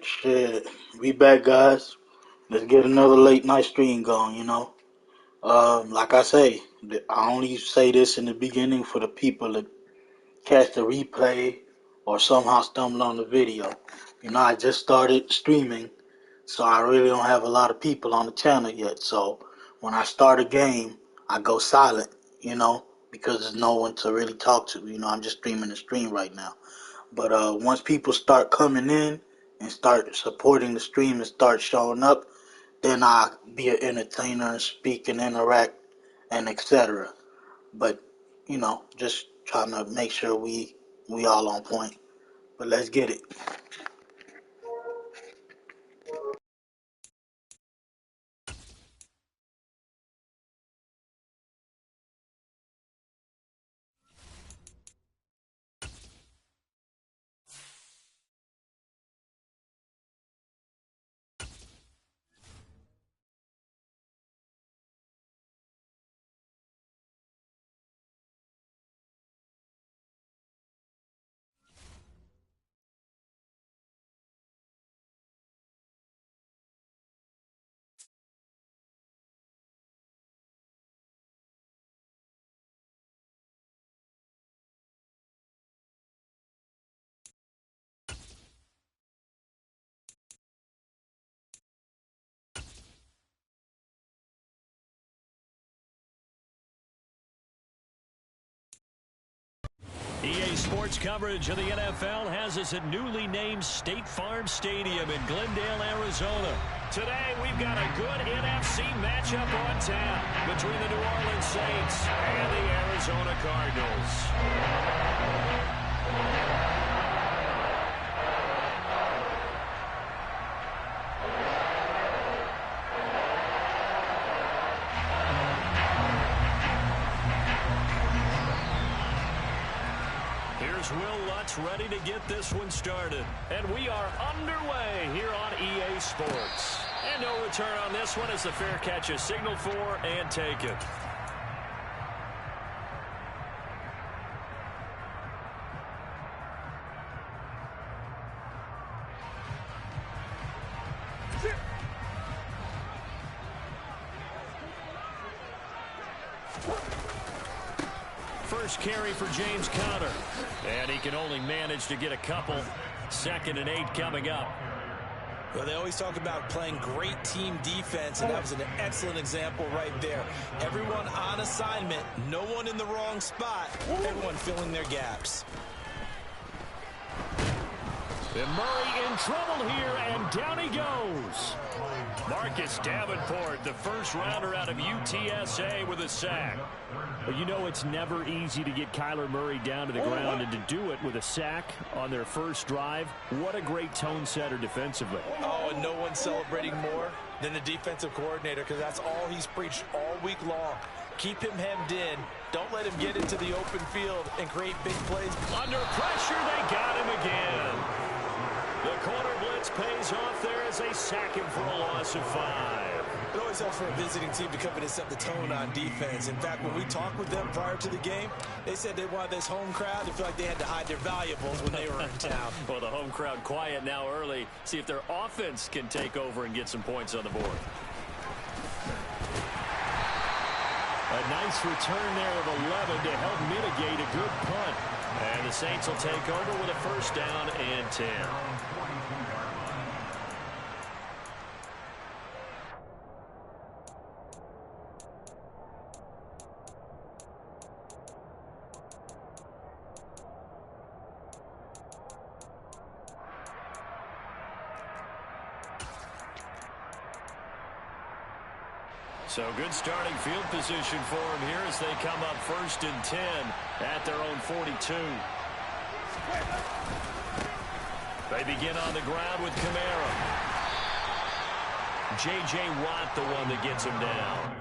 shit. We back, guys. Let's get another late night stream going, like I say, I only say this in the beginning for the people that catch the replay or somehow stumble on the video. I just started streaming, so I really don't have a lot of people on the channel yet. So when I start a game, I go silent, because there's no one to really talk to. I'm just streaming the stream right now. But once people start coming in and start supporting the stream and start showing up, then I be an entertainer and speak and interact and etc. But just trying to make sure we all on point. But let's get it. EA Sports coverage of the NFL has us at newly named State Farm Stadium in Glendale, Arizona. Today, we've got a good NFC matchup on tap between the New Orleans Saints and the Arizona Cardinals. Will Lutz ready to get this one started. And we are underway here on EA Sports. And no return on this one as the fair catch is signaled for and taken. First carry for James Conner. And he can only manage to get a couple. 2nd and 8 coming up. Well, they always talk about playing great team defense, and that was an excellent example right there. Everyone on assignment, no one in the wrong spot, everyone filling their gaps. And Murray in trouble here, and down he goes. Marcus Davenport, the first rounder out of UTSA with a sack. Well, it's never easy to get Kyler Murray down to the ground, and to do it with a sack on their first drive, what a great tone setter defensively. Oh, and no one's celebrating more than the defensive coordinator, because that's all he's preached all week long. Keep him hemmed in. Don't let him get into the open field and create big plays. Under pressure, they got him again. The corner blitz pays off there as they sack him for a loss of 5. It always helps for a visiting team to come in and set the tone on defense. In fact, when we talked with them prior to the game, they said they wanted this home crowd to feel like they had to hide their valuables when they were in town. Well, the home crowd quiet now early. See if their offense can take over and get some points on the board. A nice return there of 11 to help mitigate a good punt. And the Saints will take over with a first down and 10. So good starting field position for them here as they come up 1st and 10 at their own 42. They begin on the ground with Kamara. J.J. Watt, the one that gets him down.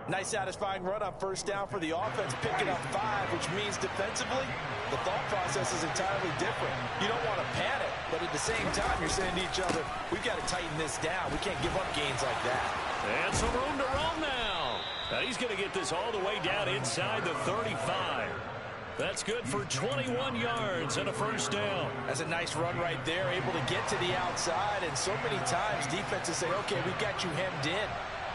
Nice satisfying run on first down for the offense, picking up 5, which means defensively, the thought process is entirely different. You don't want to panic, but at the same time, you're saying to each other, we've got to tighten this down. We can't give up gains like that. And some room to roam now. Now he's going to get this all the way down inside the 35. That's good for 21 yards and a first down. That's a nice run right there, able to get to the outside. And so many times defenses say, okay, we've got you hemmed in.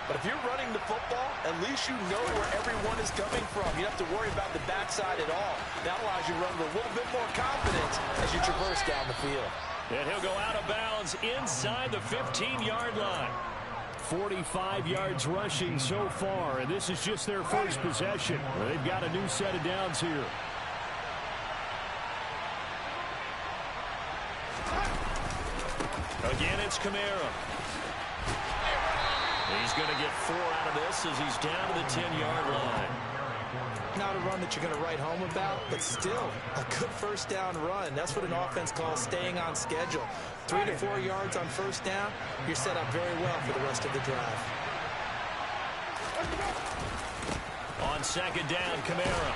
But if you're running the football, at least you know where everyone is coming from. You don't have to worry about the backside at all. That allows you to run with a little bit more confidence as you traverse down the field. And he'll go out of bounds inside the 15-yard line. 45 yards rushing so far, and this is just their first possession. They've got a new set of downs here. Again, it's Kamara. He's going to get 4 out of this as he's down to the 10-yard line. Not a run that you're going to write home about, but still a good first down run. That's what an offense calls staying on schedule. 3 to 4 yards on first down, you're set up very well for the rest of the drive. On second down, Kamara.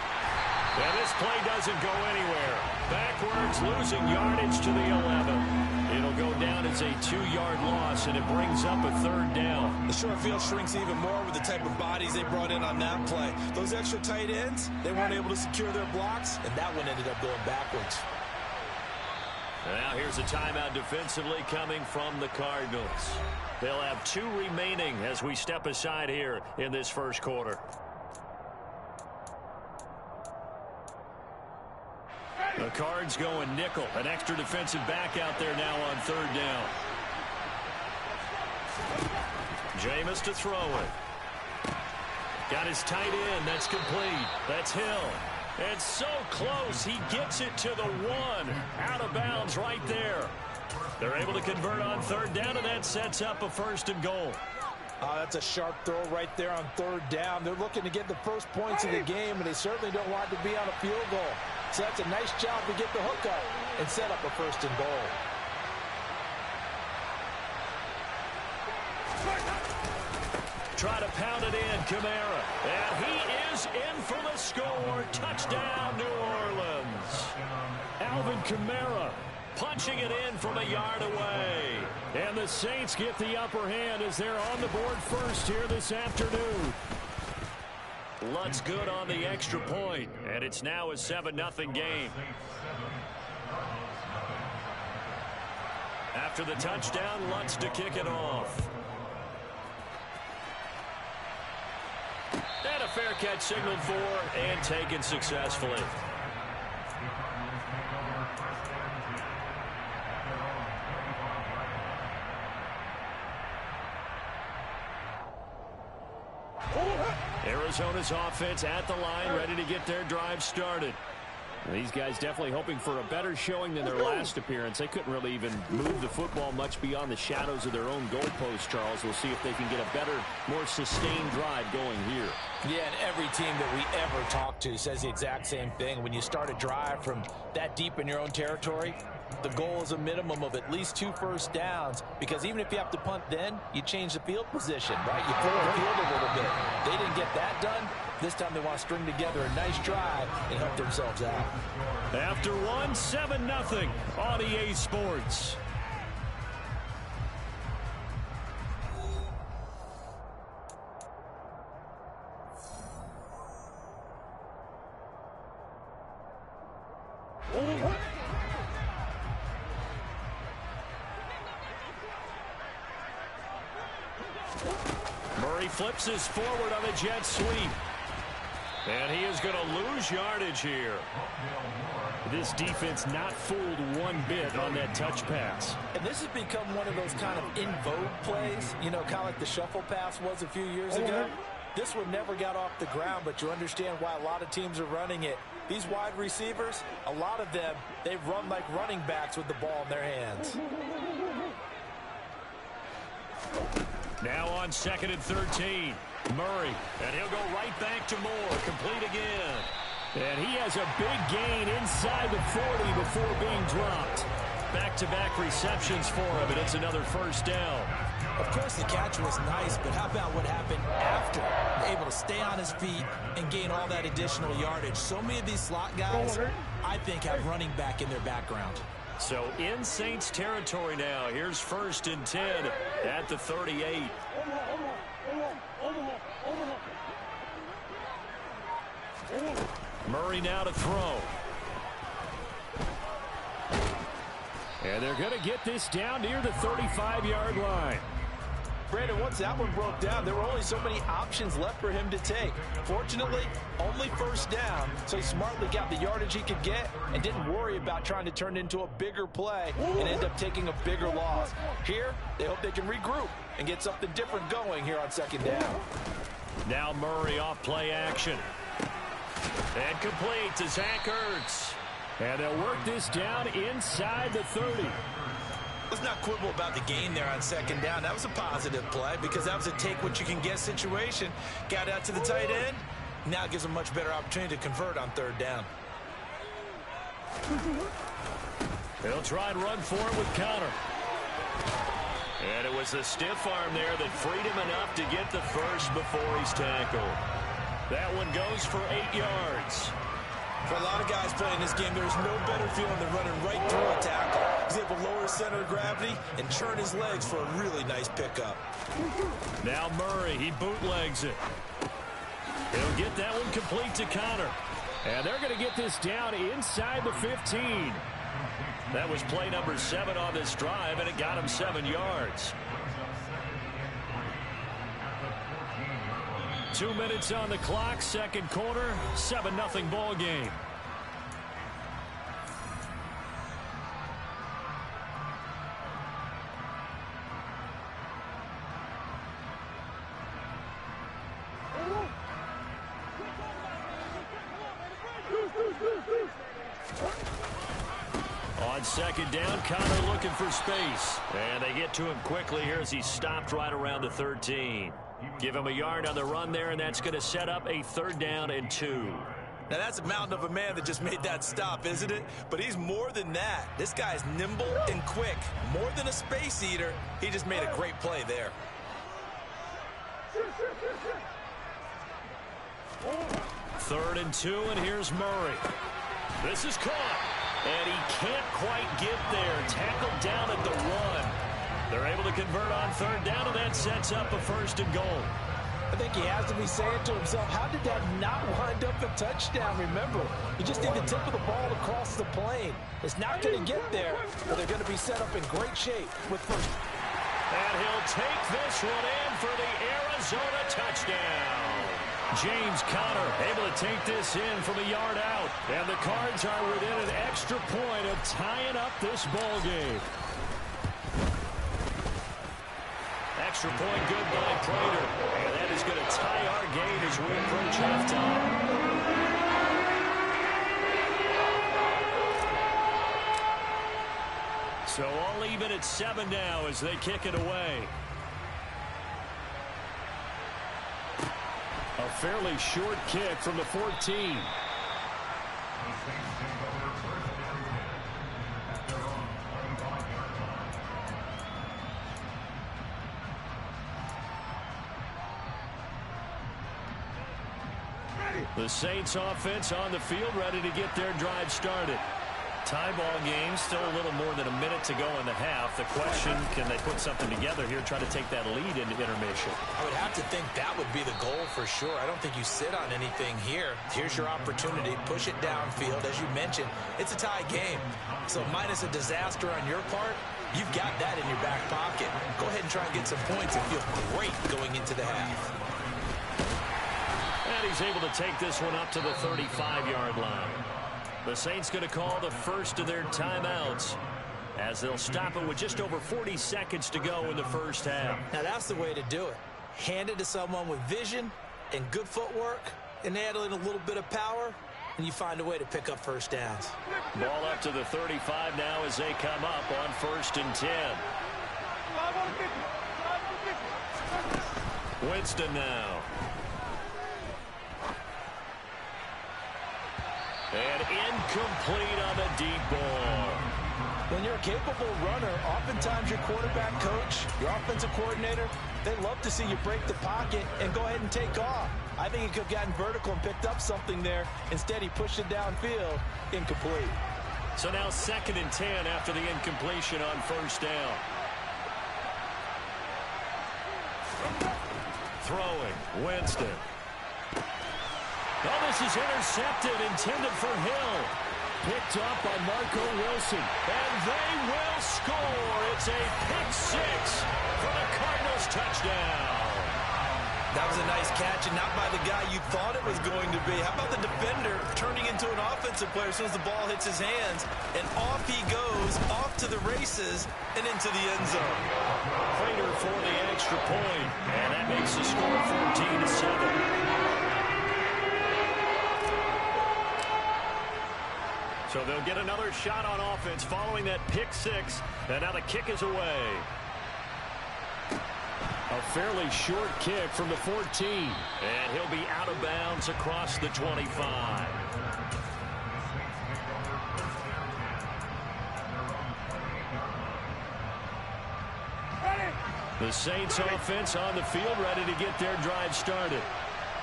And this play doesn't go anywhere. Backwards, losing yardage to the 11. It'll go down as a 2-yard loss, and it brings up a third down. The short field shrinks even more with the type of bodies they brought in on that play. Those extra tight ends, they weren't able to secure their blocks, and that one ended up going backwards. And now here's a timeout defensively coming from the Cardinals. They'll have 2 remaining as we step aside here in this first quarter. The Cards going nickel. An extra defensive back out there now on third down. Jameis to throw it. Got his tight end. That's complete. That's Hill. It's so close. He gets it to the 1. Out of bounds right there. They're able to convert on third down, and that sets up a first and goal. That's a sharp throw right there on third down. They're looking to get the first points of the game, and they certainly don't want to be on a field goal. So that's a nice job to get the hook up and set up a first and goal. Try to pound it in, Kamara. And he is in for the score. Touchdown, New Orleans. Alvin Kamara punching it in from a yard away. And the Saints get the upper hand as they're on the board first here this afternoon. Lutt's good on the extra point, and it's now a 7-0 game. After the touchdown, Lutt's to kick it off. And a fair catch signaled for and taken successfully. Arizona's offense at the line, ready to get their drive started. These guys definitely hoping for a better showing than their last appearance. They couldn't really even move the football much beyond the shadows of their own goalpost, Charles. We'll see if they can get a better, more sustained drive going here. Yeah, and every team that we ever talk to says the exact same thing. When you start a drive from that deep in your own territory, the goal is a minimum of at least 2 first downs, because even if you have to punt then, you change the field position, right? You flip the field a little bit. They didn't get that done. This time they want to string together a nice drive and help themselves out. After 7-0 on EA Sports. Murray flips his forward on the jet sweep. And he is going to lose yardage here. This defense not fooled one bit on that touch pass. And this has become one of those kind of in vogue plays, you know, kind of like the shuffle pass was a few years ago. This one never got off the ground, but you understand why a lot of teams are running it. These wide receivers, a lot of them, they run like running backs with the ball in their hands. Now on 2nd and 13. Murray, and he'll go right back to Moore, complete again. And he has a big gain inside the 40 before being dropped. Back-to-back receptions for him, and it's another first down. Of course, the catch was nice, but how about what happened after? Able to stay on his feet and gain all that additional yardage. So many of these slot guys, I think, have running back in their background. So in Saints territory now. Here's 1st and 10 at the 38. Murray now to throw. And they're going to get this down near the 35-yard line. Brandon, once that one broke down, there were only so many options left for him to take. Fortunately, only first down, so he smartly got the yardage he could get and didn't worry about trying to turn it into a bigger play and end up taking a bigger loss. Here, they hope they can regroup and get something different going here on second down. Now Murray off play action. And complete to Zach Ertz. And they'll work this down inside the 30. Let's not quibble about the gain there on second down. That was a positive play because that was a take-what-you-can-get situation. Got out to the tight end. Now it gives a much better opportunity to convert on third down. They'll try and run for it with Connor. And it was the stiff arm there that freed him enough to get the first before he's tackled. That one goes for 8 yards. For a lot of guys playing this game, there's no better feeling than running right through a tackle. He's able to lower his center of gravity and churn his legs for a really nice pickup. Now Murray, he bootlegs it. He'll get that one complete to Connor. And they're going to get this down inside the 15. That was play number 7 on this drive, and it got him 7 yards. 2 minutes on the clock, second quarter, 7-0 ball game. On second down, Connor looking for space. And they get to him quickly here as he's stopped right around the 13. Give him a yard on the run there, and that's going to set up a 3rd down and 2. Now, that's a mountain of a man that just made that stop, isn't it? But he's more than that. This guy's nimble and quick. More than a space eater, he just made a great play there. 3rd and 2, and here's Murray. This is caught, and he can't quite get there. Tackled down at the 1. They're able to convert on 3rd down, and that sets up a 1st and goal. I think he has to be saying to himself, how did that not wind up a touchdown? Remember, you just need the tip of the ball across the plane. It's not going to get there, but they're going to be set up in great shape with first. And he'll take this one in for the Arizona touchdown. James Conner able to take this in from a yard out. And the Cards are within an extra point of tying up this ball game. Extra point good by Prater. And that is going to tie our game as we approach halftime. So all even at 7 now as they kick it away. A fairly short kick from the 14. The Saints offense on the field ready to get their drive started. Tie ball game, still a little more than a minute to go in the half. The question, can they put something together here, try to take that lead into intermission? I would have to think that would be the goal for sure. I don't think you sit on anything here. Here's your opportunity. Push it downfield. As you mentioned, it's a tie game. So minus a disaster on your part, you've got that in your back pocket. Go ahead and try and get some points and feel great going into the half. And he's able to take this one up to the 35-yard line. The Saints going to call the first of their timeouts as they'll stop it with just over 40 seconds to go in the first half. Now that's the way to do it. Hand it to someone with vision and good footwork and add in a little bit of power, and you find a way to pick up first downs. Ball up to the 35 now as they come up on 1st and 10. Winston now. And incomplete on the deep ball. When you're a capable runner, oftentimes your quarterback coach, your offensive coordinator, they love to see you break the pocket and go ahead and take off. I think he could have gotten vertical and picked up something there. Instead, he pushed it downfield, incomplete. So now 2nd and 10 after the incompletion on 1st down. Throwing, Winston. Oh, this is intercepted, intended for Hill. Picked up by Marco Wilson. And they will score. It's a pick six for the Cardinals touchdown. That was a nice catch, and not by the guy you thought it was going to be. How about the defender turning into an offensive player as soon as the ball hits his hands, and off he goes, off to the races, and into the end zone. Prater for the extra point, and that makes the score 14-7. So they'll get another shot on offense following that pick six, and now the kick is away. A fairly short kick from the 14. And he'll be out of bounds across the 25. The Saints offense on the field, ready to get their drive started.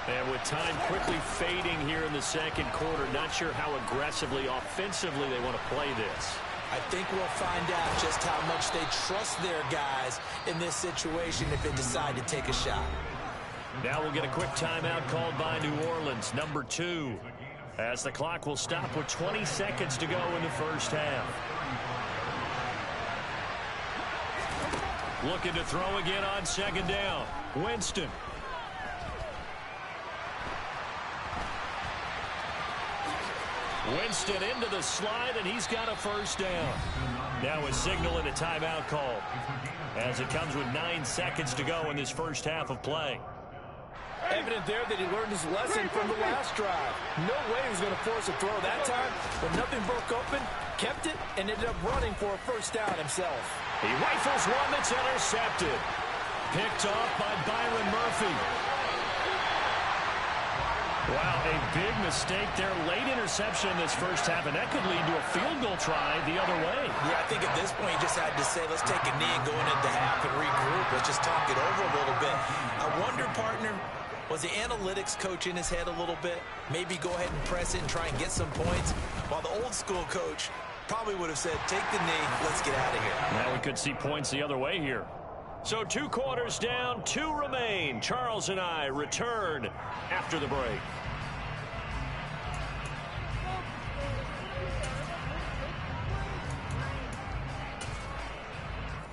And with time quickly fading here in the second quarter, not sure how aggressively, offensively they want to play this. I think we'll find out just how much they trust their guys in this situation if they decide to take a shot. Now we'll get a quick timeout called by New Orleans, number 2, as the clock will stop with 20 seconds to go in the first half. Looking to throw again on second down. Winston. Winston into the slide, and he's got a first down. Now a signal and a timeout call as it comes with 9 seconds to go in this first half of play. Evident there that he learned his lesson from the last drive. No way he was going to force a throw that time, but nothing broke open, kept it, and ended up running for a first down himself. He rifles one that's intercepted. Picked off by Byron Murphy. Wow, a big mistake there. Late interception in this first half, and that could lead to a field goal try the other way. Yeah, I think at this point you just had to say, let's take a knee and go into half and regroup. Let's just talk it over a little bit. I wonder, partner, was the analytics coach in his head a little bit? Maybe go ahead and press it and try and get some points, while the old school coach probably would have said, take the knee, let's get out of here. Now we could see points the other way here. So 2 quarters down, 2 remain. Charles and I return after the break.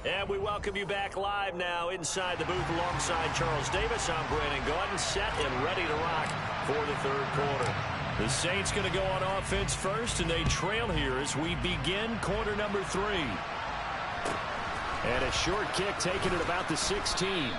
And we welcome you back live now inside the booth alongside Charles Davis. I'm Brandon Gaudin, set and ready to rock for the third quarter. The Saints going to go on offense first, and they trail here as we begin quarter number 3. And a short kick taken at about the 16.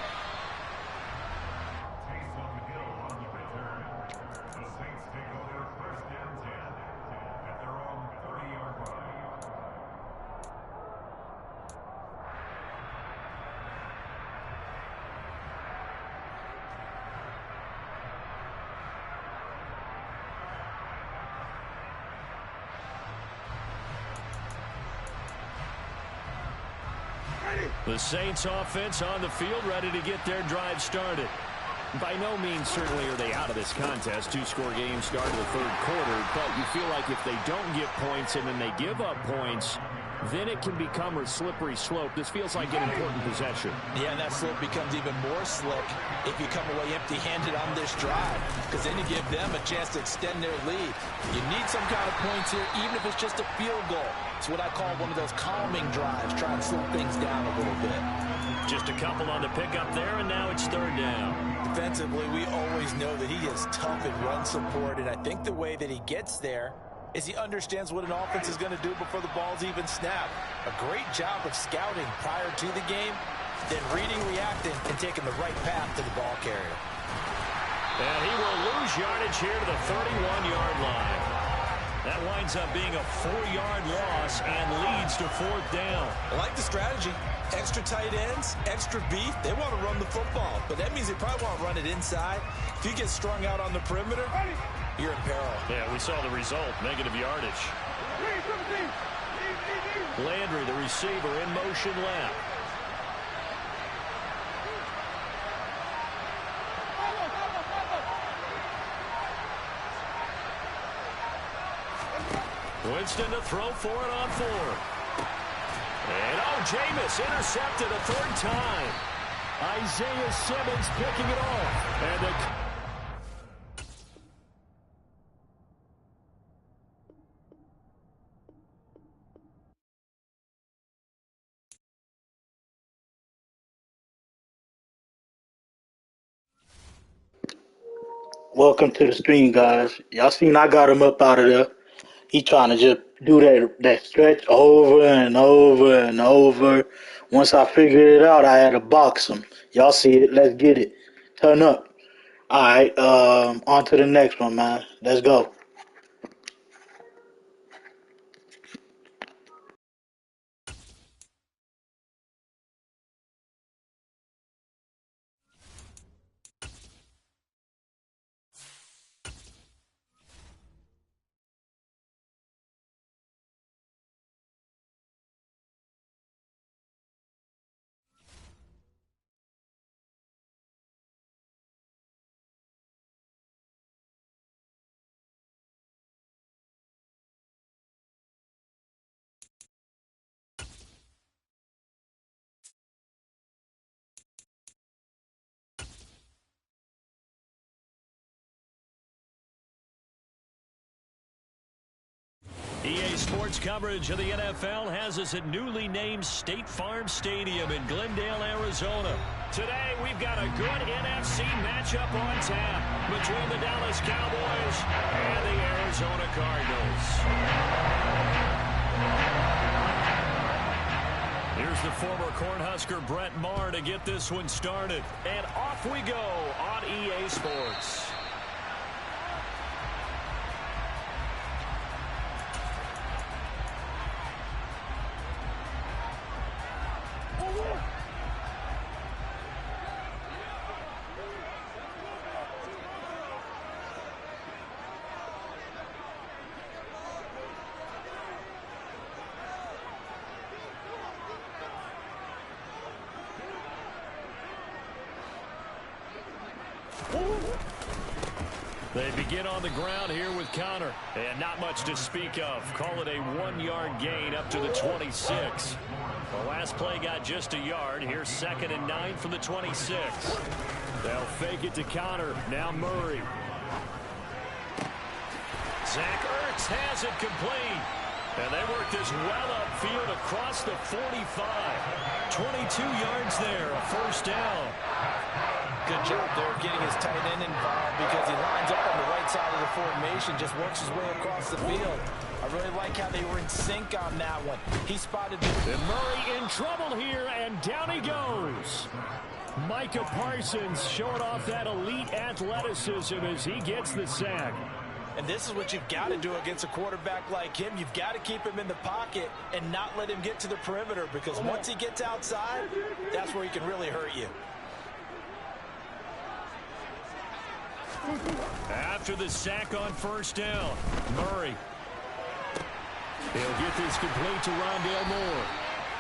The Saints offense on the field, ready to get their drive started. By no means certainly are they out of this contest. 2-score game start of the third quarter, but you feel like if they don't get points and then they give up points, then it can become a slippery slope. This feels like an important possession. Yeah, and that slope becomes even more slick if you come away empty-handed on this drive, because then you give them a chance to extend their lead. You need some kind of points here, even if it's just a field goal. It's what I call one of those calming drives, try and slow things down a little bit. Just a couple on the pickup there, and now it's third down. Defensively, we always know that he is tough in run support, and I think the way that he gets there is he understands what an offense is going to do before the ball's even snapped. A great job of scouting prior to the game, then reading, reacting, and taking the right path to the ball carrier. And he will lose yardage here to the 31-yard line. That winds up being a 4-yard loss and leads to fourth down. I like the strategy. Extra tight ends, extra beef. They want to run the football, but that means they probably want to run it inside. If you get strung out on the perimeter, you're in peril. Yeah, we saw the result, negative yardage. Landry, the receiver, in motion left. Winston to throw for it on 4. And Jameis intercepted a third time. Isaiah Simmons picking it off. And Welcome to the stream, guys. Y'all seen I got him up out of there. He trying to just do that stretch over and over and over. Once I figured it out, I had to box him. Y'all see it? Let's get it. Turn up. All right. On to the next one, man. Let's go. EA Sports coverage of the NFL has us at newly named State Farm Stadium in Glendale, Arizona. Today, we've got a good NFC matchup on tap between the Dallas Cowboys and the Arizona Cardinals. Here's the former Cornhusker Brett Maher to get this one started. And off we go on EA Sports. They begin on the ground here with Connor. And not much to speak of. Call it a 1-yard gain up to the 26. The last play got just a yard. Here's 2nd and 9 from the 26. They'll fake it to Connor. Now Murray. Zach Ertz has it complete. And they work this well upfield across the 45. 22 yards there, a first down. Good job there getting his tight end involved because he lines up on the right side of the formation, just works his way across the field. I really like how they were in sync on that one. He spotted and Murray in trouble here, and down he goes. Micah Parsons showing off that elite athleticism as he gets the sack. And this is what you've got to do against a quarterback like him. You've got to keep him in the pocket and not let him get to the perimeter, because once he gets outside, that's where he can really hurt you. After the sack on first down, Murray. He'll get this complete to Rondale Moore.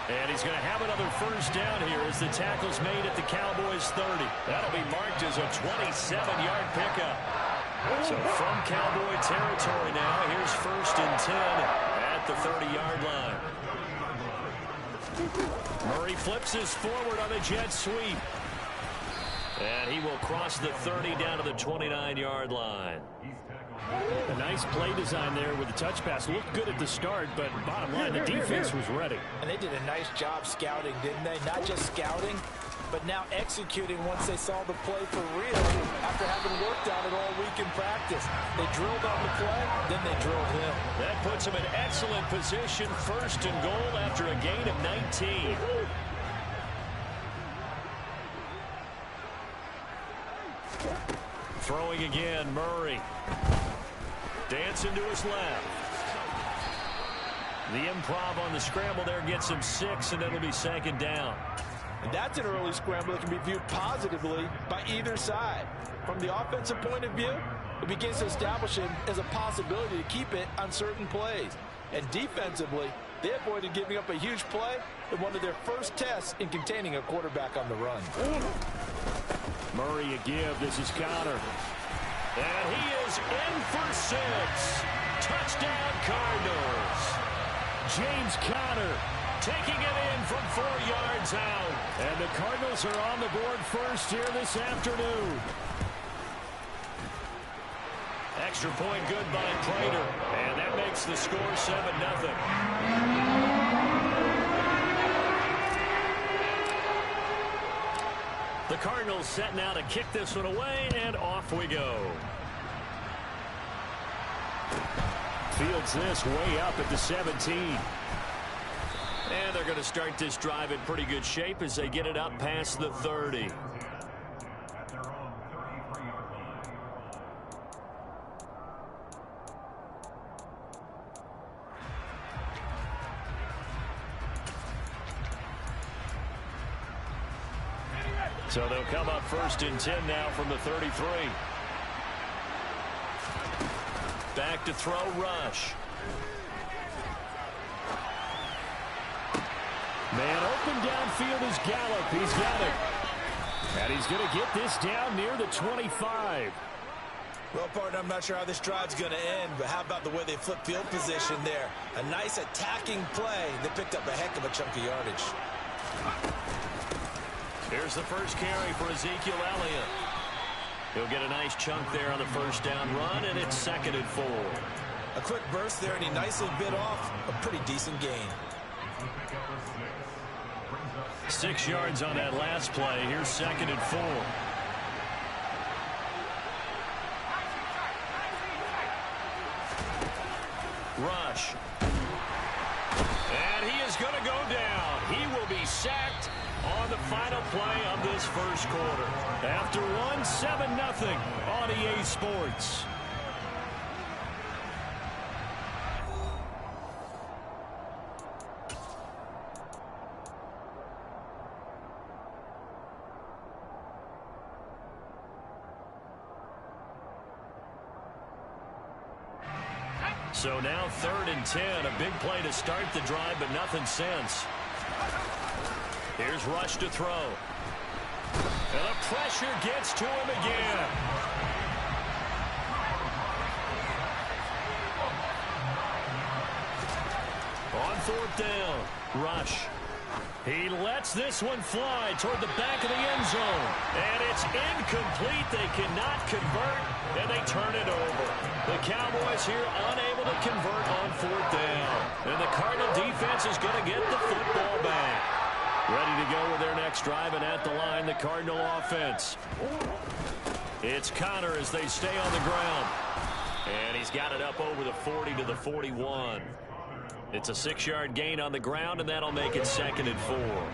And he's going to have another first down here as the tackle's made at the Cowboys' 30. That'll be marked as a 27-yard pickup. So from Cowboy territory now, here's 1st and 10 at the 30-yard line. Murray flips this forward on the jet sweep. And he will cross the 30 down to the 29-yard line. A nice play design there with the touch pass. Looked good at the start, but bottom line, the defense was ready. And they did a nice job scouting, didn't they? Not just scouting, but now executing once they saw the play for real after having worked on it all week in practice. They drilled on the play, then they drilled him. That puts him in excellent position, 1st and goal after a gain of 19. Throwing again, Murray. Dancing to his left. The improv on the scramble there gets him 6, and it'll be 2nd down. And that's an early scramble that can be viewed positively by either side. From the offensive point of view, it begins to establish him as a possibility to keep it on certain plays. And defensively, they avoided giving up a huge play in one of their first tests in containing a quarterback on the run. Murray a give. This is Connor. And he is in for 6. Touchdown, Cardinals. James Conner taking it in from 4 yards out. And the Cardinals are on the board first here this afternoon. Extra point good by Prater. And that makes the score 7-0. The Cardinals set now to kick this one away, and off we go. Fields this way up at the 17. And they're going to start this drive in pretty good shape as they get it up past the 30. So they'll come up 1st and 10 now from the 33. Back to throw, Rush. Man open downfield is Gallup. He's got it. And he's going to get this down near the 25. Well, partner, I'm not sure how this drive's going to end, but how about the way they flip field position there? A nice attacking play. They picked up a heck of a chunk of yardage. Here's the first carry for Ezekiel Elliott. He'll get a nice chunk there on the first down run, and it's 2nd and 4. A quick burst there, and he nicely bit off a pretty decent gain. 6 yards on that last play. Here's 2nd and 4. Rush. And he is going to go down. He will be sacked on the final play of this first quarter. After one, 7-0 on EA Sports. So now 3rd and 10. A big play to start the drive, but nothing since. Here's Rush to throw. And the pressure gets to him again. On 4th down, Rush. He lets this one fly toward the back of the end zone. And it's incomplete. They cannot convert, and they turn it over. The Cowboys here unable to convert on 4th down. And the Cardinal defense is going to get the football back. Ready to go with their next drive, and at the line, the Cardinal offense. It's Connor as they stay on the ground. And he's got it up over the 40 to the 41. It's a 6-yard gain on the ground, and that'll make it 2nd and 4.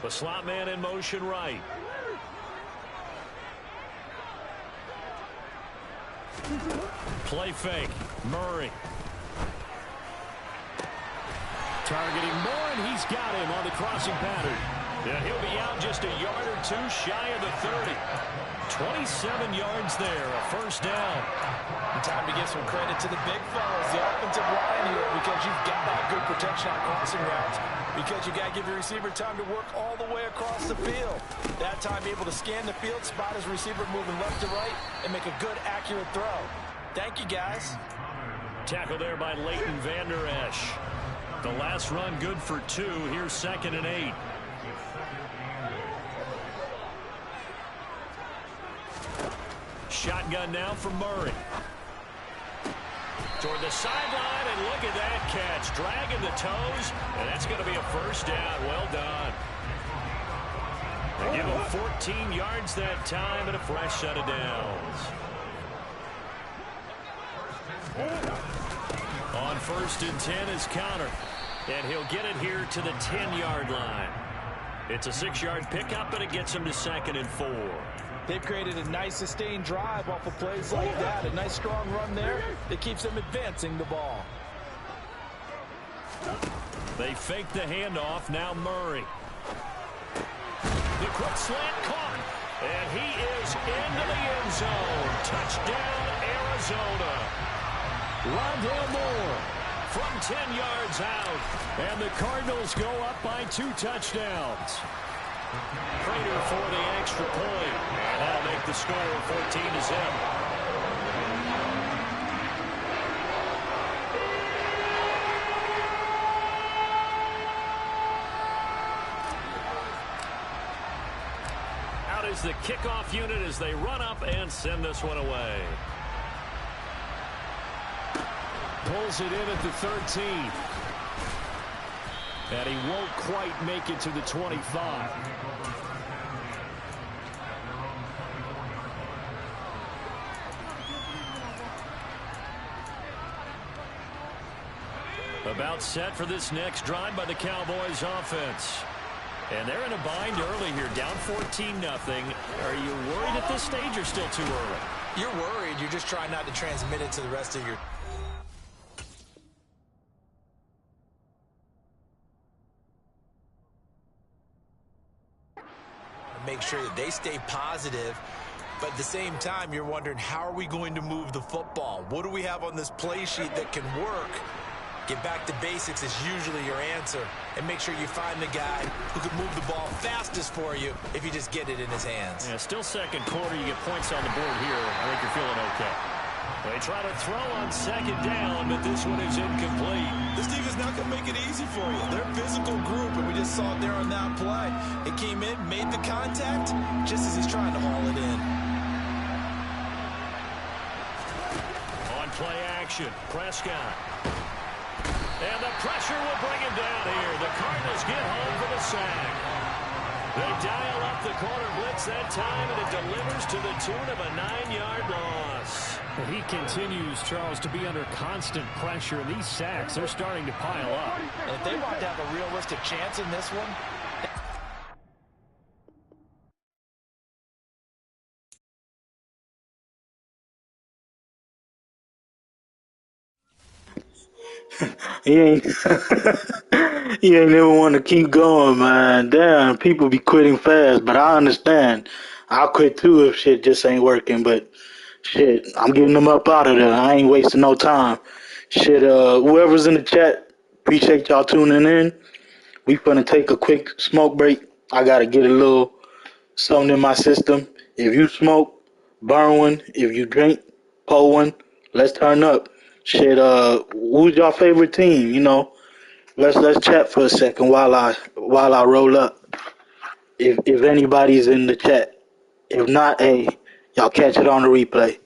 The slot man in motion right. Play fake. Murray. Targeting Moore, and he's got him on the crossing pattern. Yeah, he'll be out just a yard or two shy of the 30. 27 yards there, a first down. Time to give some credit to the big fellas, the offensive line here, because you've got to have good protection on crossing routes, because you got to give your receiver time to work all the way across the field. That time able to scan the field, spot his receiver moving left to right, and make a good, accurate throw. Thank you, guys. Tackle there by Leighton Vander Esch. The last run good for 2. Here's 2nd and 8. Shotgun now for Murray. Toward the sideline, and look at that catch. Dragging the toes, and that's going to be a first down. Well done. They give him 14 yards that time and a fresh set of downs. On 1st and 10 is Connor. And he'll get it here to the 10-yard line. It's a 6-yard pickup, and it gets him to 2nd and 4. They've created a nice sustained drive off of plays like that. A nice strong run there that keeps them advancing the ball. They fake the handoff. Now Murray. The quick slant caught. And he is into the end zone. Touchdown, Arizona. Rondale Moore from 10 yards out. And the Cardinals go up by 2 touchdowns. Prater for the extra point. And that'll make the score 14-0. Out is the kickoff unit as they run up and send this one away. Pulls it in at the 13. And he won't quite make it to the 25. About set for this next drive by the Cowboys offense. And they're in a bind early here, down 14-0. Are you worried at this stage or still too early? You're worried. You're just trying not to transmit it to the rest of your... Make sure that they stay positive. But at the same time, you're wondering, how are we going to move the football? What do we have on this play sheet that can work? Get back to basics is usually your answer. And make sure you find the guy who can move the ball fastest for you if you just get it in his hands. Yeah, still second quarter. You get points on the board here. I think you're feeling okay. They try to throw on second down, but this one is incomplete. This team is not going to make it easy for you. They're a physical group, and we just saw it there on that play. It came in, made the contact, just as he's trying to haul it in. On play action, Prescott. And the pressure will bring him down here. The Cardinals get home for the sack. They dial up the corner blitz that time, and it delivers to the tune of a 9-yard loss. He continues, Charles, to be under constant pressure, and these sacks, they're starting to pile up. And if they want to have a realistic chance in this one, He ain't he ain't never want to keep going, man. Damn, people be quitting fast, but I understand. I'll quit too if shit just ain't working, but shit, I'm getting them up out of there. I ain't wasting no time. Shit, whoever's in the chat, appreciate y'all tuning in. We finna take a quick smoke break. I gotta get a little something in my system. If you smoke, burn one. If you drink, pull one. Let's turn up. Shit, who's your favorite team? You know, let's chat for a second while I roll up. If anybody's in the chat. If not, hey, y'all catch it on the replay.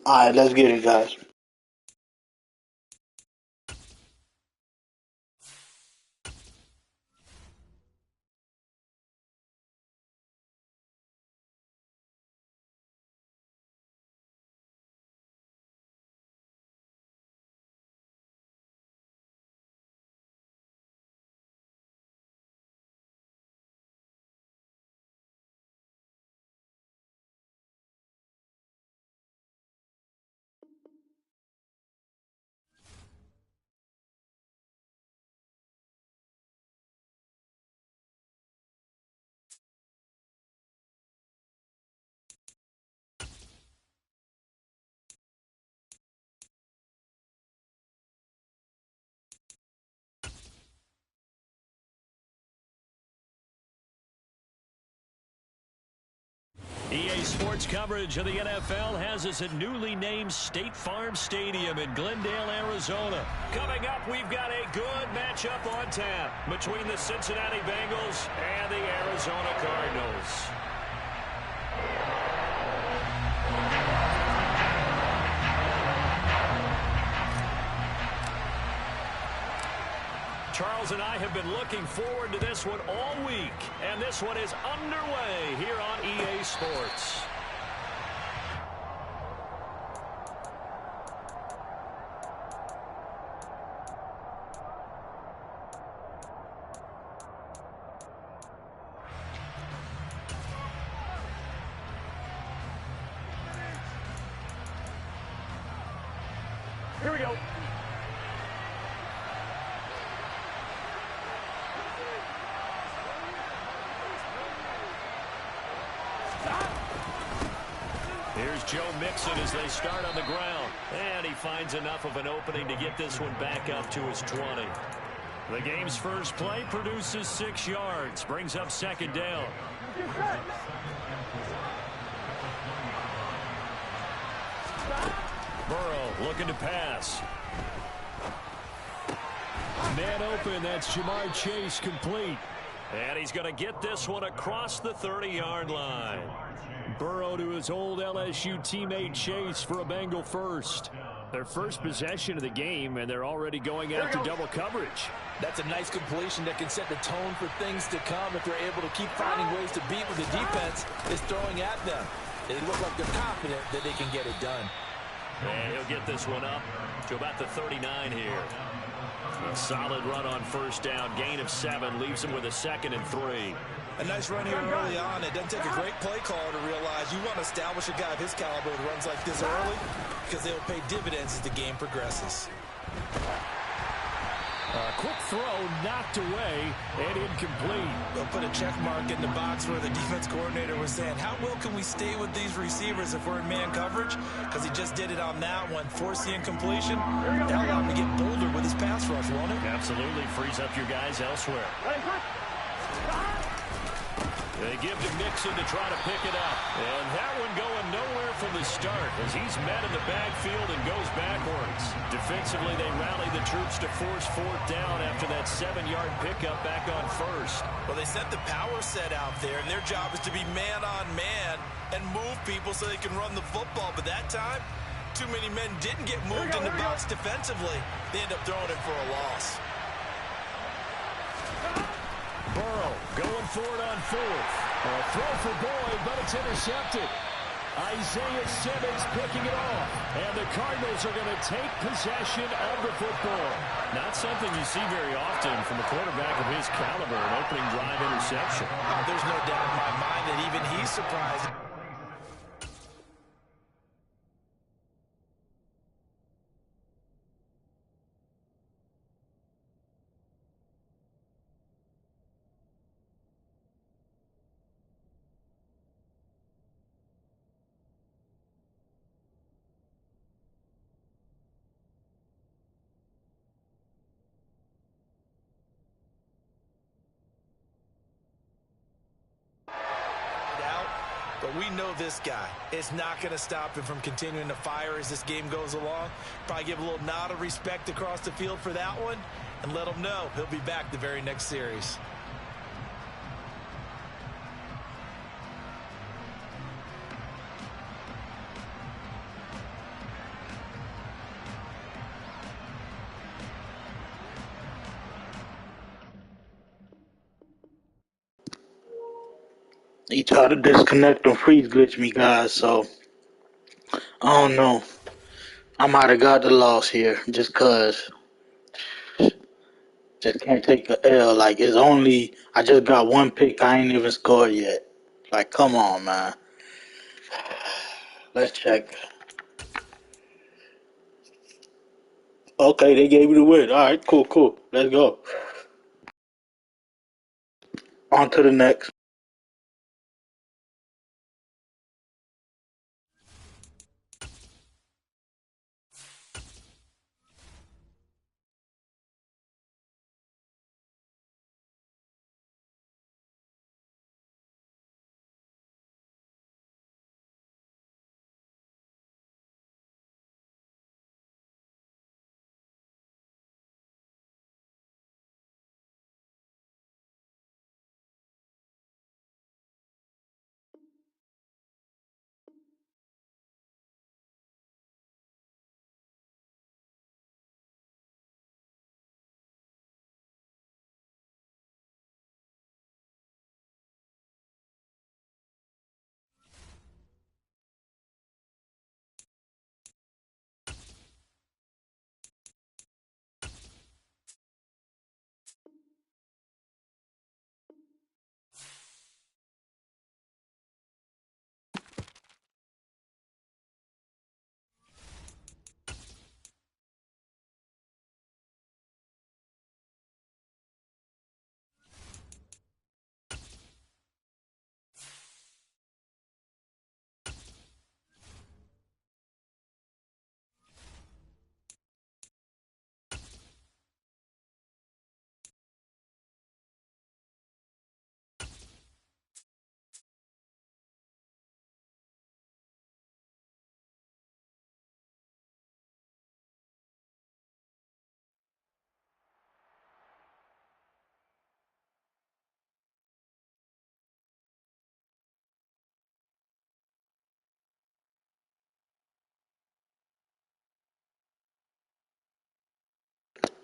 All right, let's get it, guys. EA Sports coverage of the NFL has us at newly named State Farm Stadium in Glendale, Arizona. Coming up, we've got a good matchup on tap between the Cincinnati Bengals and the Arizona Cardinals. Charles and I have been looking forward to this one all week, and this one is underway here on EA Sports. Here we go. Here's Joe Mixon as they start on the ground. And he finds enough of an opening to get this one back up to his 20. The game's first play produces 6 yards. Brings up second down. Burrow looking to pass. Man open, that's Jamar Chase complete. And he's going to get this one across the 30-yard line. Burrow to his old LSU teammate Chase for a Bengal first. Their first possession of the game, and they're already going after double coverage. That's a nice completion that can set the tone for things to come if they're able to keep finding ways to beat what the defense is throwing at them. They look like they're confident that they can get it done. And he'll get this one up to about the 39 here. A solid run on first down. Gain of 7 leaves him with a 2nd and 3. A nice run here early on. It doesn't take a great play caller to realize you want to establish a guy of his caliber that runs like this early because they'll pay dividends as the game progresses. Quick throw knocked away and incomplete. They'll put a check mark in the box where the defense coordinator was saying, how well can we stay with these receivers if we're in man coverage? Because he just did it on that one. Force the incompletion. That'll allow him to get bolder with his pass rush, won't it? Absolutely. Frees up your guys elsewhere. They give to Mixon to try to pick it up. And that one going nowhere from the start as he's met in the backfield and goes backwards. Defensively, they rally the troops to force 4th down after that 7-yard pickup back on first. Well, they set the power set out there, and their job is to be man-on-man and move people so they can run the football. But that time, too many men didn't get moved in the box defensively. They end up throwing it for a loss. Burrow going for it on 4th. A throw for Boyd, but it's intercepted. Isaiah Simmons picking it off. And the Cardinals are going to take possession of the football. Not something you see very often from a quarterback of his caliber, an opening drive interception. There's no doubt in my mind that even he's surprised. But we know this guy. It's not going to stop him from continuing to fire as this game goes along. Probably give a little nod of respect across the field for that one and let him know he'll be back the very next series. He tried to disconnect and freeze glitch me, guys, so I don't know. I might have got the loss here just cause. Just can't take the L. Like, it's only, I just got one pick. I ain't even scored yet. Like, come on, man. Let's check. Okay, they gave me the win. All right, cool. Let's go. On to the next.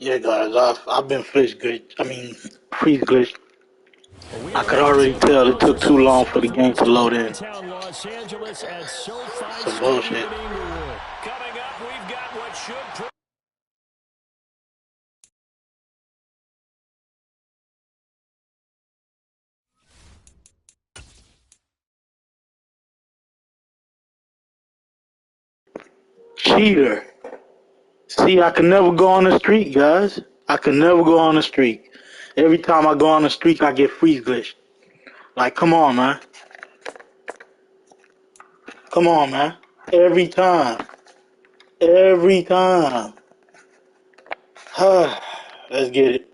Yeah, guys, I've been freeze glitch. Well, we I are could ready to already take a tell it closer took too look. long So for the as we game to visit load in. downtown Los Angeles at SoFi Some Stadium bullshit. in Inglewood. Coming up, we've got what should... Cheater. See, I can never go on the streak, guys. I can never go on the streak. Every time I go on the streak, I get freeze glitched. Like, come on, man. Come on, man. Every time. Every time. Let's get it.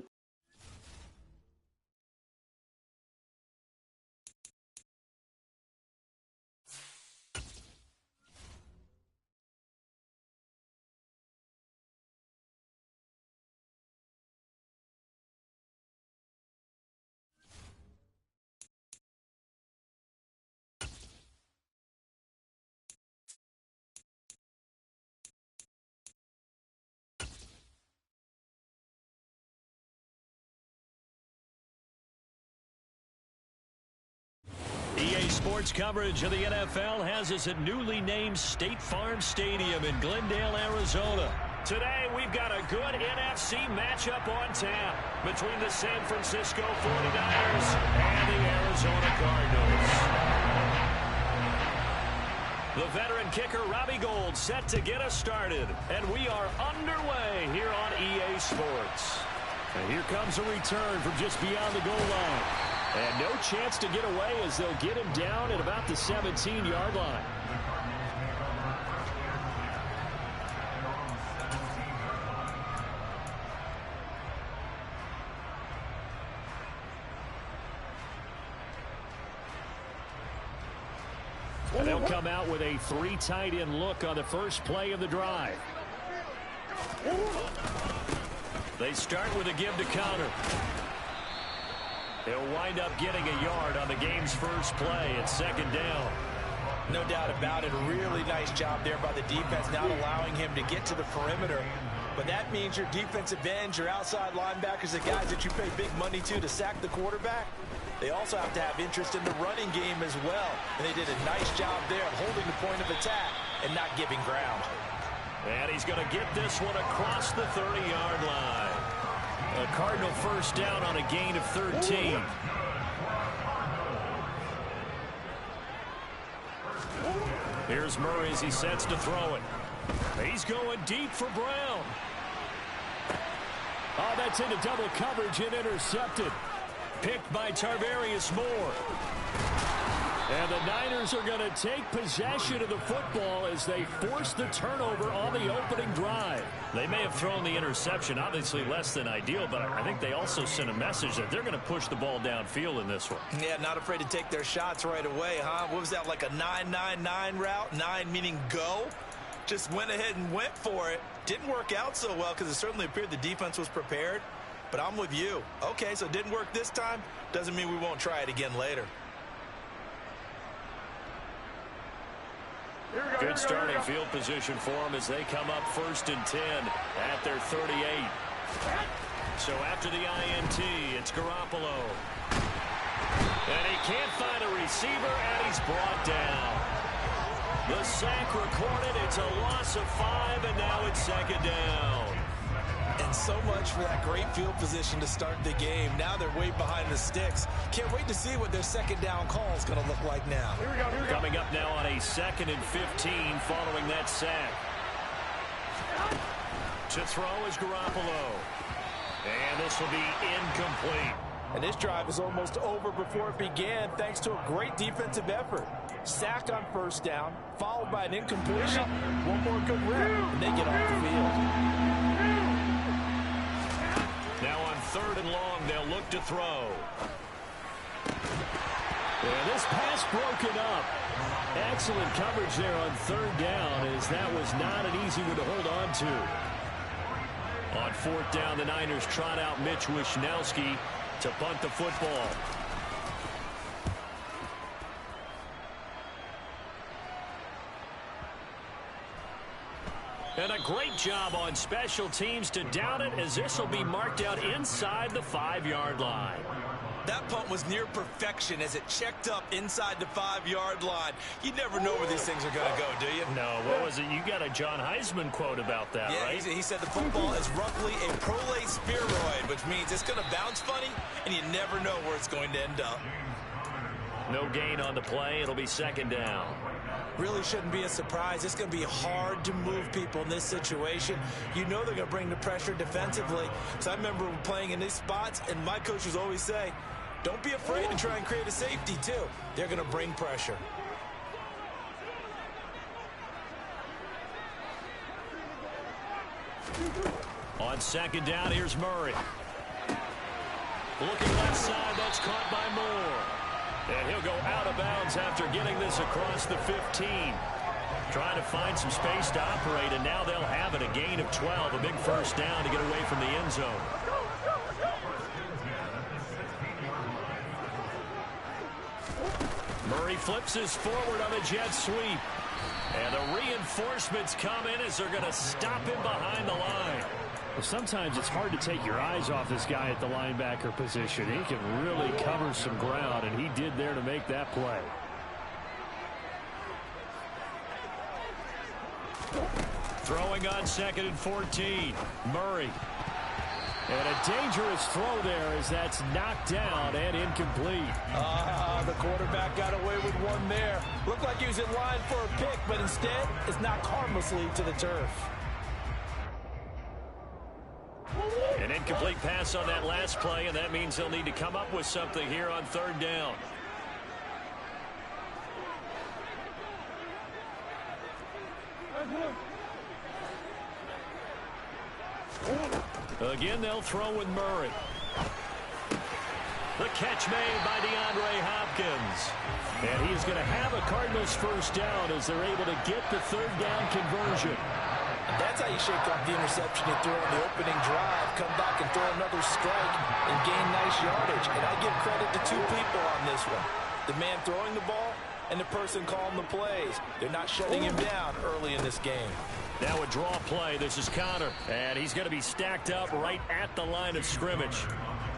EA Sports coverage of the NFL has us at newly named State Farm Stadium in Glendale, Arizona. Today, we've got a good NFC matchup on tap between the San Francisco 49ers and the Arizona Cardinals. The veteran kicker, Robbie Gould, set to get us started. And we are underway here on EA Sports. And here comes a return from just beyond the goal line. And no chance to get away as they'll get him down at about the 17-yard line. And they'll come out with a 3 tight end look on the first play of the drive. They start with a give to counter. He'll wind up getting a yard on the game's first play at second down. No doubt about it. A really nice job there by the defense, not allowing him to get to the perimeter. But that means your defensive ends, your outside linebackers, the guys that you pay big money to sack the quarterback, They also have to have interest in the running game as well. And they did a nice job there of holding the point of attack and not giving ground. And he's going to get this one across the 30-yard line. A Cardinal first down on a gain of 13. Here's Murray as he sets to throw it. He's going deep for Brown. Oh, that's into double coverage and intercepted. Picked by Tarvarius Moore. And the Niners are going to take possession of the football as they force the turnover on the opening drive. They may have thrown the interception, obviously less than ideal, but I think they also sent a message that they're going to push the ball downfield in this one. Yeah, not afraid to take their shots right away, huh? What was that, like a 9-9-9 route? 9 meaning go? Just went ahead and went for it. Didn't work out so well because it certainly appeared the defense was prepared. But I'm with you. Okay, so it didn't work this time. Doesn't mean we won't try it again later. Good starting field position for them as they come up 1st and 10 at their 38. So after the INT, it's Garoppolo. And he can't find a receiver, and he's brought down. The sack recorded. It's a loss of 5, and now it's 2nd down. And so much for that great field position to start the game. Now they're way behind the sticks. Can't wait to see what their 2nd down call is going to look like now. Coming up now on a 2nd and 15 following that sack. To throw is Garoppolo. And this will be incomplete. And this drive is almost over before it began thanks to a great defensive effort. Sack on 1st down, followed by an incompletion. One more good rep, and they get off the field. Now on 3rd and long, they'll look to throw. And this pass broken up. Excellent coverage there on 3rd down, as that was not an easy one to hold on to. On 4th down, the Niners trot out Mitch Wishnowski to punt the football. And a great job on special teams to down it, as this will be marked out inside the 5-yard line. That punt was near perfection as it checked up inside the 5-yard line. You never know where these things are going to go, do you? No, what was it? You got a John Heisman quote about that, yeah, right? He said the football is roughly a prolate spheroid, which means it's going to bounce funny, and you never know where it's going to end up. No gain on the play. It'll be 2nd down. Really shouldn't be a surprise. It's going to be hard to move people in this situation. You know they're going to bring the pressure defensively. So I remember playing in these spots, and my coaches always say, don't be afraid to try and create a safety, too. They're going to bring pressure. On 2nd down, here's Murray. Looking left side, that's caught by Moore. And he'll go out of bounds after getting this across the 15. Trying to find some space to operate, and now they'll have it. A gain of 12, a big 1st down to get away from the end zone. Murray flips his forward on a jet sweep. And the reinforcements come in as they're going to stop him behind the line. Well, sometimes it's hard to take your eyes off this guy at the linebacker position. He can really cover some ground, and he did there to make that play. Throwing on 2nd and 14. Murray. And a dangerous throw there as that's knocked down and incomplete. The quarterback got away with one there. Looked like he was in line for a pick, but instead it's knocked harmlessly to the turf. An incomplete pass on that last play, and that means they'll need to come up with something here on 3rd down. Again, they'll throw with Murray. The catch made by DeAndre Hopkins. And he's going to have a Cardinals 1st down as they're able to get the 3rd down conversion. That's how you shake off the interception you threw on the opening drive, come back and throw another strike and gain nice yardage. And I give credit to two people on this one. The man throwing the ball and the person calling the plays. They're not shutting him down early in this game. Now a draw play. This is Connor. And he's going to be stacked up right at the line of scrimmage.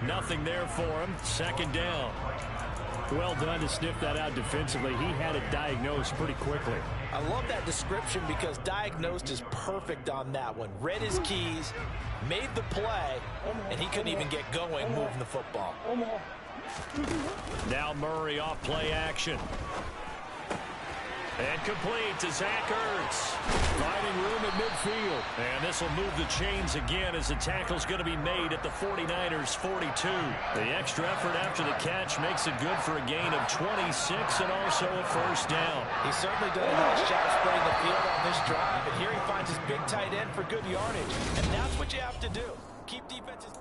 Nothing there for him. Second down. Well done to sniff that out defensively. He had it diagnosed pretty quickly. I love that description because diagnosed is perfect on that one. Read his keys, made the play, and he couldn't even get going moving the football. Now Murray off play action. And complete to Zach Ertz. Finding room at midfield. And this will move the chains again as the tackle's going to be made at the 49ers 42. The extra effort after the catch makes it good for a gain of 26 and also a first down. He's certainly done a nice job spreading the field on this drive. And here he finds his big tight end for good yardage. And that's what you have to do. Keep defenses.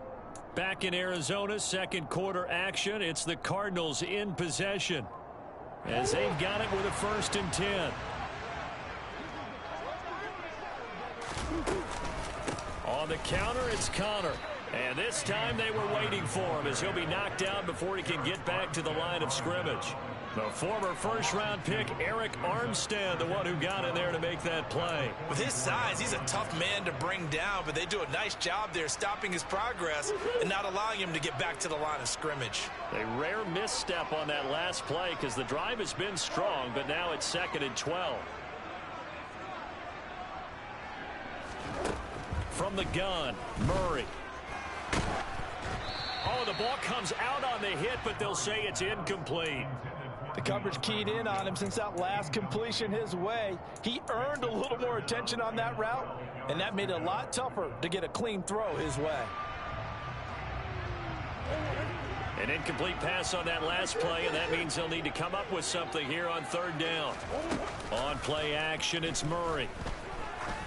Back in Arizona, second quarter action. It's the Cardinals in possession, as they've got it with a 1st and 10. On the counter, it's Connor. And this time they were waiting for him as he'll be knocked down before he can get back to the line of scrimmage. The former first-round pick, Eric Armstead, the one who got in there to make that play. With his size, he's a tough man to bring down, but they do a nice job there stopping his progress and not allowing him to get back to the line of scrimmage. A rare misstep on that last play because the drive has been strong, but now it's 2nd and 12. From the gun, Murray. Oh, the ball comes out on the hit, but they'll say it's incomplete. The coverage keyed in on him since that last completion his way. He earned a little more attention on that route, and that made it a lot tougher to get a clean throw his way. An incomplete pass on that last play, and that means they'll need to come up with something here on 3rd down. On play action, it's Murray.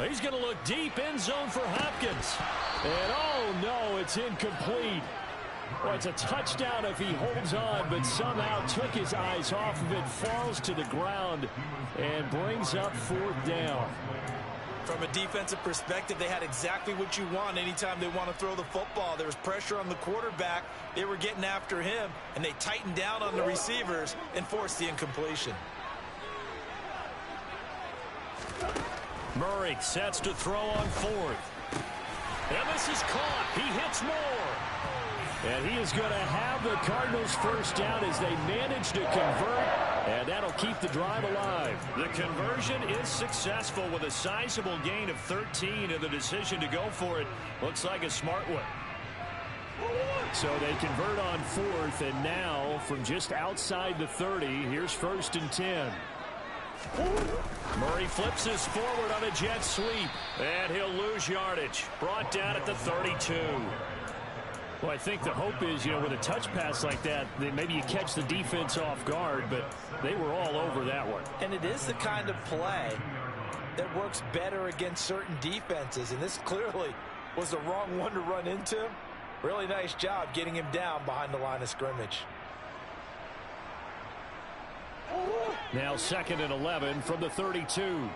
He's going to look deep, end zone for Hopkins. And oh no, it's incomplete. Well, it's a touchdown if he holds on, but somehow took his eyes off of it, falls to the ground, and brings up 4th down. From a defensive perspective, they had exactly what you want anytime they want to throw the football. There was pressure on the quarterback. They were getting after him, and they tightened down on the receivers and forced the incompletion. Murray sets to throw on 4th. And this is caught. He hits Moore. And he is going to have the Cardinals first down as they manage to convert, and that'll keep the drive alive. The conversion is successful with a sizable gain of 13, and the decision to go for it looks like a smart one. So they convert on 4th, and now from just outside the 30, here's 1st and 10. Murray flips this forward on a jet sweep, and he'll lose yardage. Brought down at the 32. Well, I think the hope is, with a touch pass like that maybe you catch the defense off guard, but they were all over that one. And it is the kind of play that works better against certain defenses, and this clearly was the wrong one to run into. Really nice job getting him down behind the line of scrimmage. Now 2nd and 11 from the 32.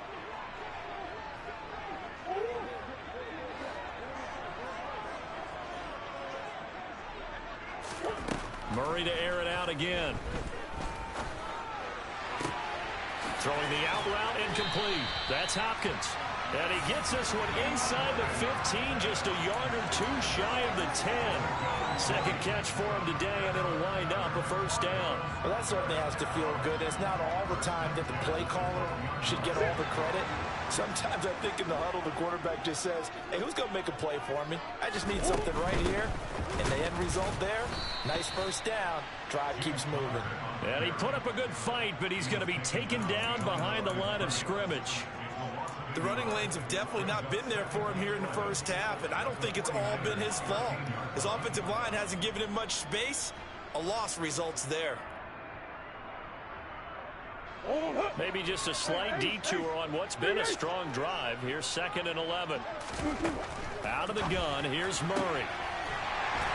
Murray to air it out again. Throwing the out route incomplete. That's Hopkins. And he gets this one inside the 15, just a yard or two shy of the 10. Second catch for him today, and it'll wind up a first down. Well, that certainly has to feel good. It's not all the time that the play caller should get all the credit. Sometimes I think in the huddle, the quarterback just says, hey, who's going to make a play for me? I just need something right here. And the end result there, nice first down. Drive keeps moving. And he put up a good fight, but he's going to be taken down behind the line of scrimmage. The running lanes have definitely not been there for him here in the first half, and I don't think it's all been his fault. His offensive line hasn't given him much space. A loss results there. Maybe just a slight detour on what's been a strong drive. Here's 2nd and 11. Out of the gun, here's Murray.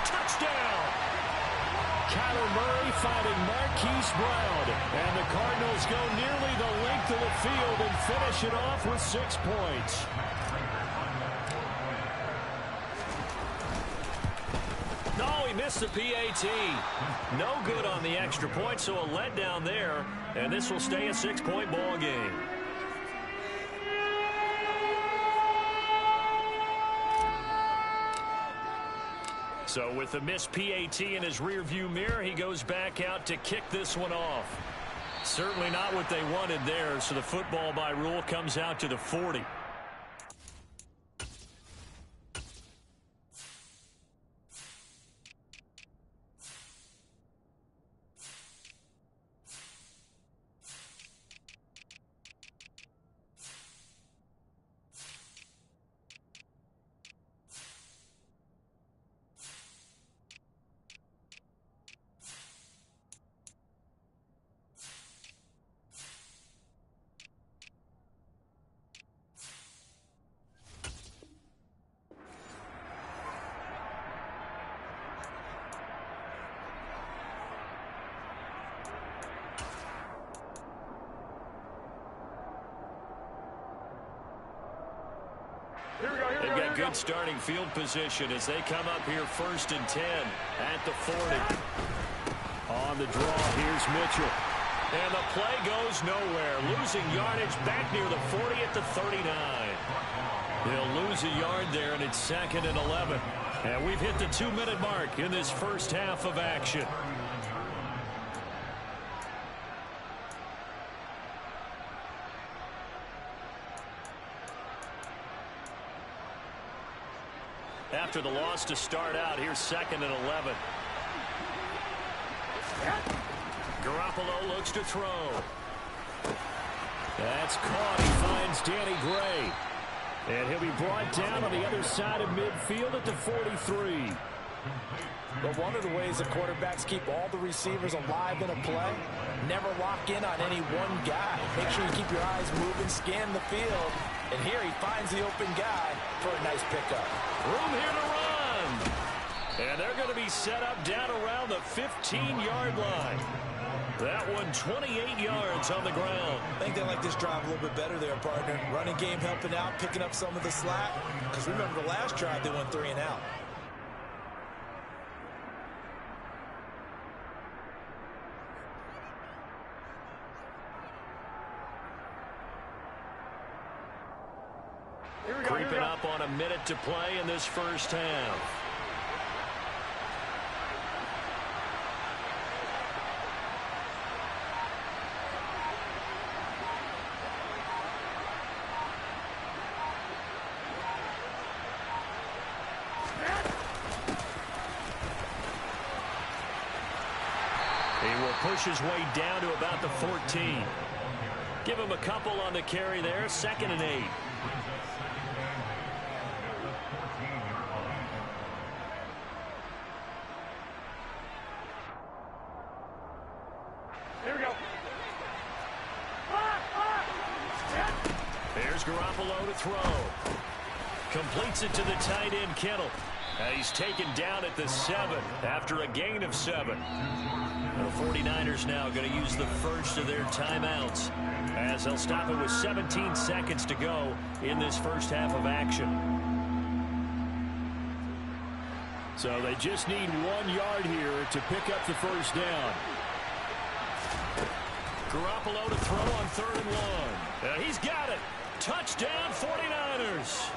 Touchdown! Kyler Murray finding Marquise Brown. And the Cardinals go nearly the length of the field and finish it off with 6 points. No, he missed the PAT. No good on the extra point, so a letdown there. And this will stay a 6-point ball game. So with the missed PAT in his rearview mirror, he goes back out to kick this one off. Certainly not what they wanted there, so the football by rule comes out to the 40. They've got good starting field position as they come up here 1st and 10 at the 40. On the draw, here's Mitchell. And the play goes nowhere. Losing yardage back near the 40 at the 39. They'll lose a yard there, and it's 2nd and 11. And we've hit the 2-minute mark in this first half of action. After the loss to start out, here's 2nd and 11. Garoppolo looks to throw. That's caught. He finds Danny Gray. And he'll be brought down on the other side of midfield at the 43. But one of the ways the quarterbacks keep all the receivers alive in a play, never lock in on any one guy. Make sure you keep your eyes moving, scan the field. And here he finds the open guy for a nice pickup. Room here to run. And they're going to be set up down around the 15-yard line. That one 28 yards on the ground. I think they like this drive a little bit better there, partner. Running game helping out, picking up some of the slack. Because remember the last drive, they went 3 and out. Creeping up on a minute to play in this first half. He will push his way down to about the 14. Give him a couple on the carry there. 2nd and 8. There's Garoppolo to throw. Completes it to the tight end, Kittle. He's taken down at the 7 after a gain of 7. The 49ers now going to use the first of their timeouts as they'll stop it with 17 seconds to go in this first half of action. So they just need 1 yard here to pick up the first down. Garoppolo to throw on 3rd and 1. He's got it. Touchdown 49ers.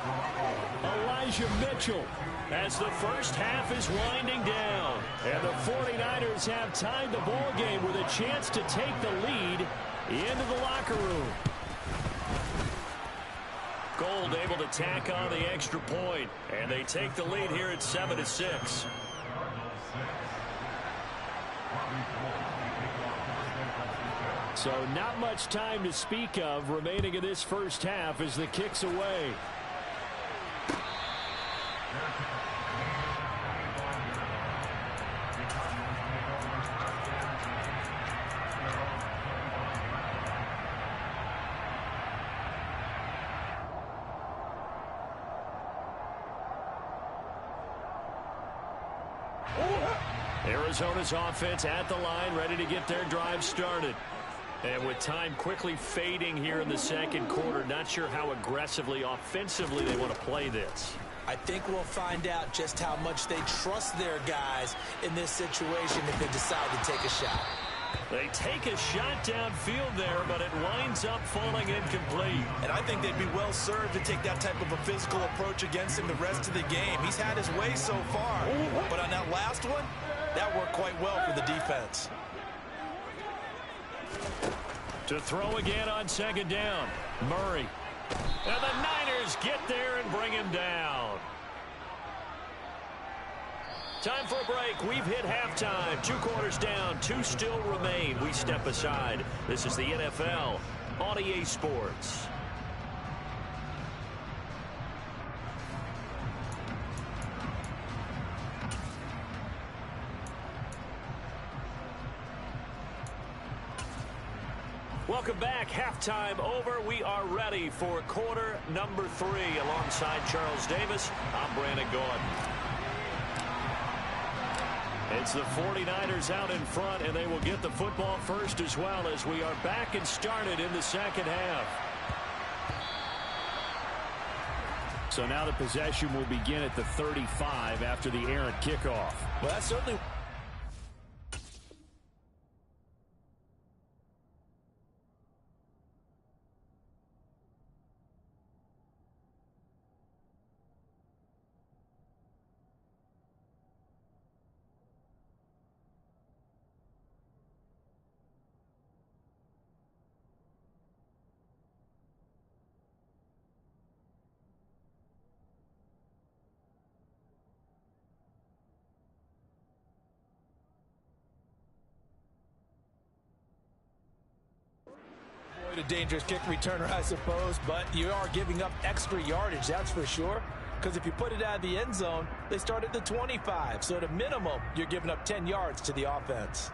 Elijah Mitchell as the first half is winding down. And the 49ers have tied the ball game with a chance to take the lead into the locker room. Gold able to tack on the extra point. And they take the lead here at 7-6. So not much time to speak of remaining in this first half as the kick's away. Arizona's offense at the line, ready to get their drive started. And with time quickly fading here in the second quarter, not sure how aggressively, offensively they want to play this. I think we'll find out just how much they trust their guys in this situation if they decide to take a shot. They take a shot downfield there, but it winds up falling incomplete. And I think they'd be well served to take that type of a physical approach against him the rest of the game. He's had his way so far, but on that last one, that worked quite well for the defense. To throw again on second down, Murray. And the Niners get there and bring him down. Time for a break. We've hit halftime. 2 quarters down. 2 still remain. We step aside. This is the NFL on EA Sports. Welcome back. Halftime over. We are ready for quarter number 3. Alongside Charles Davis, I'm Brandon Gordon. It's the 49ers out in front, and they will get the football first as well as we are back and started in the second half. So now the possession will begin at the 35 after the errant kickoff. Well, that's certainly... a dangerous kick returner, I suppose, but you are giving up extra yardage, that's for sure. Because if you put it out of the end zone, they start at the 25. So at a minimum, you're giving up 10 yards to the offense.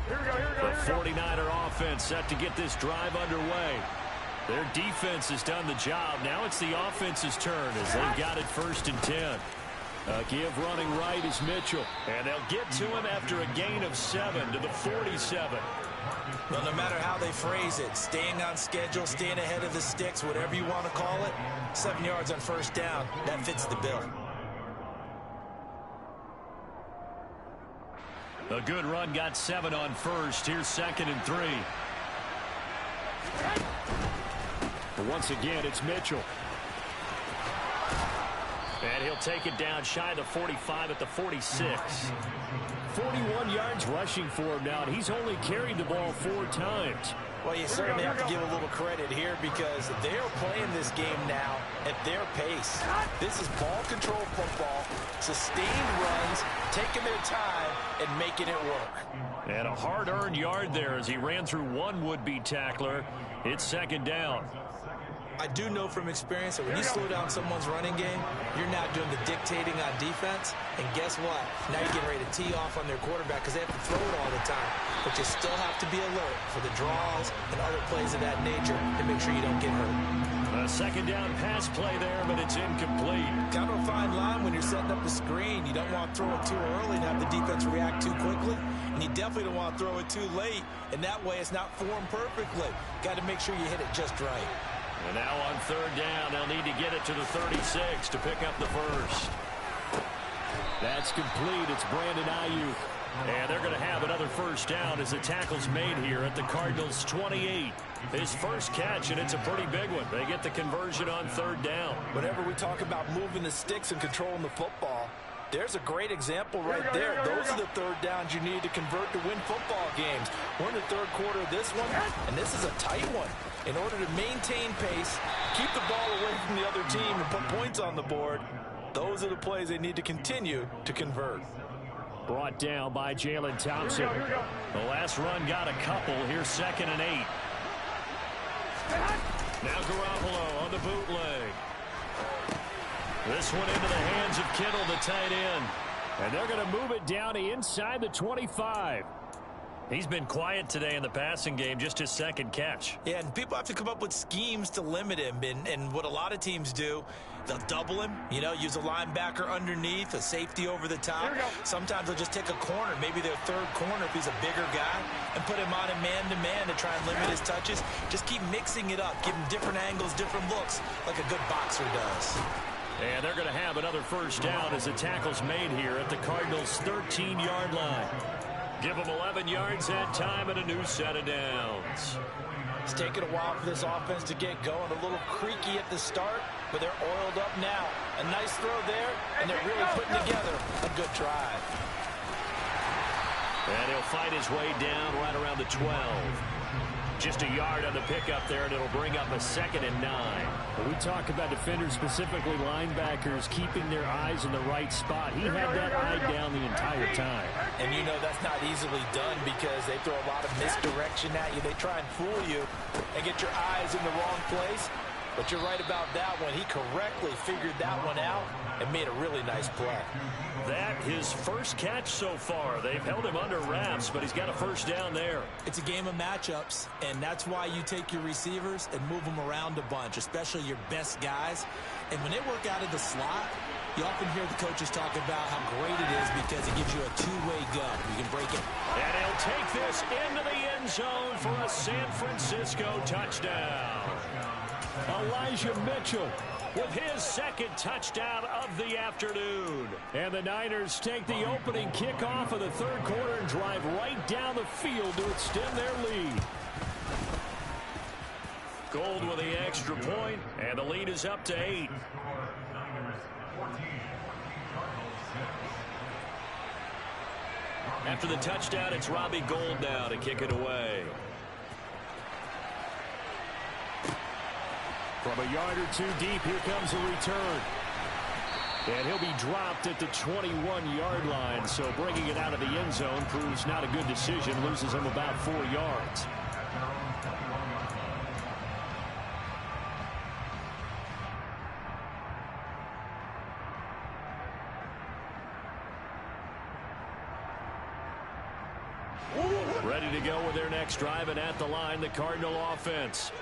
The 49er offense set to get this drive underway. Their defense has done the job. Now it's the offense's turn as they've got it 1st and 10. Give running right is Mitchell. And they'll get to him after a gain of 7 to the 47. Well, no matter how they phrase it, staying on schedule, staying ahead of the sticks, whatever you want to call it, 7 yards on 1st down, that fits the bill. A good run got 7 on 1st. Here's 2nd and 3. Once again, it's Mitchell. And he'll take it down shy of the 45 at the 46. 41 yards rushing for him now, and he's only carried the ball 4 times. Well, you certainly have to give a little credit here because they're playing this game now at their pace. This is ball control football, sustained runs, taking their time, and making it work. And a hard-earned yard there as he ran through one would-be tackler. It's 2nd down. I do know from experience that when you slow down someone's running game, you're not doing the dictating on defense. And guess what? Now you're getting ready to tee off on their quarterback because they have to throw it all the time. But you still have to be alert for the draws and other plays of that nature to make sure you don't get hurt. A 2nd down pass play there, but it's incomplete. Kind of a fine line when you're setting up the screen. You don't want to throw it too early and have the defense react too quickly. And you definitely don't want to throw it too late. And that way it's not formed perfectly. Got to make sure you hit it just right. And now on 3rd down, they'll need to get it to the 36 to pick up the first. That's complete. It's Brandon Ayuk. And they're going to have another 1st down as the tackle's made here at the Cardinals' 28. His first catch, and it's a pretty big one. They get the conversion on 3rd down. Whenever we talk about moving the sticks and controlling the football, there's a great example right there. Those are the 3rd downs you need to convert to win football games. We're in the 3rd quarter of this one, and this is a tight one. In order to maintain pace, keep the ball away from the other team, and put points on the board, those are the plays they need to continue to convert. Brought down by Jalen Thompson. The last run got a couple. Here's 2nd and 8. Now Garoppolo on the bootleg. This one into the hands of Kittle, the tight end. And they're going to move it down to inside the 25. He's been quiet today in the passing game, just his second catch. Yeah, and people have to come up with schemes to limit him. And what a lot of teams do, they'll double him, use a linebacker underneath, a safety over the top. Sometimes they'll just take a corner, maybe their third corner if he's a bigger guy, and put him on a man-to-man to try and limit his touches. Just keep mixing it up, give him different angles, different looks, like a good boxer does. And they're going to have another first down as the tackle's made here at the Cardinals' 13-yard line. Give them 11 yards that time and a new set of downs. It's taken a while for this offense to get going. A little creaky at the start, but they're oiled up now. A nice throw there, and they're really putting together a good drive. And he'll fight his way down right around the 12. Just a yard on the pickup there, and it'll bring up a 2nd and 9. When we talk about defenders, specifically linebackers, keeping their eyes in the right spot. He had that eye down the entire time. And that's not easily done because they throw a lot of misdirection at you. They try and fool you and get your eyes in the wrong place. But you're right about that one. He correctly figured that one out and made a really nice play. That his first catch so far. They've held him under wraps, but he's got a first down there. It's a game of matchups, and that's why you take your receivers and move them around a bunch, especially your best guys. And when they work out of the slot, you often hear the coaches talk about how great it is because it gives you a two-way gun. You can break it. And he'll take this into the end zone for a San Francisco touchdown. Elijah Mitchell with his second touchdown of the afternoon. And the Niners take the opening kickoff of the third quarter and drive right down the field to extend their lead. Gold with the extra point, and the lead is up to 8. After the touchdown, it's Robbie Gould now to kick it away. From a yard or two deep, here comes a return. And he'll be dropped at the 21-yard line, so bringing it out of the end zone proves not a good decision, loses him about 4 yards. Ready to go with their next drive, and at the line, the Cardinal offense.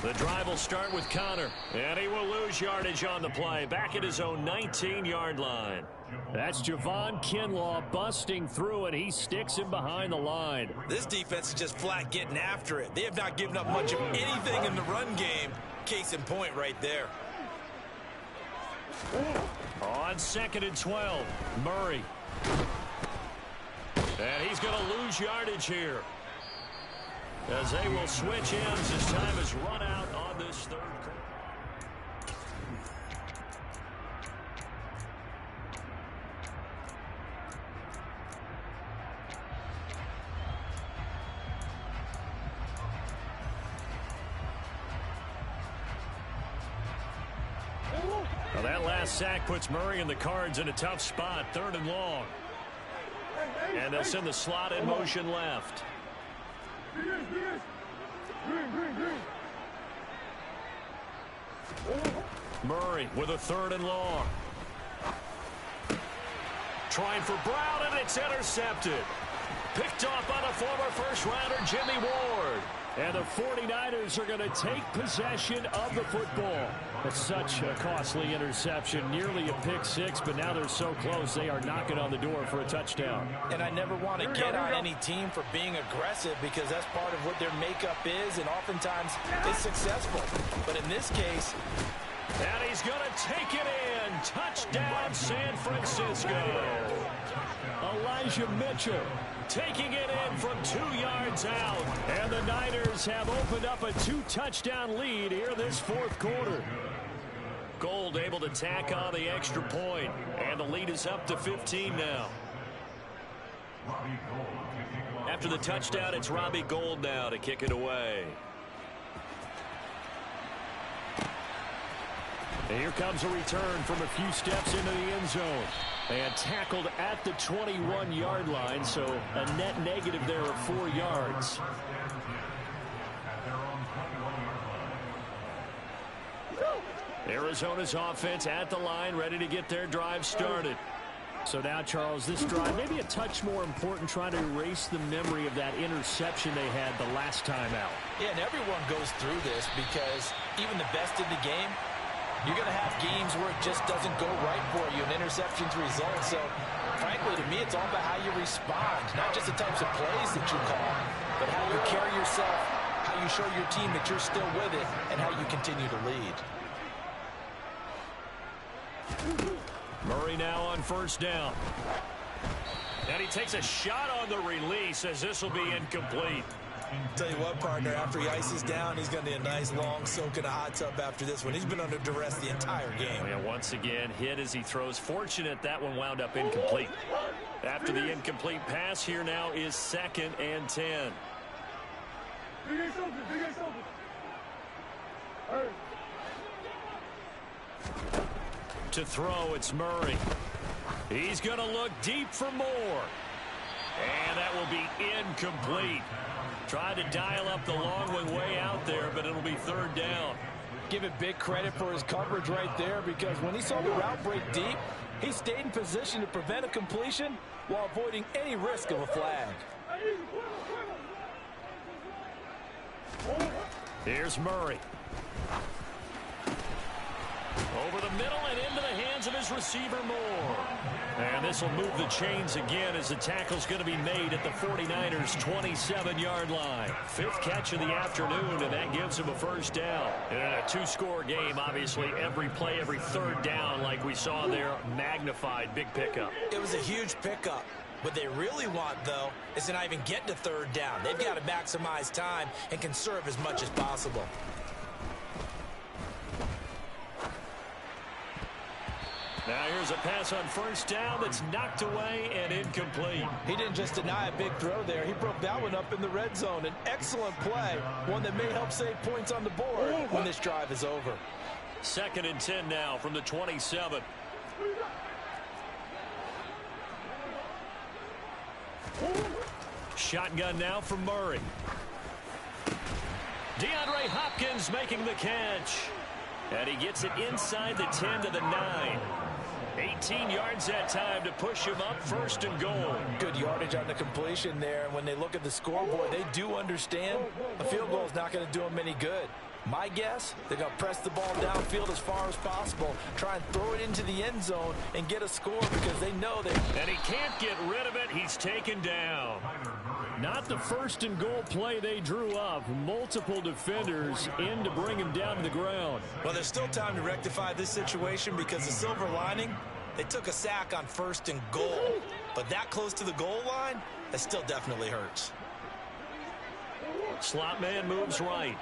The drive will start with Connor, and he will lose yardage on the play, back at his own 19-yard line. That's Javon Kinlaw busting through, and he sticks him behind the line. This defense is just flat getting after it. They have not given up much of anything in the run game. Case in point right there. On 2nd and 12, Murray. And he's going to lose yardage here, as they will switch ends as time is run out on this third quarter. Well, that last sack puts Murray and the Cards in a tough spot, 3rd and long. And they'll send the slot in motion left. Murray with a 3rd and long. Trying for Brown, and it's intercepted. Picked off by the former first-rounder Jimmy Ward. And the 49ers are going to take possession of the football. It's such a costly interception, nearly a pick six, but now they're so close they are knocking on the door for a touchdown. And I never want to get on any team for being aggressive because that's part of what their makeup is, and oftentimes it's successful. But in this case, and he's going to take it in. Touchdown, San Francisco. Elijah Mitchell taking it in from 2 yards out. And the Niners have opened up a 2-touchdown lead here this fourth quarter. Gould able to tack on the extra point, and the lead is up to 15 now. After the touchdown, it's Robbie Gould now to kick it away. And here comes a return from a few steps into the end zone. And tackled at the 21-yard line, so a net negative there of 4 yards. Arizona's offense at the line, ready to get their drive started. So now, Charles, this drive maybe a touch more important, trying to erase the memory of that interception they had the last time out. Yeah, and everyone goes through this because even the best in the game, you're going to have games where it just doesn't go right for you, and interceptions result. So, frankly, to me, it's all about how you respond, not just the types of plays that you call, but how you carry yourself, how you show your team that you're still with it, and how you continue to lead. Murray now on first down. And he takes a shot on the release as this will be incomplete. Tell you what, partner, after he ices down, he's going to need a nice long soak in a hot tub after this one. He's been under duress the entire game. And once again, hit as he throws. Fortunate that one wound up incomplete. After the incomplete pass, here now is 2nd and 10. To throw, it's Murray. He's going to look deep for more. And that will be incomplete. Tried to dial up the long one way out there, but it'll be 3rd down. Give it big credit for his coverage right there, because when he saw the route break deep, he stayed in position to prevent a completion while avoiding any risk of a flag. Here's Murray. Over the middle and into the hands of his receiver, Moore. And this will move the chains again as the tackle's going to be made at the 49ers' 27-yard line. 5th catch of the afternoon, and that gives him a 1st down. And in a 2-score game, obviously, every play, every 3rd down, like we saw there, magnified. Big pickup. It was a huge pickup. What they really want, though, is to not even get to 3rd down. They've got to maximize time and conserve as much as possible. Now here's a pass on 1st down that's knocked away and incomplete. He didn't just deny a big throw there. He broke that one up in the red zone. An excellent play, one that may help save points on the board when this drive is over. 2nd and 10 now from the 27. Shotgun now from Murray. DeAndre Hopkins making the catch. And he gets it inside the 10 to the 9. 18 yards that time to push him up 1st and goal. Good yardage on the completion there. And when they look at the scoreboard, they do understand a field goal is not going to do them any good. My guess, they're going to press the ball downfield as far as possible, try and throw it into the end zone and get a score because they know they... And he can't get rid of it. He's taken down. Not the 1st and goal play they drew up. Multiple defenders in to bring him down to the ground. Well, there's still time to rectify this situation because the silver lining, they took a sack on 1st and goal. But that close to the goal line, that still definitely hurts. Slot man moves right.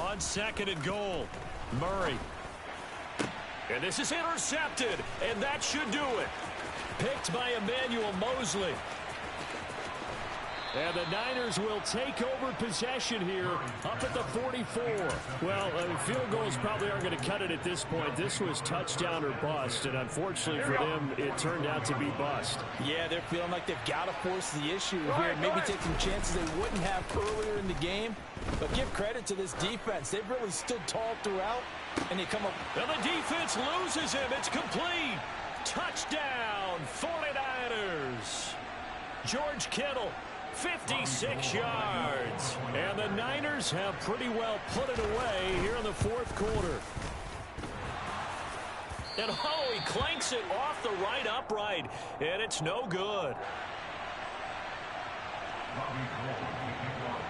On 2nd and goal, Murray. And this is intercepted, and that should do it. Picked by Emmanuel Mosley. And the Niners will take over possession here up at the 44. Well, field goals probably aren't going to cut it at this point. This was touchdown or bust, and unfortunately for them, it turned out to be bust. Yeah, they're feeling like they've got to force the issue here. Maybe take some chances they wouldn't have earlier in the game. But give credit to this defense. They've really stood tall throughout, and they come up. And the defense loses him. It's complete. Touchdown, 49ers. George Kittle. 56 yards. And the Niners have pretty well put it away here in the 4th quarter. And oh, he clanks it off the right upright, and it's no good.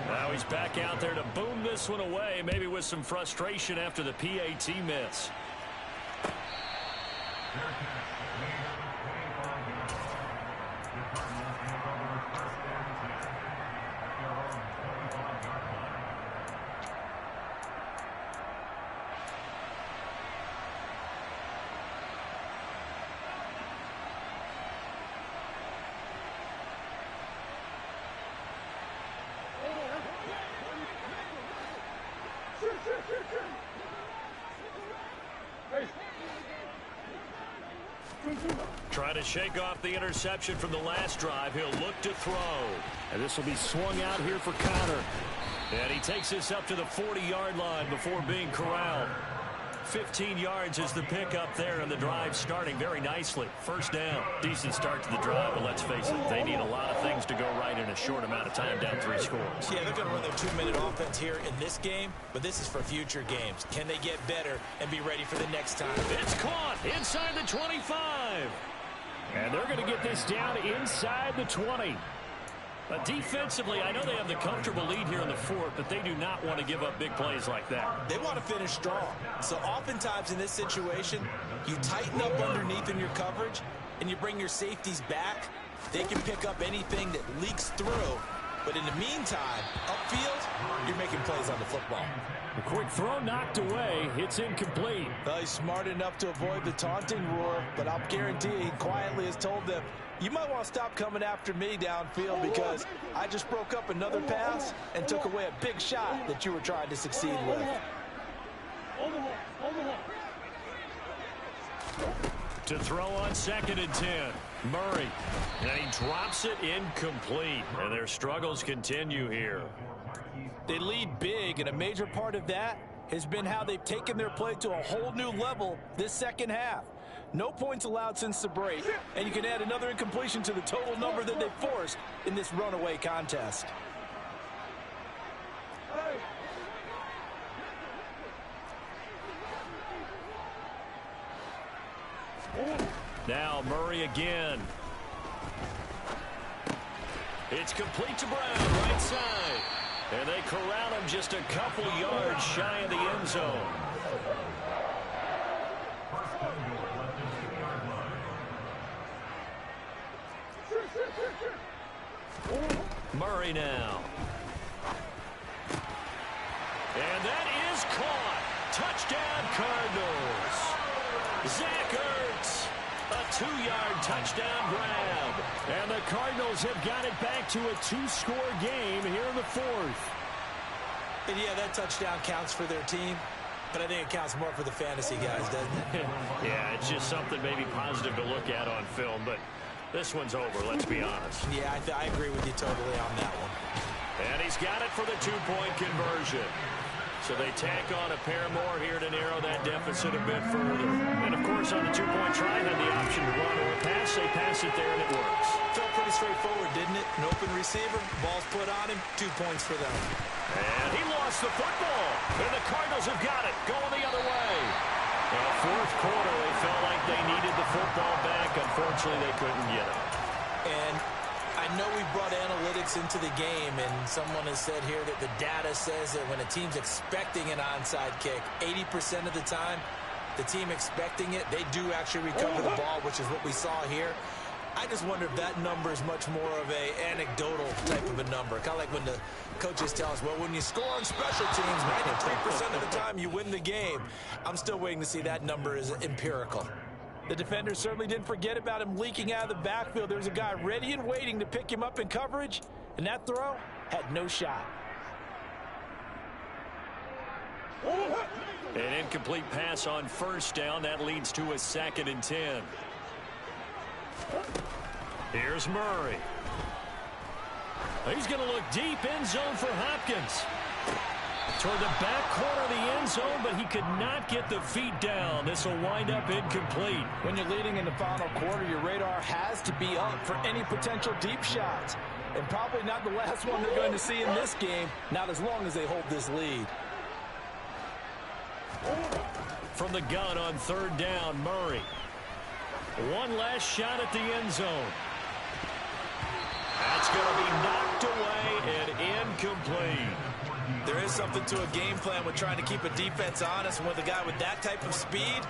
Now he's back out there to boom this one away, maybe with some frustration after the PAT miss. Trying to shake off the interception from the last drive. He'll look to throw. And this will be swung out here for Connor. And he takes this up to the 40-yard line before being corralled. 15 yards is the pickup there, and the drive starting very nicely. First down. Decent start to the drive, but let's face it, they need a lot of things to go right in a short amount of time, down 3 scores. Yeah, they're going to run their 2-minute offense here in this game, but this is for future games. Can they get better and be ready for the next time? It's caught inside the 25. And they're going to get this down inside the 20. Defensively, I know they have the comfortable lead here in the fourth, but they do not want to give up big plays like that. They want to finish strong. So oftentimes in this situation, you tighten up underneath in your coverage, and you bring your safeties back. They can pick up anything that leaks through. But in the meantime, upfield, you're making plays on the football. A quick throw knocked away. It's incomplete. Well, he's smart enough to avoid the taunting roar, but I'll guarantee he quietly has told them, you might want to stop coming after me downfield because I just broke up another pass and took away a big shot that you were trying to succeed with. To throw on 2nd and 10. Murray. And he drops it incomplete. And their struggles continue here. They lead big, and a major part of that has been how they've taken their play to a whole new level this second half. No points allowed since the break, and you can add another incompletion to the total number that they forced in this runaway contest. Now Murray again. It's complete to Brown, right side. And they corral him just a couple yards shy of the end zone. Murray now. And that is caught. Touchdown Cardinals. Zach Ertz. A 2-yard touchdown grab. And the Cardinals have got it back to a 2-score game here in the fourth. And yeah, that touchdown counts for their team, but I think it counts more for the fantasy guys, doesn't it? Yeah, it's just something maybe positive to look at on film, but this one's over, let's be honest. Yeah, I agree with you totally on that one. And he's got it for the 2-point conversion. So they tack on a pair more here to narrow that deficit a bit further. And, of course, on the 2-point try, had the option to run or pass. They pass it there, and it works. Felt pretty straightforward, didn't it? An open receiver, ball's put on him, 2 points for them. And he lost the football. And the Cardinals have got it, going the other way. Well, fourth quarter, they felt like they needed the football back. Unfortunately, they couldn't get it. And I know we brought analytics into the game, and someone has said here that the data says that when a team's expecting an onside kick, 80% of the time, the team expecting it, they do actually recover the ball, which is what we saw here. I just wonder if that number is much more of a anecdotal type of a number. Kind of like when the coaches tell us, well, when you score on special teams, 93% of the time you win the game. I'm still waiting to see that number is empirical. The defender certainly didn't forget about him leaking out of the backfield. There was a guy ready and waiting to pick him up in coverage, and that throw had no shot. An incomplete pass on first down. That leads to a 2nd and 10. Here's Murray. He's going to look deep, end zone for Hopkins. Toward the back corner of the end zone, but he could not get the feet down. This will wind up incomplete. When you're leading in the final quarter, your radar has to be up for any potential deep shots. And probably not the last one they're going to see in this game, not as long as they hold this lead. From the gun on 3rd down, Murray. One last shot at the end zone. That's going to be knocked away and incomplete. There is something to a game plan with trying to keep a defense honest. And with a guy with that type of speed,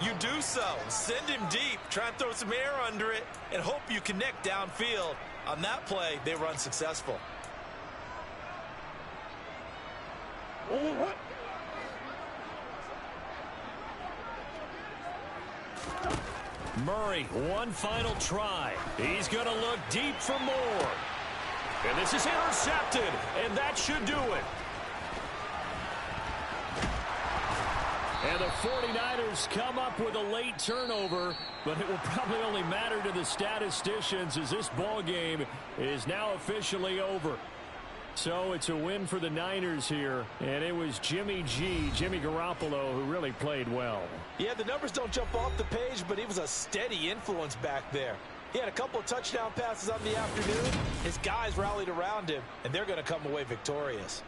you do so. Send him deep, try and throw some air under it, and hope you connect downfield. On that play, they were unsuccessful. Murray, one final try. He's going to look deep for more. And this is intercepted, and that should do it. And the 49ers come up with a late turnover, but it will probably only matter to the statisticians as this ball game is now officially over. So it's a win for the Niners here, and it was Jimmy Garoppolo, who really played well. Yeah, the numbers don't jump off the page, but he was a steady influence back there. He had a couple of touchdown passes on the afternoon. His guys rallied around him, and they're going to come away victorious.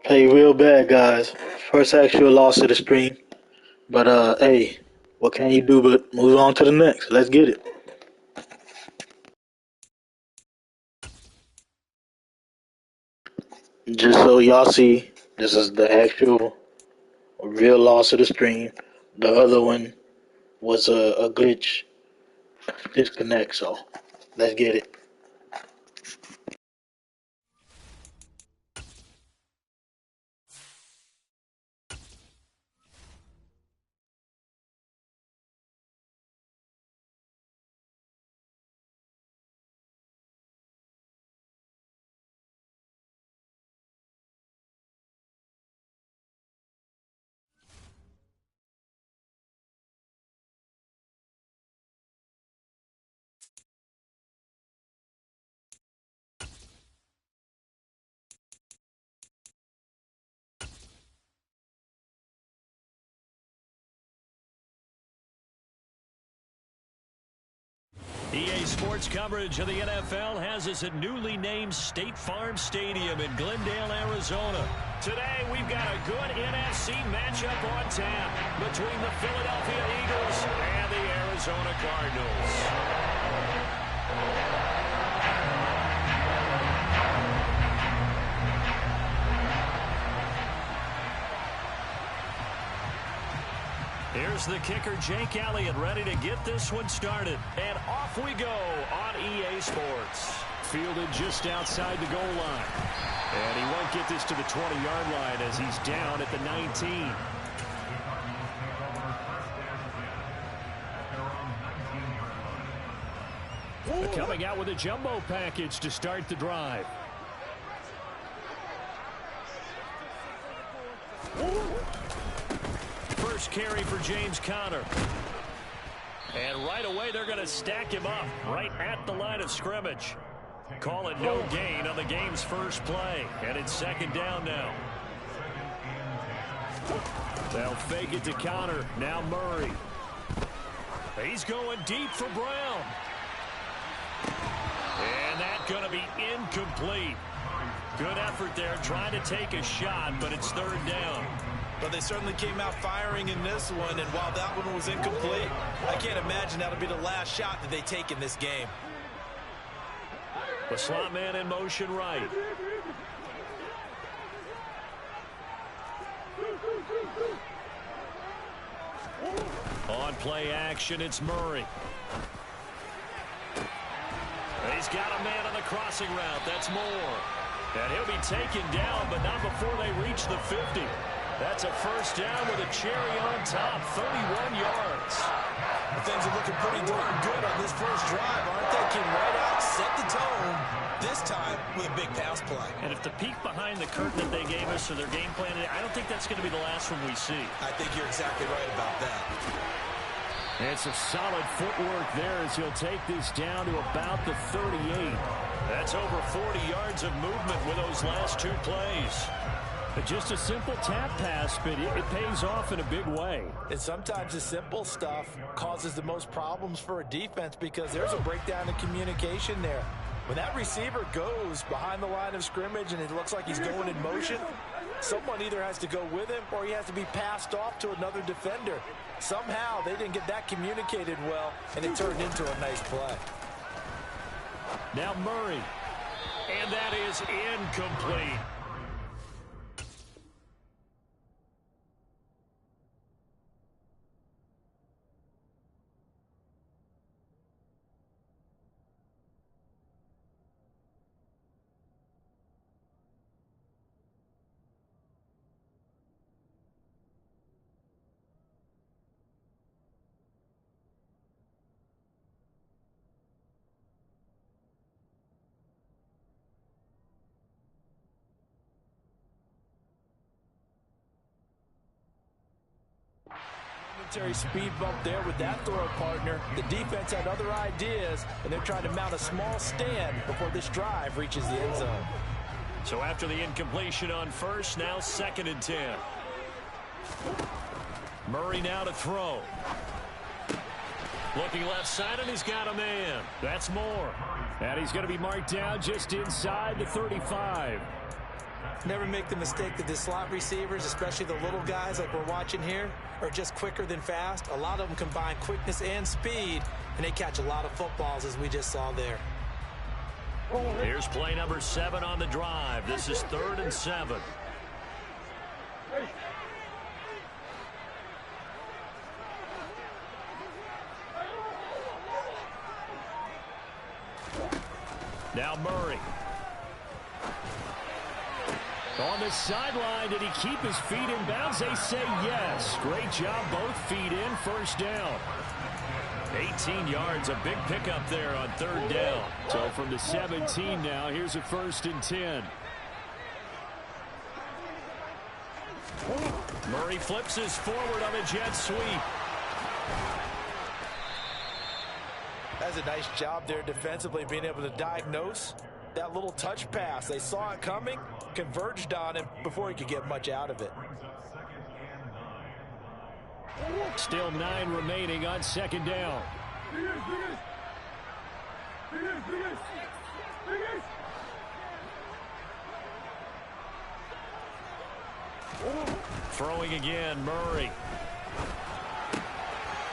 Hey, real bad, guys. First actual loss of the stream. But, hey, what can you do but move on to the next? Let's get it. Just so y'all see, this is the actual real loss of the stream. The other one was a glitch disconnect, so let's get it. EA Sports coverage of the NFL has us at newly named State Farm Stadium in Glendale, Arizona. Today, we've got a good NFC matchup on tap between the Philadelphia Eagles and the Arizona Cardinals. Here's the kicker, Jake Elliott, ready to get this one started. And off we go on EA Sports. Fielded just outside the goal line. And he won't get this to the 20-yard line as he's down at the 19. Coming out with a jumbo package to start the drive. First carry for James Conner. And right away, they're going to stack him up right at the line of scrimmage. Call it no gain on the game's first play. And it's second down now. They'll fake it to Conner. Now Murray. He's going deep for Brown. And that's going to be incomplete. Good effort there, trying to take a shot, but it's third down. But they certainly came out firing in this one, and while that one was incomplete, I can't imagine that'll be the last shot that they take in this game. The slot man in motion right. On play action, it's Murray. He's got a man on the crossing route. That's Moore. And he'll be taken down, but not before they reach the 50. That's a first down with a cherry on top, 31 yards. Things are looking pretty darn good on this first drive, aren't they? Came right out, set the tone, this time with a big pass play. And if the peek behind the curtain that they gave us or their game plan, I don't think that's going to be the last one we see. I think you're exactly right about that. It's a solid footwork there as he'll take this down to about the 38. That's over 40 yards of movement with those last two plays. Just a simple tap pass, but it pays off in a big way. And sometimes the simple stuff causes the most problems for a defense because there's a breakdown in communication there. When that receiver goes behind the line of scrimmage and it looks like he's going in motion, someone either has to go with him or he has to be passed off to another defender. Somehow they didn't get that communicated well, and it turned into a nice play. Now Murray. And that is incomplete. momentary speed bump there with that throw partner. The defense had other ideas, and they're trying to mount a small stand before this drive reaches the end zone. So after the incompletion on first, now 2nd and 10. Murray now to throw. Looking left side, and he's got a man. That's Moore. And he's going to be marked down just inside the 35. Never make the mistake that the slot receivers, especially the little guys like we're watching here, are just quicker than fast. A lot of them combine quickness and speed, and they catch a lot of footballs, as we just saw there. Here's play number 7 on the drive. This is 3rd and 7. Now Murray. On the sideline, did he keep his feet in bounds? They say yes. Great job, both feet in, 1st down. 18 yards, a big pickup there on 3rd down. So from the 17 now, here's a 1st and 10. Murray flips his forward on a jet sweep. That's a nice job there defensively, being able to diagnose that little touch pass. They saw it coming, converged on him before he could get much out of it. Still 9 remaining on 2nd down. Throwing again, Murray.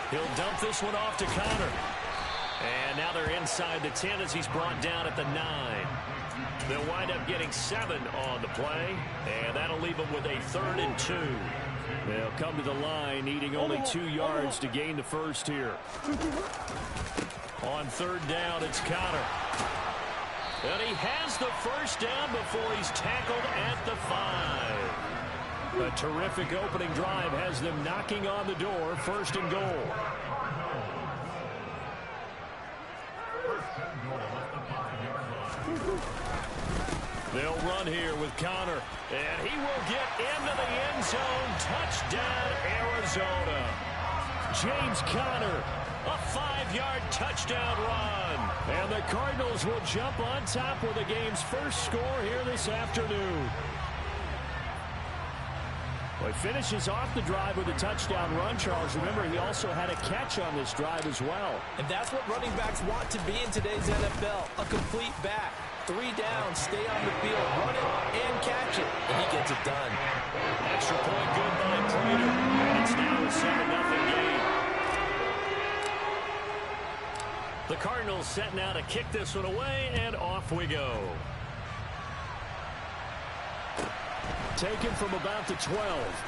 He'll dump this one off to Connor. And now they're inside the 10 as he's brought down at the 9. They'll wind up getting 7 on the play, and that'll leave them with a 3rd and 2. They'll come to the line, needing only 2 yards to gain the 1st here. On 3rd down, it's Connor. And he has the 1st down before he's tackled at the 5. A terrific opening drive has them knocking on the door, 1st and goal. They'll run here with Connor, and he will get into the end zone. Touchdown, Arizona. James Conner, a 5-yard touchdown run. And the Cardinals will jump on top with the game's first score here this afternoon. Well, he finishes off the drive with a touchdown run, Charles. Remember, he also had a catch on this drive as well. And that's what running backs want to be in today's NFL, a complete back. 3 downs, stay on the field, run it, and catch it. And he gets it done. Extra point good by Prater. And it's now a 7-0 game. The Cardinals set now to kick this one away, and off we go. Taken from about the 12.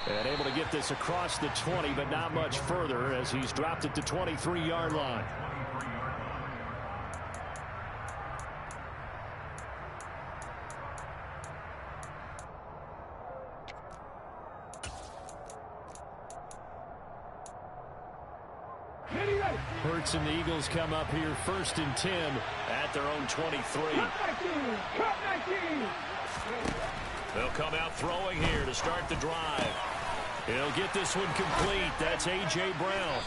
And able to get this across the 20, but not much further as he's dropped it to 23-yard line. Hurts and the Eagles come up here 1st and 10 at their own 23. They'll come out throwing here to start the drive. He'll get this one complete. That's A.J. Brown.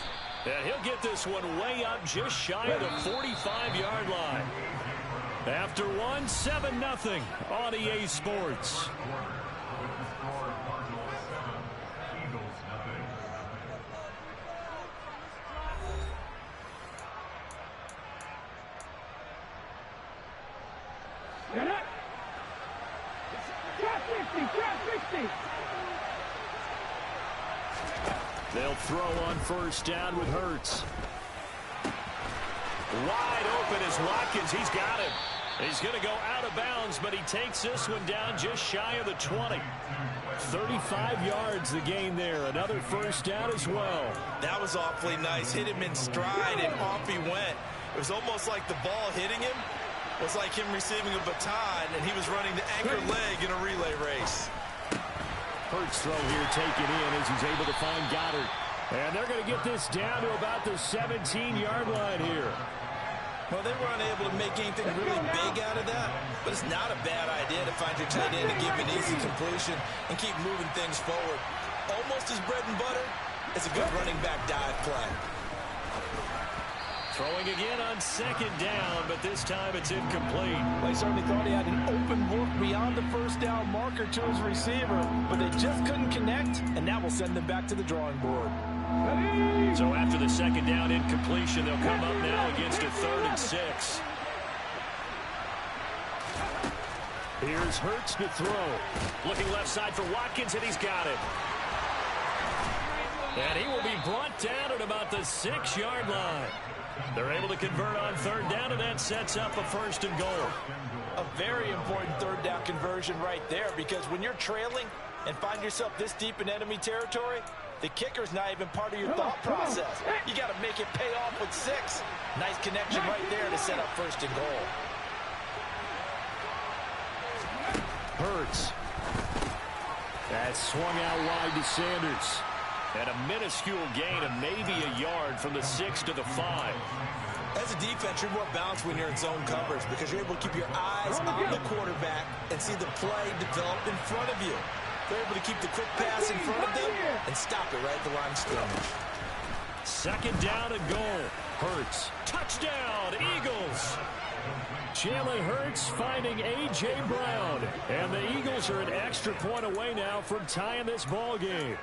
And he'll get this one way up just shy of the 45-yard line. After one, 7-0 on EA Sports. They'll throw on 1st down with Hurts. Wide open is Watkins. He's got him. He's going to go out of bounds, but he takes this one down just shy of the 20. 35 yards the gain there. Another 1st down as well. That was awfully nice. Hit him in stride, and off he went. It was almost like the ball hitting him was like him receiving a baton, and he was running the anchor leg in a relay race. Hurts throw here taken in as he's able to find Goddard. And they're going to get this down to about the 17-yard line here. Well, they were unable to make anything really big out of that, but it's not a bad idea to find your tight end and give an easy completion and keep moving things forward. Almost Most his bread and butter is a good running back dive play. Throwing again on second down, but this time it's incomplete. Well, he certainly thought he had an open look beyond the first down marker to his receiver, but they just couldn't connect, and that will send them back to the drawing board. So after the second down incompletion, they'll come up now against a 3rd and 6. Here's Hurts to throw. Looking left side for Watkins, and he's got it. And he will be brought down at about the 6-yard line. They're able to convert on 3rd down, and that sets up a 1st and goal. A very important 3rd down conversion right there, because when you're trailing and find yourself this deep in enemy territory, the kicker's not even part of your thought process. You got to make it pay off with 6. Nice connection right there to set up 1st and goal. Hurts. That's swung out wide to Sanders. And a minuscule gain of maybe a yard from the 6 to the 5. As a defense, you're more balanced when you're in zone coverage because you're able to keep your eyes on the quarterback and see the play develop in front of you. They're able to keep the quick pass in front of them and stop it right at the line of scrimmage. 2nd down and goal. Hurts. Touchdown, Eagles. Jalen Hurts finding A.J. Brown. And the Eagles are an extra point away now from tying this ball game.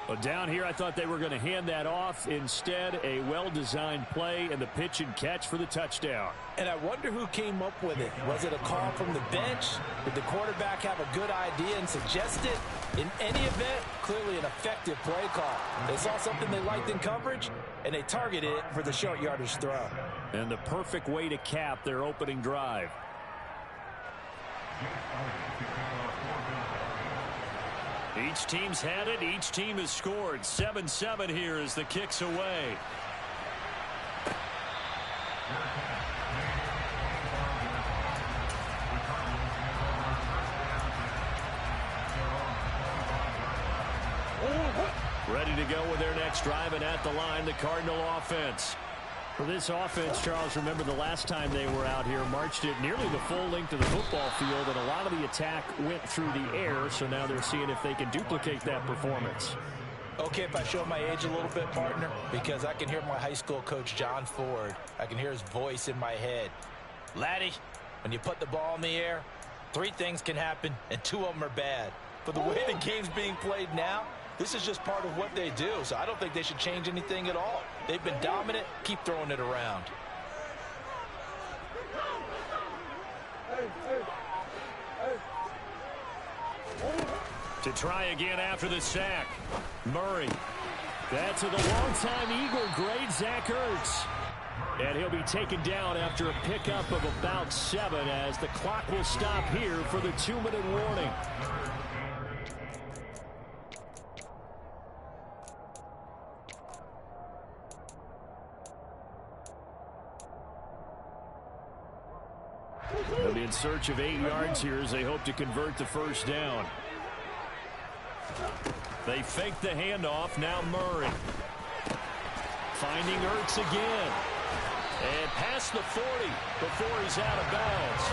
But down here, I thought they were going to hand that off. Instead, a well-designed play and the pitch and catch for the touchdown. And I wonder who came up with it. Was it a call from the bench? Did the quarterback have a good idea and suggest it? In any event, clearly an effective play call. They saw something they liked in coverage, and they targeted it for the short yardage throw. And the perfect way to cap their opening drive. Each team's had it. Each team has scored. 7-7 here as the kick's away. Ready to go with their next drive, and at the line, the Cardinal offense. For this offense, Charles, remember the last time they were out here, marched it nearly the full length of the football field, and a lot of the attack went through the air, so now they're seeing if they can duplicate that performance. Okay, if I show my age a little bit, partner, because I can hear my high school coach, John Ford. I can hear his voice in my head. Laddie, when you put the ball in the air, 3 things can happen, and 2 of them are bad. But the way the game's being played now, this is just part of what they do, so I don't think they should change anything at all. They've been dominant. Keep throwing it around. To try again after the sack. Murray. That's to the longtime Eagle great Zach Ertz. And he'll be taken down after a pickup of about 7 as the clock will stop here for the 2-minute warning. They'll be in search of 8 yards here as they hope to convert the 1st down. They fake the handoff. Now Murray. Finding Ertz again. And past the 40 before he's out of bounds.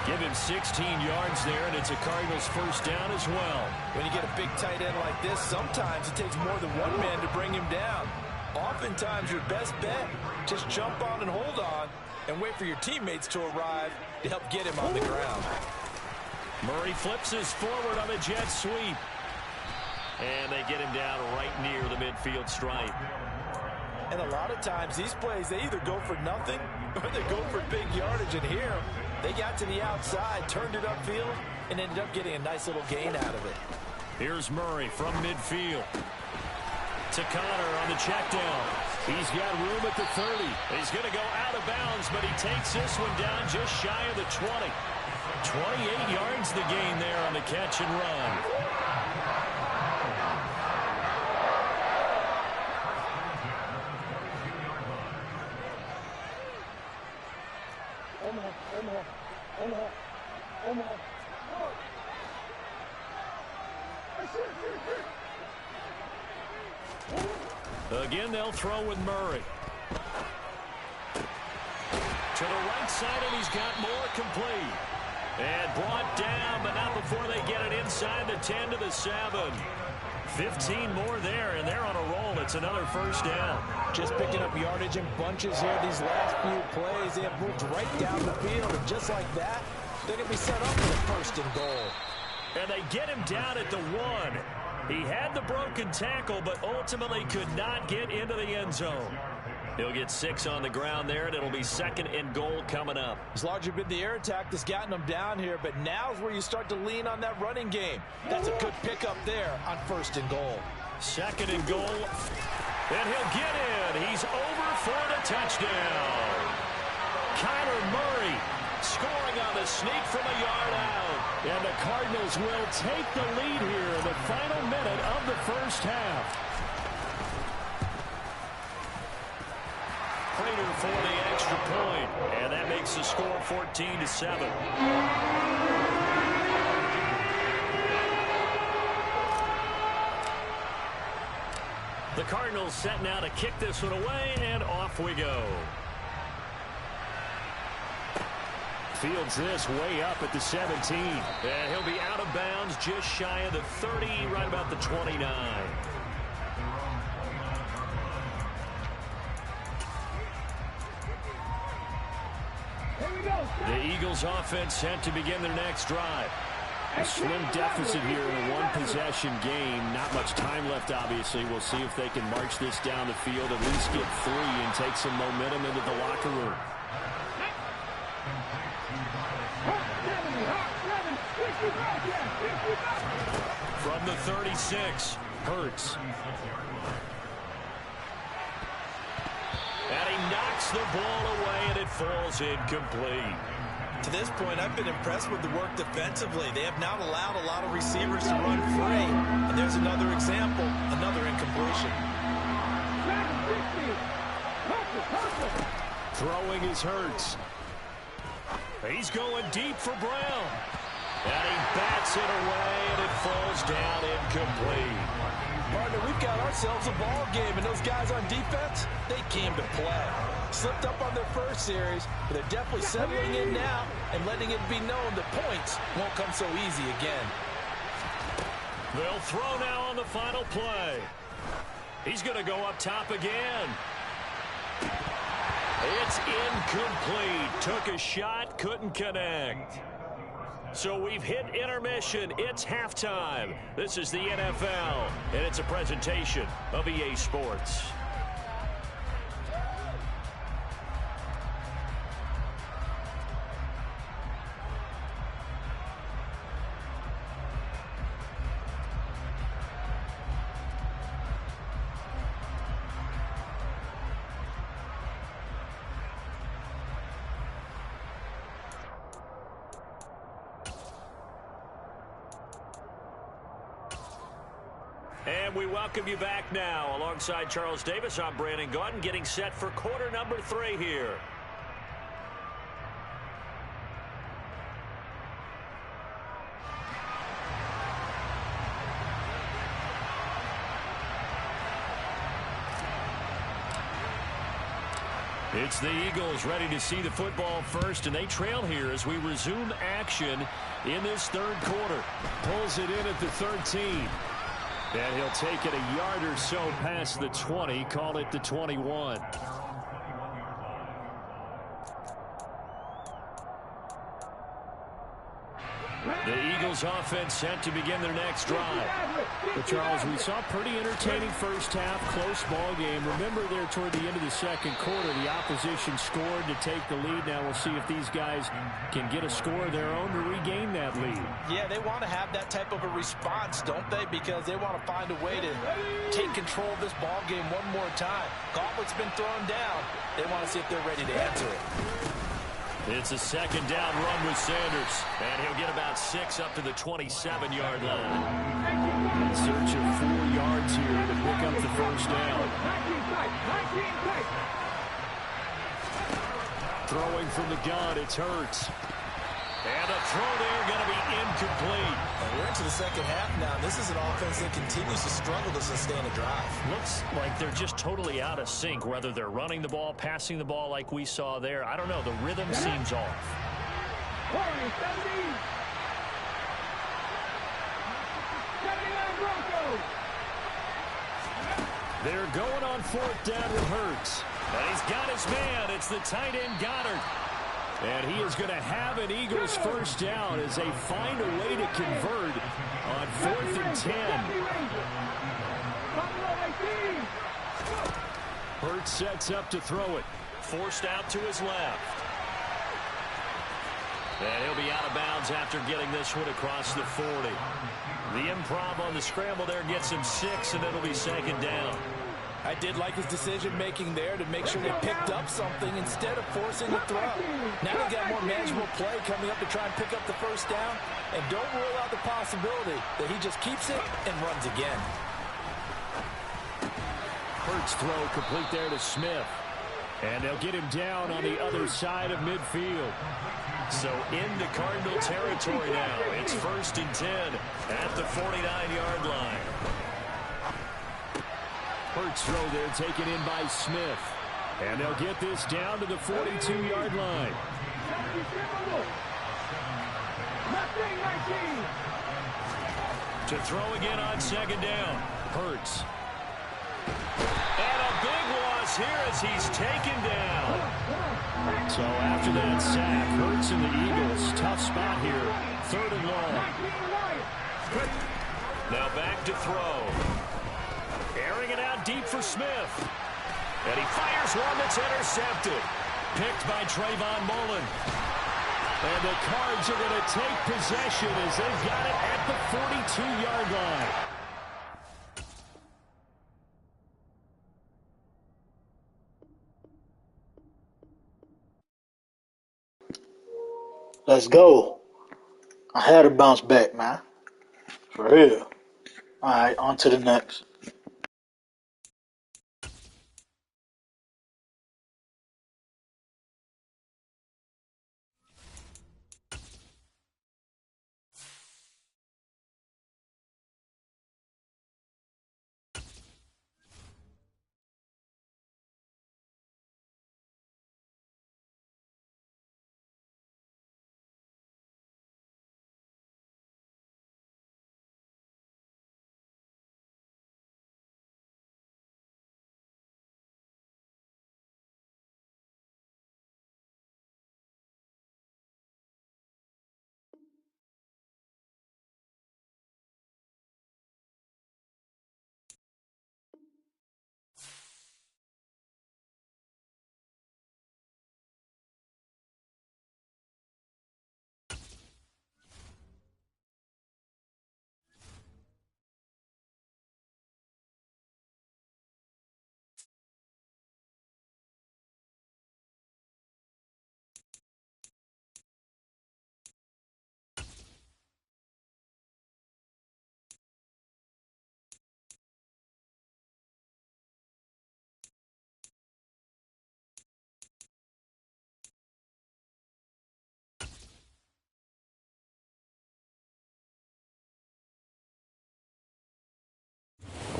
Give him 16 yards there, and it's a Cardinals 1st down as well. When you get a big tight end like this, sometimes it takes more than one man to bring him down. Oftentimes, your best bet, just jump on and hold on and wait for your teammates to arrive to help get him on the ground. Murray flips his forward on the jet sweep. And they get him down right near the midfield stripe. And a lot of times, these plays, they either go for nothing or they go for big yardage. And here, they got to the outside, turned it upfield, and ended up getting a nice little gain out of it. Here's Murray from midfield. To Connor on the check down. He's got room at the 30. He's going to go out of bounds, but he takes this one down just shy of the 20. 28 yards the gain there on the catch and run. Again, they'll throw with Murray. To the right side, and he's got more complete. And brought down, but not before they get it inside the 10 to the 7. 15 more there, and they're on a roll. It's another first down. Just picking up yardage in bunches here these last few plays. They have moved right down the field, and just like that, they're going to be set up for the first and goal. And they get him down at the 1. He had the broken tackle, but ultimately could not get into the end zone. He'll get 6 on the ground there, and it'll be second and goal coming up. It's largely been the air attack that's gotten them down here, but now's where you start to lean on that running game. That's a good pickup there on first and goal. Second and goal, and he'll get in. He's over for the touchdown. Kyler Murray scoring on the sneak from a yard out. And the Cardinals will take the lead here in the final minute of the first half. Prater for the extra point, and that makes the score 14-7. The Cardinals set now to kick this one away, and off we go. Fields this way up at the 17. And he'll be out of bounds just shy of the 30, right about the 29. The Eagles offense set to begin their next drive. A slim deficit here in a one-possession game. Not much time left, obviously. We'll see if they can march this down the field, at least get 3, and take some momentum into the locker room. From the 36, Hurts. And he knocks the ball away, and it falls incomplete. To this point, I've been impressed with the work defensively. They have not allowed a lot of receivers to run free. And there's another example, another incompletion. Throwing is Hurts. He's going deep for Brown. And he bats it away, and it falls down incomplete. Partner, we've got ourselves a ball game, and those guys on defense, they came to play. Slipped up on their first series, but they're definitely settling in now and letting it be known that points won't come so easy again. They'll throw now on the final play. He's going to go up top again. It's incomplete. Took a shot, couldn't connect. So we've hit intermission. It's halftime. This is the NFL, and it's a presentation of EA Sports. And we welcome you back now. Alongside Charles Davis, I'm Brandon Gaudin, getting set for quarter number 3 here. It's the Eagles ready to see the football first, and they trail here as we resume action in this third quarter. Pulls it in at the 13. And he'll take it a yard or so past the 20, call it the 21. The Eagles offense set to begin their next drive. But Charles, we saw a pretty entertaining first half, close ball game. Remember there toward the end of the second quarter, the opposition scored to take the lead. Now we'll see if these guys can get a score of their own to regain that lead. Yeah, they want to have that type of a response, don't they? Because they want to find a way to take control of this ball game one more time. Gauntlet's been thrown down. They want to see if they're ready to answer it. It's a second down run with Sanders. And he'll get about 6 up to the 27-yard line. In search of 4 yards here to pick up the first down. Throwing from the gun, it's Hurts. And a throw there going to be incomplete. And we're into the second half now. This is an offense that continues to struggle to sustain a drive. Looks like they're just totally out of sync, whether they're running the ball, passing the ball like we saw there. I don't know. The rhythm seems off. They're going on fourth down with Hurts. And he's got his man. It's the tight end Goddard. And he is going to have an Eagles first down as they find a way to convert on 4th and 10. Hurts sets up to throw it. Forced out to his left. And he'll be out of bounds after getting this one across the 40. The improv on the scramble there gets him 6, and it'll be 2nd down. I did like his decision-making there to make sure they picked up something instead of forcing a throw. Now they got more manageable play coming up to try and pick up the first down. And don't rule out the possibility that he just keeps it and runs again. Hurts throw complete there to Smith. And they'll get him down on the other side of midfield. So into Cardinal territory now. It's 1st and 10 at the 49-yard line. Hurts throw there taken in by Smith. And they'll get this down to the 42-yard line. To throw again on 2nd down. Hurts. And a big loss here as he's taken down. So after that sack, Hurts and the Eagles, tough spot here. 3rd and long. Now back to throw. Airing it out deep for Smith. And he fires one that's intercepted. Picked by Trayvon Mullen. And the Cards are going to take possession as they've got it at the 42-yard line. Let's go. I had to bounce back, man. For real. All right, on to the next.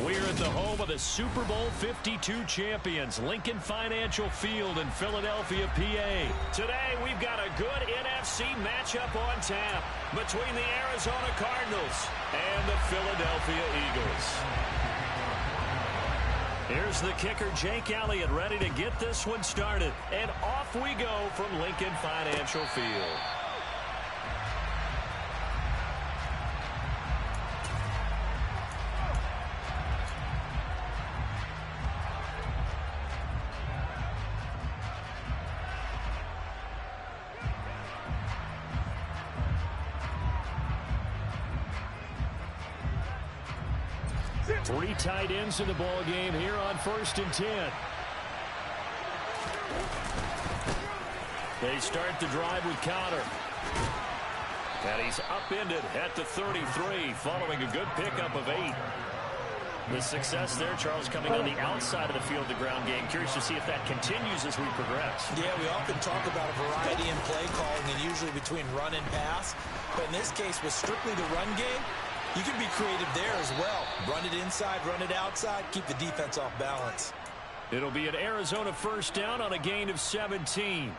We're at the home of the Super Bowl 52 champions, Lincoln Financial Field in Philadelphia, PA. Today, we've got a good NFC matchup on tap between the Arizona Cardinals and the Philadelphia Eagles. Here's the kicker, Jake Elliott, ready to get this one started. And off we go from Lincoln Financial Field. Three tight ends in the ball game here on 1st and 10. They start the drive with Counter. And he's upended at the 33 following a good pickup of 8. The success there, Charles, coming on the outside of the field, the ground game. Curious to see if that continues as we progress. Yeah, we often talk about a variety in play calling and usually between run and pass. But in this case, with strictly the run game, you can be creative there as well. Run it inside, run it outside, keep the defense off balance. It'll be an Arizona first down on a gain of 17.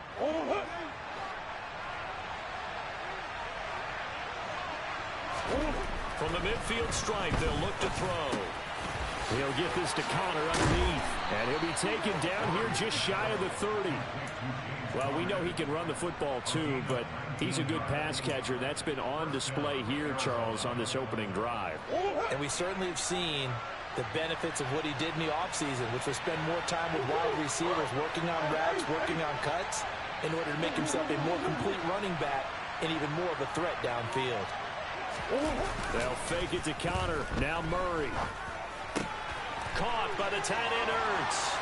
From the midfield stripe, they'll look to throw. He'll get this to Connor underneath. And he'll be taken down here just shy of the 30. Well, we know he can run the football too, but he's a good pass catcher. That's been on display here, Charles, on this opening drive. And we certainly have seen the benefits of what he did in the offseason, which was spend more time with wide receivers, working on routes, working on cuts, in order to make himself a more complete running back and even more of a threat downfield. They'll fake it to Connor. Now Murray. Caught by the tight end Ertz.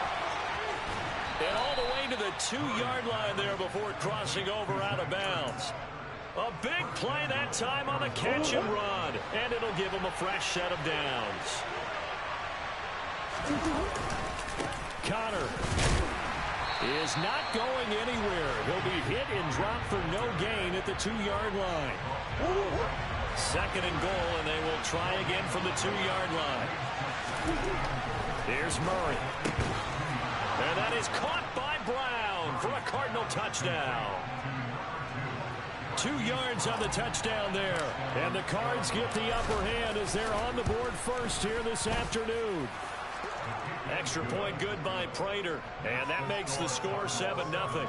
And all the way to the 2-yard line there before crossing over out of bounds. A big play that time on the catch and run. And it'll give him a fresh set of downs. Connor is not going anywhere. He'll be hit and dropped for no gain at the 2-yard line. Second and goal, and they will try again from the 2-yard line. Here's Murray. And that is caught by Brown for a Cardinal touchdown. 2 yards on the touchdown there. And the Cards get the upper hand as they're on the board first here this afternoon. Extra point good by Prater. And that makes the score 7-0.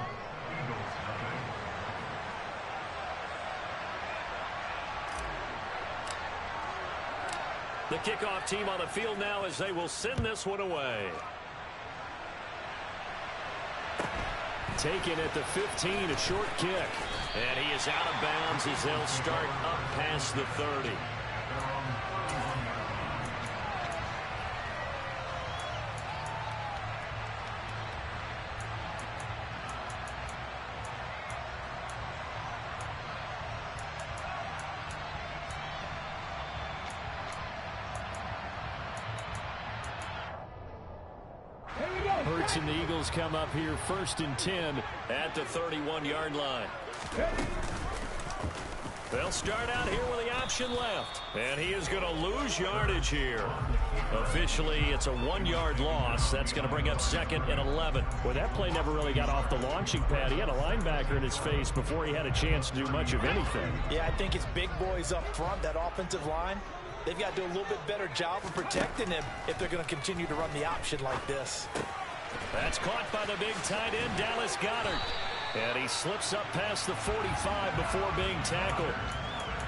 The kickoff team on the field now as they will send this one away. Taken at the 15, a short kick. And he is out of bounds as they'll start up past the 30. Hurts and the Eagles come up here 1st and 10 at the 31-yard line. They'll start out here with the option left. And he is going to lose yardage here. Officially, it's a 1-yard loss. That's going to bring up 2nd and 11. Well, that play never really got off the launching pad. He had a linebacker in his face before he had a chance to do much of anything. Yeah, I think it's big boys up front, that offensive line. They've got to do a little bit better job of protecting him if they're going to continue to run the option like this. That's caught by the big tight end, Dallas Goedert. And he slips up past the 45 before being tackled.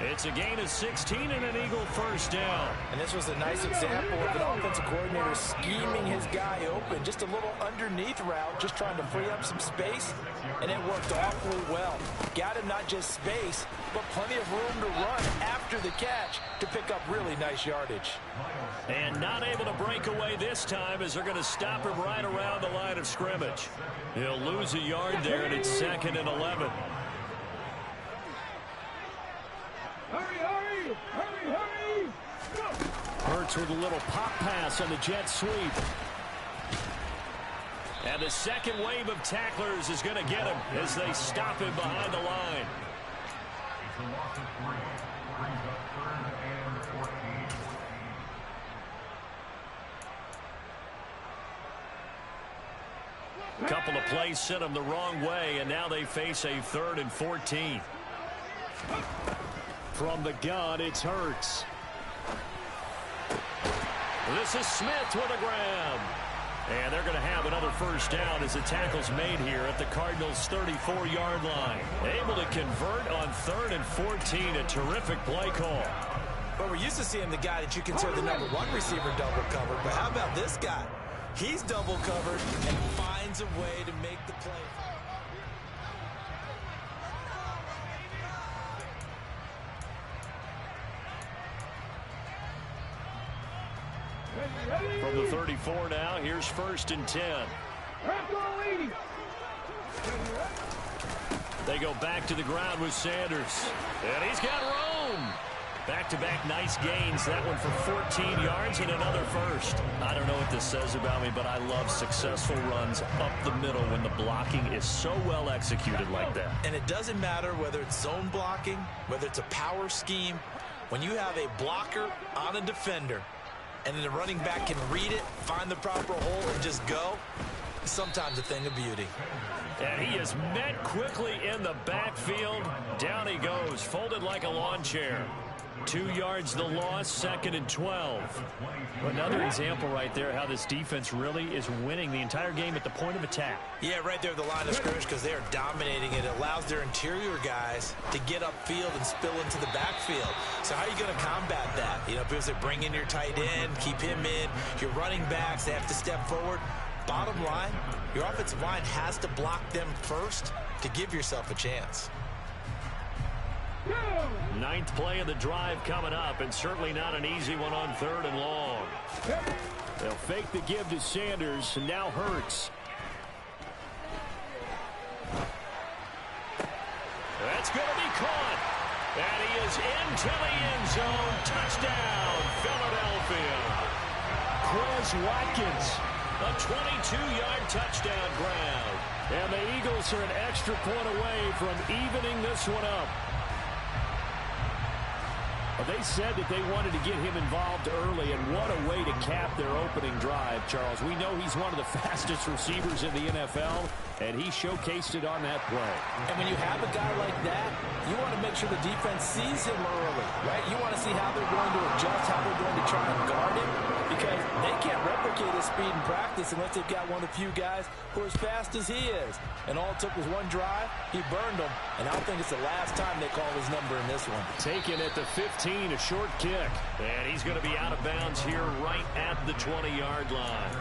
It's a gain of 16 and an Eagle first down. And this was a nice example of an offensive coordinator scheming his guy open. Just a little underneath route, just trying to free up some space. And it worked awfully well. Got him not just space, but plenty of room to run after the catch to pick up really nice yardage. And not able to break away this time as they're going to stop him right around the line of scrimmage. He'll lose a yard there, and it's 2nd and 11. Hurts with a little pop pass on the jet sweep. And the second wave of tacklers is going to get him as they stop him behind the line. A couple of plays sent them the wrong way, and now they face a 3rd and 14. From the gun, it's Hurts. This is Smith with a grab. And they're going to have another first down as the tackle's made here at the Cardinals' 34-yard line. Able to convert on 3rd and 14, a terrific play call. But we're used to seeing the guy that you consider the #1 receiver double covered. But how about this guy? He's double covered and finds a way to make the play. From the 34 now, here's 1st and 10. They go back to the ground with Sanders. And he's got room. Back-to-back nice gains. That one for 14 yards and another first. I don't know what this says about me, but I love successful runs up the middle when the blocking is so well executed like that. And it doesn't matter whether it's zone blocking, whether it's a power scheme. When you have a blocker on a defender, and then the running back can read it, find the proper hole, and just go, it's sometimes a thing of beauty. And he is met quickly in the backfield. Down he goes, folded like a lawn chair. 2 yards the loss, 2nd and 12. Another example right there how this defense really is winning the entire game at the point of attack. Yeah, right there at the line of scrimmage because they are dominating it. It allows their interior guys to get upfield and spill into the backfield. So how are you going to combat that? You know, because they bring in your tight end, keep him in. Your running backs, they have to step forward. Bottom line, your offensive line has to block them first to give yourself a chance. 9th play of the drive coming up, and certainly not an easy one on 3rd and long. They'll fake the give to Sanders, and now Hurts. That's going to be caught. And he is into the end zone. Touchdown, Philadelphia. Chris Watkins, a 22-yard touchdown grab. And the Eagles are an extra point away from evening this one up. They said that they wanted to get him involved early, and what a way to cap their opening drive, Charles. We know he's one of the fastest receivers in the NFL, and he showcased it on that play. And when you have a guy like that, you want to make sure the defense sees him early, right? You want to see how they're going to adjust, how they're going to try and guard him, because they can't replicate his speed in practice unless they've got one of the few guys who are as fast as he is. And all it took was one drive. He burned them, and I don't think it's the last time they call his number in this one. Taken at the 15, a short kick. And he's going to be out of bounds here right at the 20-yard line.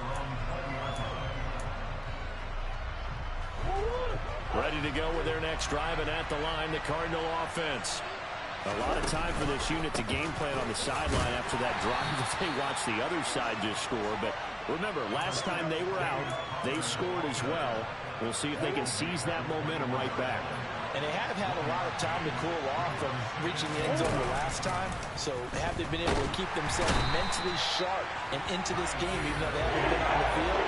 Ready to go with their next drive, and at the line, the Cardinal offense. A lot of time for this unit to game plan on the sideline after that drive that they watched the other side just score. But remember, last time they were out, they scored as well. We'll see if they can seize that momentum right back. And they have had a lot of time to cool off from reaching the end zone the last time. So have they been able to keep themselves mentally sharp and into this game, even though they haven't been on the field?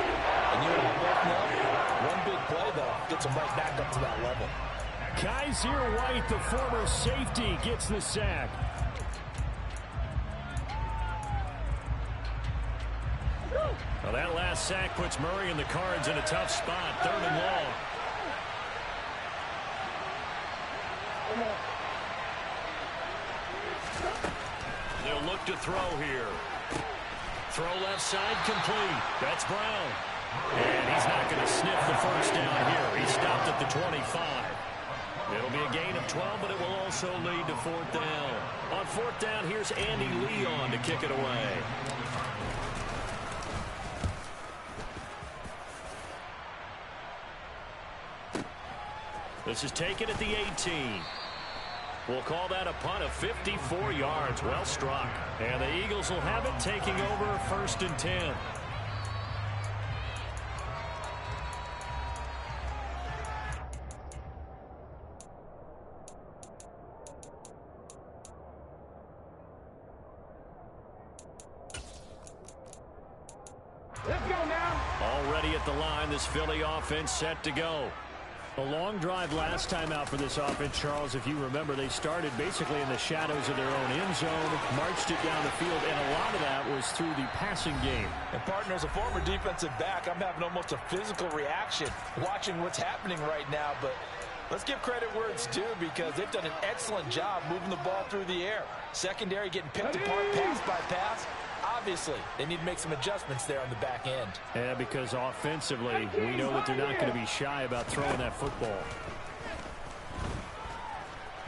And you and I both know, one big play, though, gets them right back up to that level. Kaiser White, the former safety, gets the sack. Well, that last sack puts Murray and the Cards in a tough spot, 3rd and long. They'll look to throw here. Throw left side complete. That's Brown. And he's not going to sniff the first down here. He stopped at the 25. It'll be a gain of 12, but it will also lead to 4th down. On 4th down, here's Andy Leon to kick it away. This is taken at the 18. We'll call that a punt of 54 yards. Well struck. And the Eagles will have it, taking over 1st and 10. Let's go now. Already at the line, this Philly offense set to go. A long drive last time out for this offense, Charles. If you remember, they started basically in the shadows of their own end zone, marched it down the field, and a lot of that was through the passing game. And partner, as a former defensive back, I'm having almost a physical reaction watching what's happening right now. But let's give credit where it's due, because they've done an excellent job moving the ball through the air. Secondary getting picked apart pass by pass. Obviously, they need to make some adjustments there on the back end. Yeah, because offensively, we know that they're not going to be shy about throwing that football.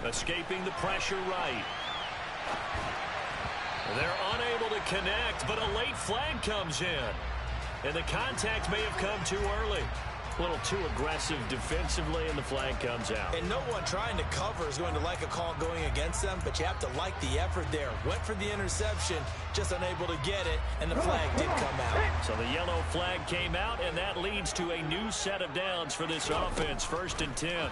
Escaping the pressure right. They're unable to connect, but a late flag comes in. And the contact may have come too early. A little too aggressive defensively, and the flag comes out. And no one trying to cover is going to like a call going against them, but you have to like the effort there. Went for the interception, just unable to get it, and the flag did come out. So the yellow flag came out, and that leads to a new set of downs for this offense. 1st and 10.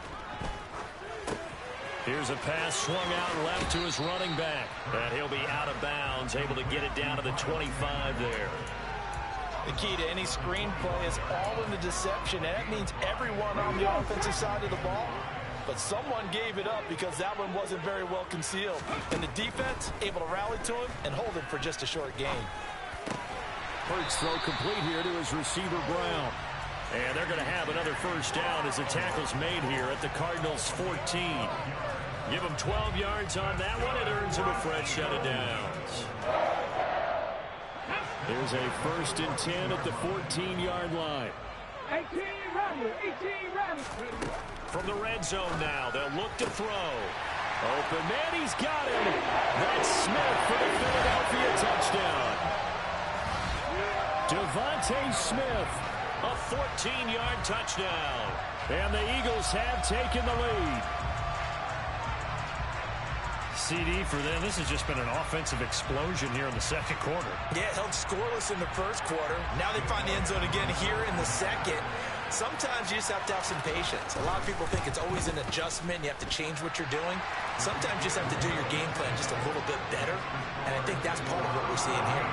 Here's a pass swung out left to his running back. And he'll be out of bounds, able to get it down to the 25 there. The key to any screenplay is all in the deception, and that means everyone on the offensive side of the ball. But someone gave it up because that one wasn't very well concealed. And the defense able to rally to him and hold him for just a short gain. Hurts throw complete here to his receiver, Brown. And they're going to have another 1st down as the tackle's made here at the Cardinals' 14. Give him 12 yards on that one. It earns him a fresh set of downs. There's a 1st and 10 at the 14-yard line. 18 ready. From the red zone now, they'll look to throw. Open man, he's got him. That's Smith for the Philadelphia touchdown. Devontae Smith, a 14-yard touchdown. And the Eagles have taken the lead. CD for them, this has just been an offensive explosion here in the second quarter. Yeah, held scoreless in the first quarter. Now they find the end zone again here in the second. Sometimes you just have to have some patience. A lot of people think it's always an adjustment. You have to change what you're doing. Sometimes you just have to do your game plan just a little bit better. And I think that's part of what we're seeing here.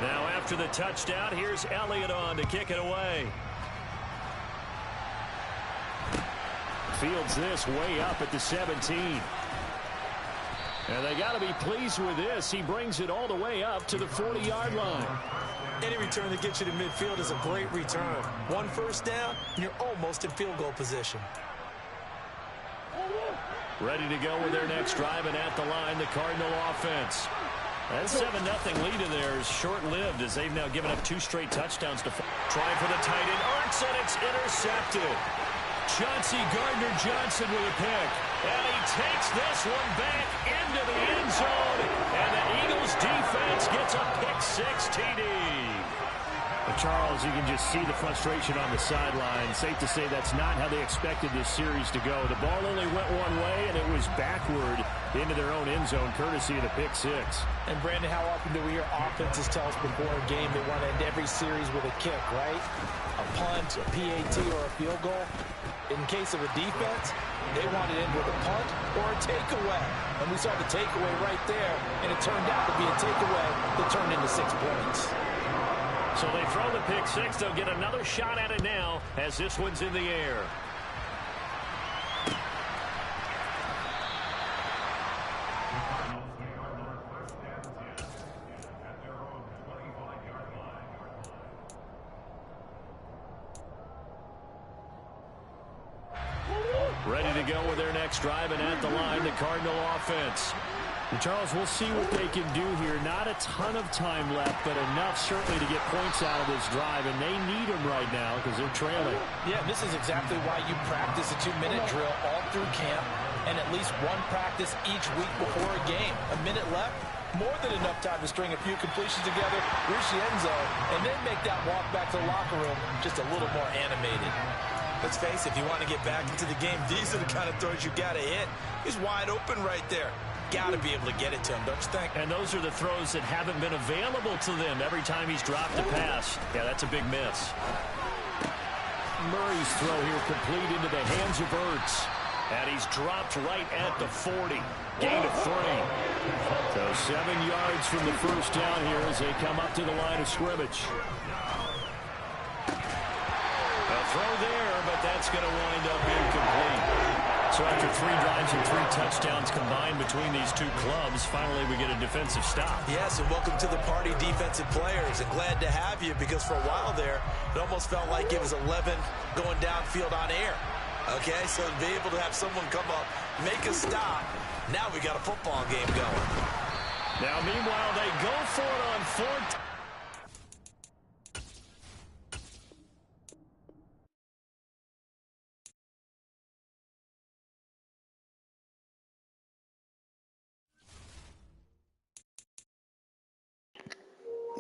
Now after the touchdown, here's Elliott on to kick it away. Fields this way up at the 17. And they got to be pleased with this. He brings it all the way up to the 40-yard line. Any return that gets you to midfield is a great return. 1 first down, and you're almost in field goal position. Ready to go with their next drive, and at the line, the Cardinal offense. That 7-0 lead in there is short-lived as they've now given up 2 straight touchdowns to try for the tight end. Ertz, and it's intercepted. Chauncey Gardner-Johnson with a pick. And he takes this one back into the end zone. And the Eagles defense gets a pick-6 TD. Well, Charles, you can just see the frustration on the sideline. Safe to say that's not how they expected this series to go. The ball only went one way, and it was backward into their own end zone, courtesy of the pick-6. And, Brandon, how often do we hear offenses tell us before a game they want to end every series with a kick, right? A punt, a PAT, or a field goal. In case of a defense, they want it in with a punt or a takeaway. And we saw the takeaway right there, and it turned out to be a takeaway that turned into 6 points. So they throw the pick-6. They'll get another shot at it now as this one's in the air. Ready to go with their next drive, and at the line, the Cardinal offense. And Charles, we'll see what they can do here. Not a ton of time left, but enough certainly to get points out of this drive, and they need them right now because they're trailing. Yeah, this is exactly why you practice a 2-minute drill all through camp and at least one practice each week before a game. A minute left, more than enough time to string a few completions together, reach the end zone, and then make that walk back to the locker room just a little more animated. Let's face it, if you want to get back into the game, these are the kind of throws you got to hit. He's wide open right there. Got to be able to get it to him, don't you think? And those are the throws that haven't been available to them every time he's dropped a pass. Yeah, that's a big miss. Murray's throw here complete into the hands of Ertz. And he's dropped right at the 40. Gain of 3. So 7 yards from the first down here as they come up to the line of scrimmage. A throw there, but that's going to wind up incomplete. So after 3 drives and 3 touchdowns combined between these two clubs, finally we get a defensive stop. Yes, and welcome to the party, defensive players. And glad to have you because for a while there, it almost felt like it was 11 going downfield on air. Okay, so to be able to have someone come up, make a stop, now we got a football game going. Now, meanwhile, they go for it on 4th.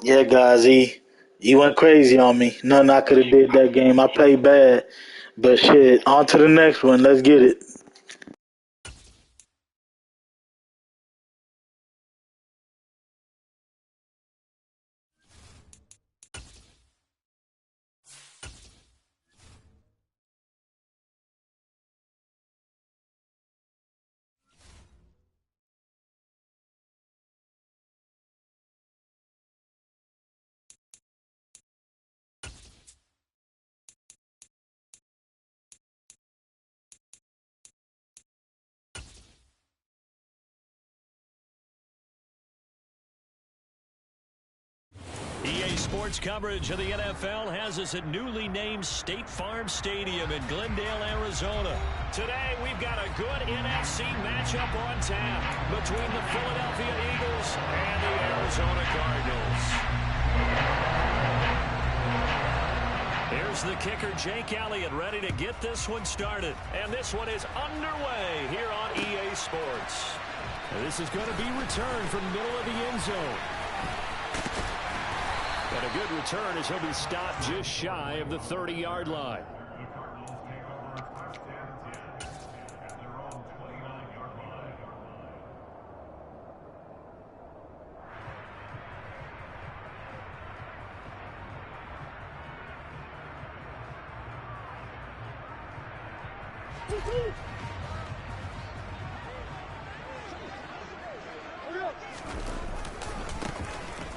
Yeah, guys, he went crazy on me. Nothing I could have did that game. I played bad. But shit, on to the next one. Let's get it. EA Sports coverage of the NFL has us at newly named State Farm Stadium in Glendale, Arizona. Today, we've got a good NFC matchup on tap between the Philadelphia Eagles and the Arizona Cardinals. Here's the kicker, Jake Elliott, ready to get this one started. And this one is underway here on EA Sports. This is going to be returned from the middle of the end zone. And a good return as he'll be stopped just shy of the 30-yard line.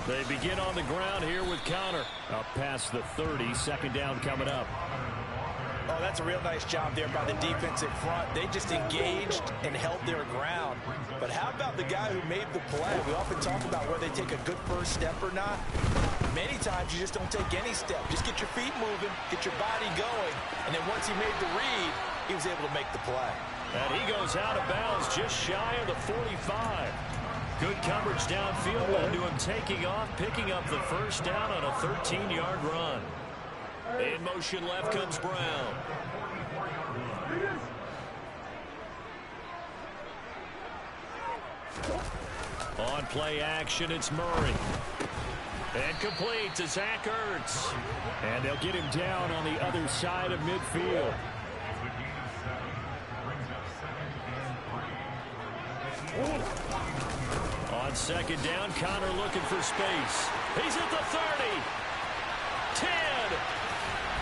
They begin on the ground here with Connor. Up past the 30, second down coming up. Oh, that's a real nice job there by the defensive front. They just engaged and held their ground. But how about the guy who made the play? We often talk about whether they take a good first step or not. Many times you just don't take any step. Just get your feet moving, get your body going. And then once he made the read, he was able to make the play. And he goes out of bounds just shy of the 45. Good coverage downfield led to him taking off, picking up the first down on a 13-yard run. In motion left comes Brown. On play action, it's Murray. And complete to Zach Ertz. And they'll get him down on the other side of midfield. On second down, Connor looking for space. He's at the 30. 10.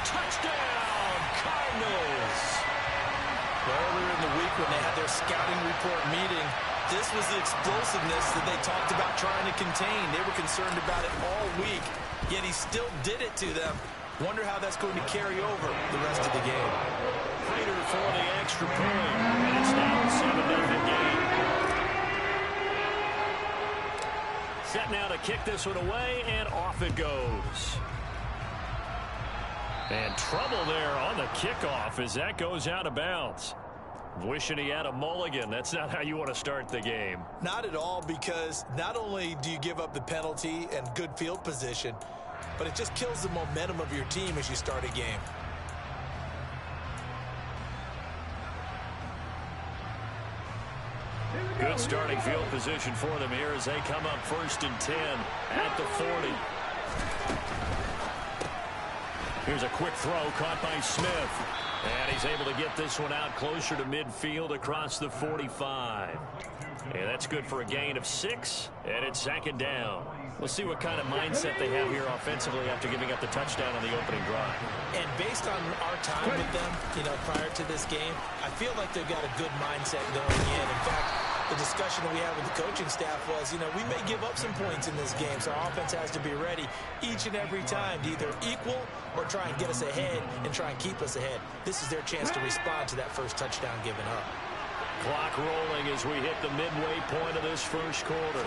Touchdown, Cardinals. Earlier in the week when they had their scouting report meeting, this was the explosiveness that they talked about trying to contain. They were concerned about it all week, yet he still did it to them. Wonder how that's going to carry over the rest of the game. Prater for the extra point, and it's now a 7-0 game. Set now to kick this one away, and off it goes. And trouble there on the kickoff as that goes out of bounds. Wishing he had a mulligan. That's not how you want to start the game. Not at all, because not only do you give up the penalty and good field position, but it just kills the momentum of your team as you start a game. Good starting field position for them here as they come up 1st and 10 at the 40. Here's a quick throw caught by Smith. And he's able to get this one out closer to midfield across the 45. And that's good for a gain of 6. And it's 2nd down. We'll see what kind of mindset they have here offensively after giving up the touchdown on the opening drive. And based on our time with them, prior to this game, I feel like they've got a good mindset going in. In fact, the discussion that we had with the coaching staff was, we may give up some points in this game, so our offense has to be ready each and every time to either equal or try and get us ahead and try and keep us ahead. This is their chance to respond to that first touchdown given up. Clock rolling as we hit the midway point of this first quarter.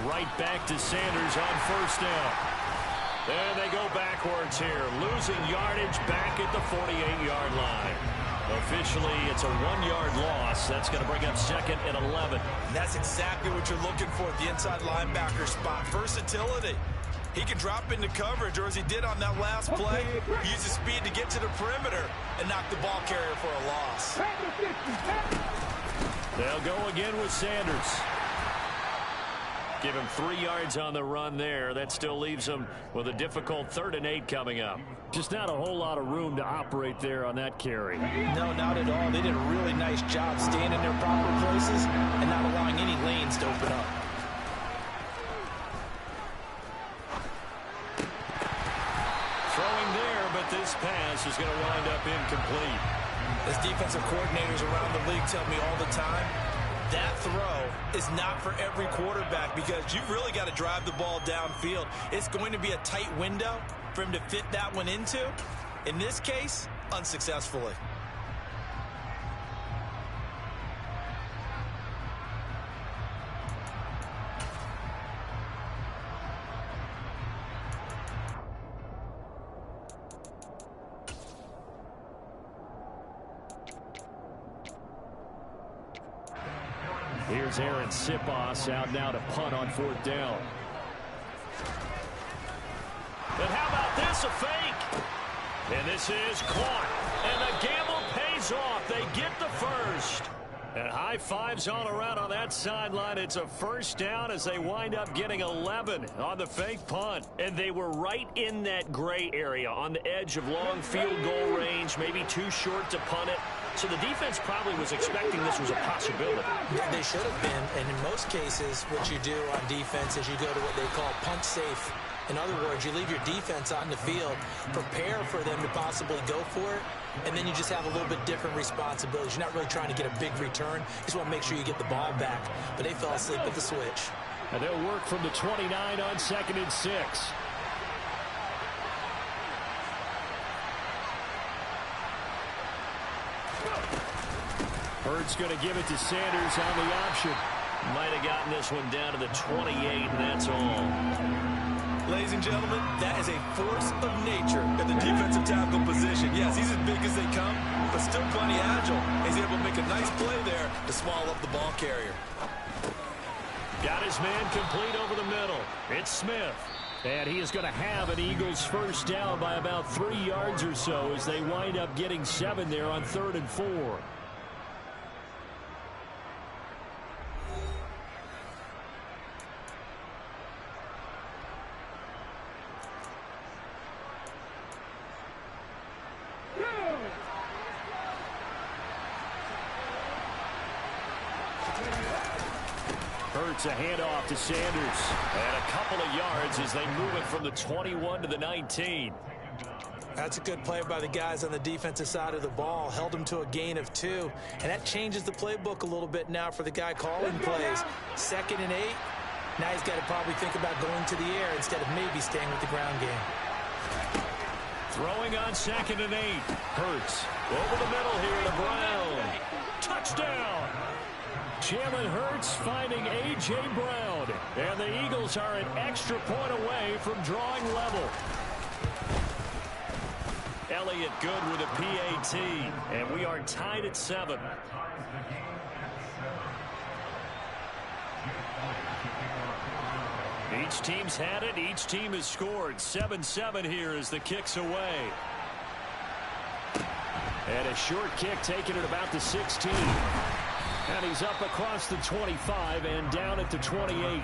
Right back to Sanders on 1st down. And they go backwards here, losing yardage back at the 48-yard line. Officially, it's a 1-yard loss. That's going to bring up 2nd and 11. And that's exactly what you're looking for at the inside linebacker spot. Versatility. He can drop into coverage, or as he did on that last play, use his speed to get to the perimeter and knock the ball carrier for a loss. They'll go again with Sanders. Give him 3 yards on the run there. That still leaves him with a difficult 3rd and 8 coming up. Just not a whole lot of room to operate there on that carry. No, not at all. They did a really nice job staying in their proper places and not allowing any lanes to open up. Throwing there, but this pass is going to wind up incomplete. As defensive coordinators around the league tell me all the time, that throw is not for every quarterback because you've really got to drive the ball downfield. It's going to be a tight window for him to fit that one into. In this case, unsuccessfully. There's Aaron Sipos out now to punt on 4th down. And how about this, a fake? And this is caught. And the gamble pays off. They get the first. And high fives all around on that sideline. It's a first down as they wind up getting 11 on the fake punt. And they were right in that gray area on the edge of long field goal range, maybe too short to punt it. So the defense probably was expecting this was a possibility. They should have been, and in most cases, what you do on defense is you go to what they call punt safe. In other words, you leave your defense out in the field, prepare for them to possibly go for it, and then you just have a little bit different responsibilities. You're not really trying to get a big return. You just want to make sure you get the ball back. But they fell asleep at the switch. And they'll work from the 29 on 2nd and 6. Bird's going to give it to Sanders on the option. Might have gotten this one down to the 28, and that's all. Ladies and gentlemen, that is a force of nature at the defensive tackle position. Yes, he's as big as they come, but still plenty agile. He's able to make a nice play there to swallow up the ball carrier. Got his man complete over the middle. It's Smith. And he is going to have an Eagles first down by about 3 yards or so as they wind up getting 7 there on 3rd and 4. Hurts a handoff to Sanders. And a couple of yards as they move it from the 21 to the 19. That's a good play by the guys on the defensive side of the ball. Held them to a gain of 2. And that changes the playbook a little bit now for the guy calling plays. 2nd and 8. Now he's got to probably think about going to the air instead of maybe staying with the ground game. Throwing on 2nd and 8. Hurts over the middle here to Brown. Touchdown. Jalen Hurts finding A.J. Brown. And the Eagles are an extra point away from drawing level. Elliott good with a PAT. And we are tied at 7. Each team's had it. Each team has scored. 7-7 here as the kick's away. And a short kick taken at about the 16. And he's up across the 25 and down at the 28.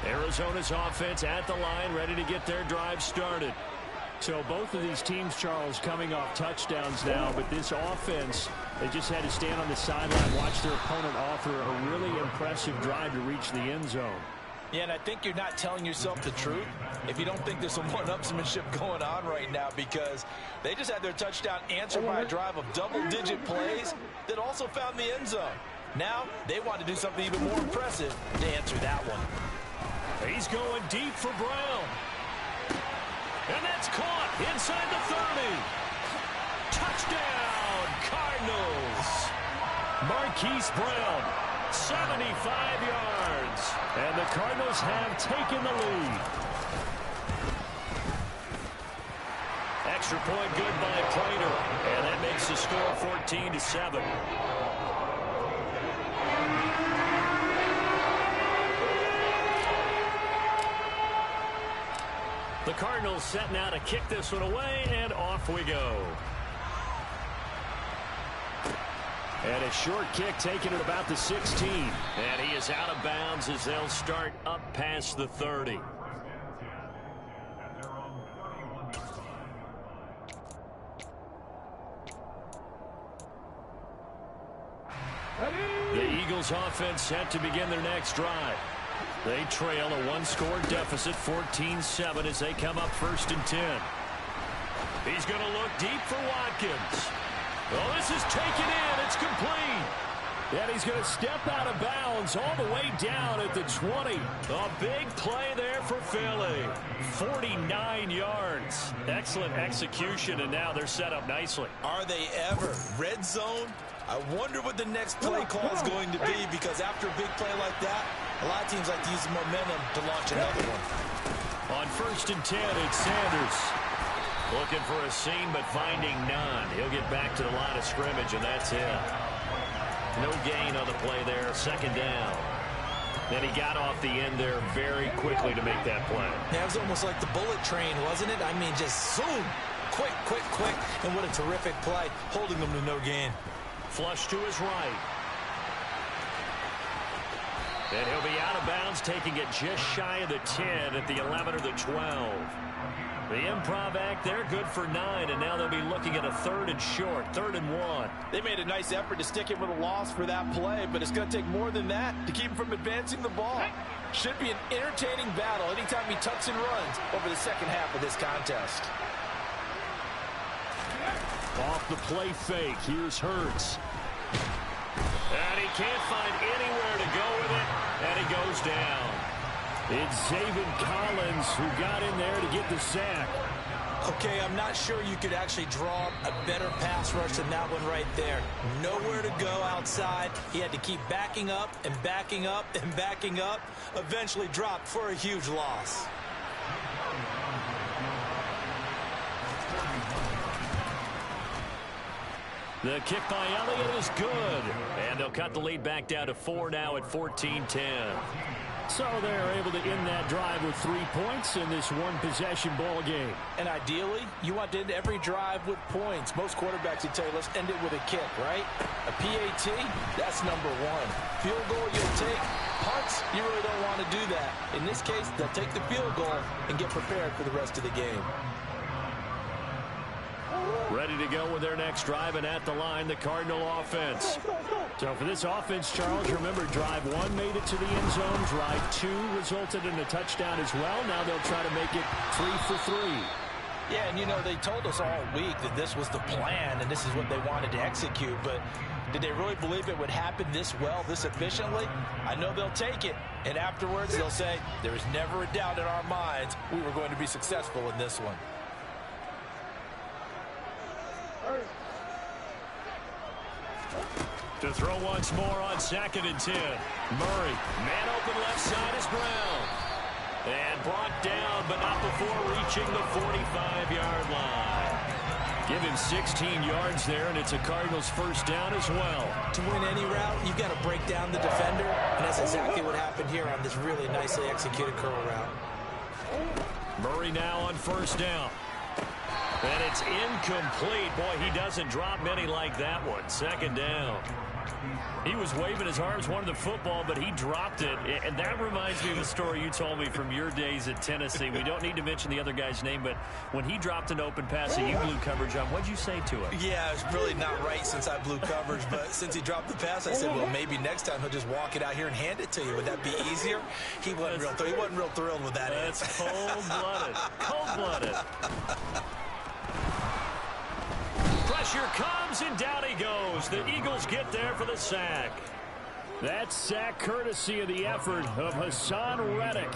Arizona's offense at the line, ready to get their drive started. So both of these teams, Charles, coming off touchdowns now, but this offense, they just had to stand on the sideline, watch their opponent offer a really impressive drive to reach the end zone. Yeah, and I think you're not telling yourself the truth if you don't think there's some one-upsmanship going on right now, because they just had their touchdown answered by a drive of double-digit plays that also found the end zone. Now they want to do something even more impressive to answer that one. He's going deep for Brown. And that's caught inside the 30. Touchdown, Cardinals. Marquise Brown, 75 yards. And the Cardinals have taken the lead. Extra point good by Prater. And that makes the score 14-7. The Cardinals setting out to kick this one away, and off we go. And a short kick taken at about the 16. And he is out of bounds as they'll start up past the 30. The Eagles offense set to begin their next drive. They trail a one-score deficit, 14-7, as they come up 1st and 10. He's going to look deep for Watkins. Oh, this is taken in. It's complete. And he's going to step out of bounds all the way down at the 20. A big play there for Philly. 49 yards. Excellent execution, and now they're set up nicely. Are they ever? Red zone? I wonder what the next play call is going to be, because after a big play like that, a lot of teams like to use the momentum to launch another one. On 1st and 10, it's Sanders. Looking for a seam, but finding none. He'll get back to the line of scrimmage, and that's it. No gain on the play there. Second down. Then he got off the end there very quickly to make that play. Yeah, it was almost like the bullet train, wasn't it? I mean, just zoom. Quick, quick, quick. And what a terrific play, holding them to no gain. Flush to his right. And he'll be out of bounds, taking it just shy of the 10 at the 11 or the 12. The improv act there, good for 9, and now they'll be looking at a 3rd and short, 3rd and 1. They made a nice effort to stick him with a loss for that play, but it's going to take more than that to keep him from advancing the ball. Should be an entertaining battle anytime he tucks and runs over the second half of this contest. Off the play fake, here's Hurts. And he can't find anywhere to go with it, and he goes down. It's Zaven Collins who got in there to get the sack. Okay, I'm not sure you could actually draw a better pass rush than that one right there. Nowhere to go outside. He had to keep backing up and backing up and backing up. Eventually dropped for a huge loss. The kick by Elliott is good. And they'll cut the lead back down to 4 now at 14-10. So they're able to end that drive with 3 points in this one-possession ball game. And ideally, you want to end every drive with points. Most quarterbacks would tell you, let's end it with a kick, right? A PAT, that's number 1. Field goal, you'll take. Punts, you really don't want to do that. In this case, they'll take the field goal and get prepared for the rest of the game. Ready to go with their next drive, and at the line, the Cardinal offense. So for this offense, Charles, remember, drive 1 made it to the end zone. Drive 2 resulted in a touchdown as well. Now they'll try to make it 3 for 3. Yeah, and you know, they told us all week that this was the plan and this is what they wanted to execute, but did they really believe it would happen this well, this efficiently? I know they'll take it, and afterwards they'll say, there was never a doubt in our minds we were going to be successful in this one. To throw once more on 2nd and 10. Murray, man open left side is Brown. And brought down, but not before reaching the 45-yard line. Give him 16 yards there, and it's a Cardinals first down as well. To win any route, you've got to break down the defender, and that's exactly what happened here on this really nicely executed curl route. Murray now on first down. And it's incomplete. Boy, he doesn't drop many like that one. 2nd down. He was waving his arms, wanted the football, but he dropped it. And that reminds me of a story you told me from your days at Tennessee. We don't need to mention the other guy's name, but when he dropped an open pass that you blew coverage on, what'd you say to him? Yeah, it's really not right since I blew coverage, but since he dropped the pass, I said, well, maybe next time he'll just walk it out here and hand it to you. Would that be easier? He wasn't real thrilled with that. That's cold-blooded. Cold-blooded. Pressure comes, and down he goes. The Eagles get there for the sack. That sack courtesy of the effort of Hassan Reddick.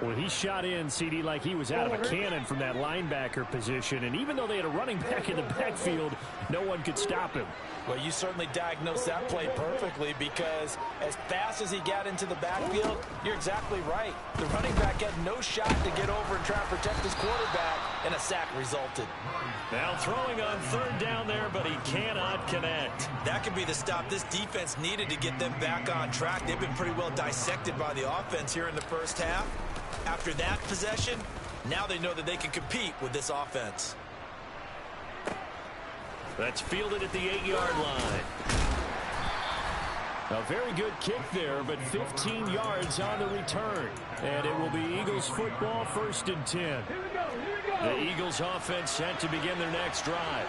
Well, he shot in, CD, like he was out of a cannon from that linebacker position. And even though they had a running back in the backfield, no one could stop him. Well, you certainly diagnosed that play perfectly, because as fast as he got into the backfield, you're exactly right. The running back had no shot to get over and try and protect his quarterback, and a sack resulted. Now throwing on 3rd down there, but he cannot connect. That could be the stop this defense needed to get them back on track. They've been pretty well dissected by the offense here in the first half. After that possession, now they know that they can compete with this offense. That's fielded at the 8-yard line. A very good kick there, but 15 yards on the return. And it will be Eagles football, 1st and 10. The Eagles offense set to begin their next drive.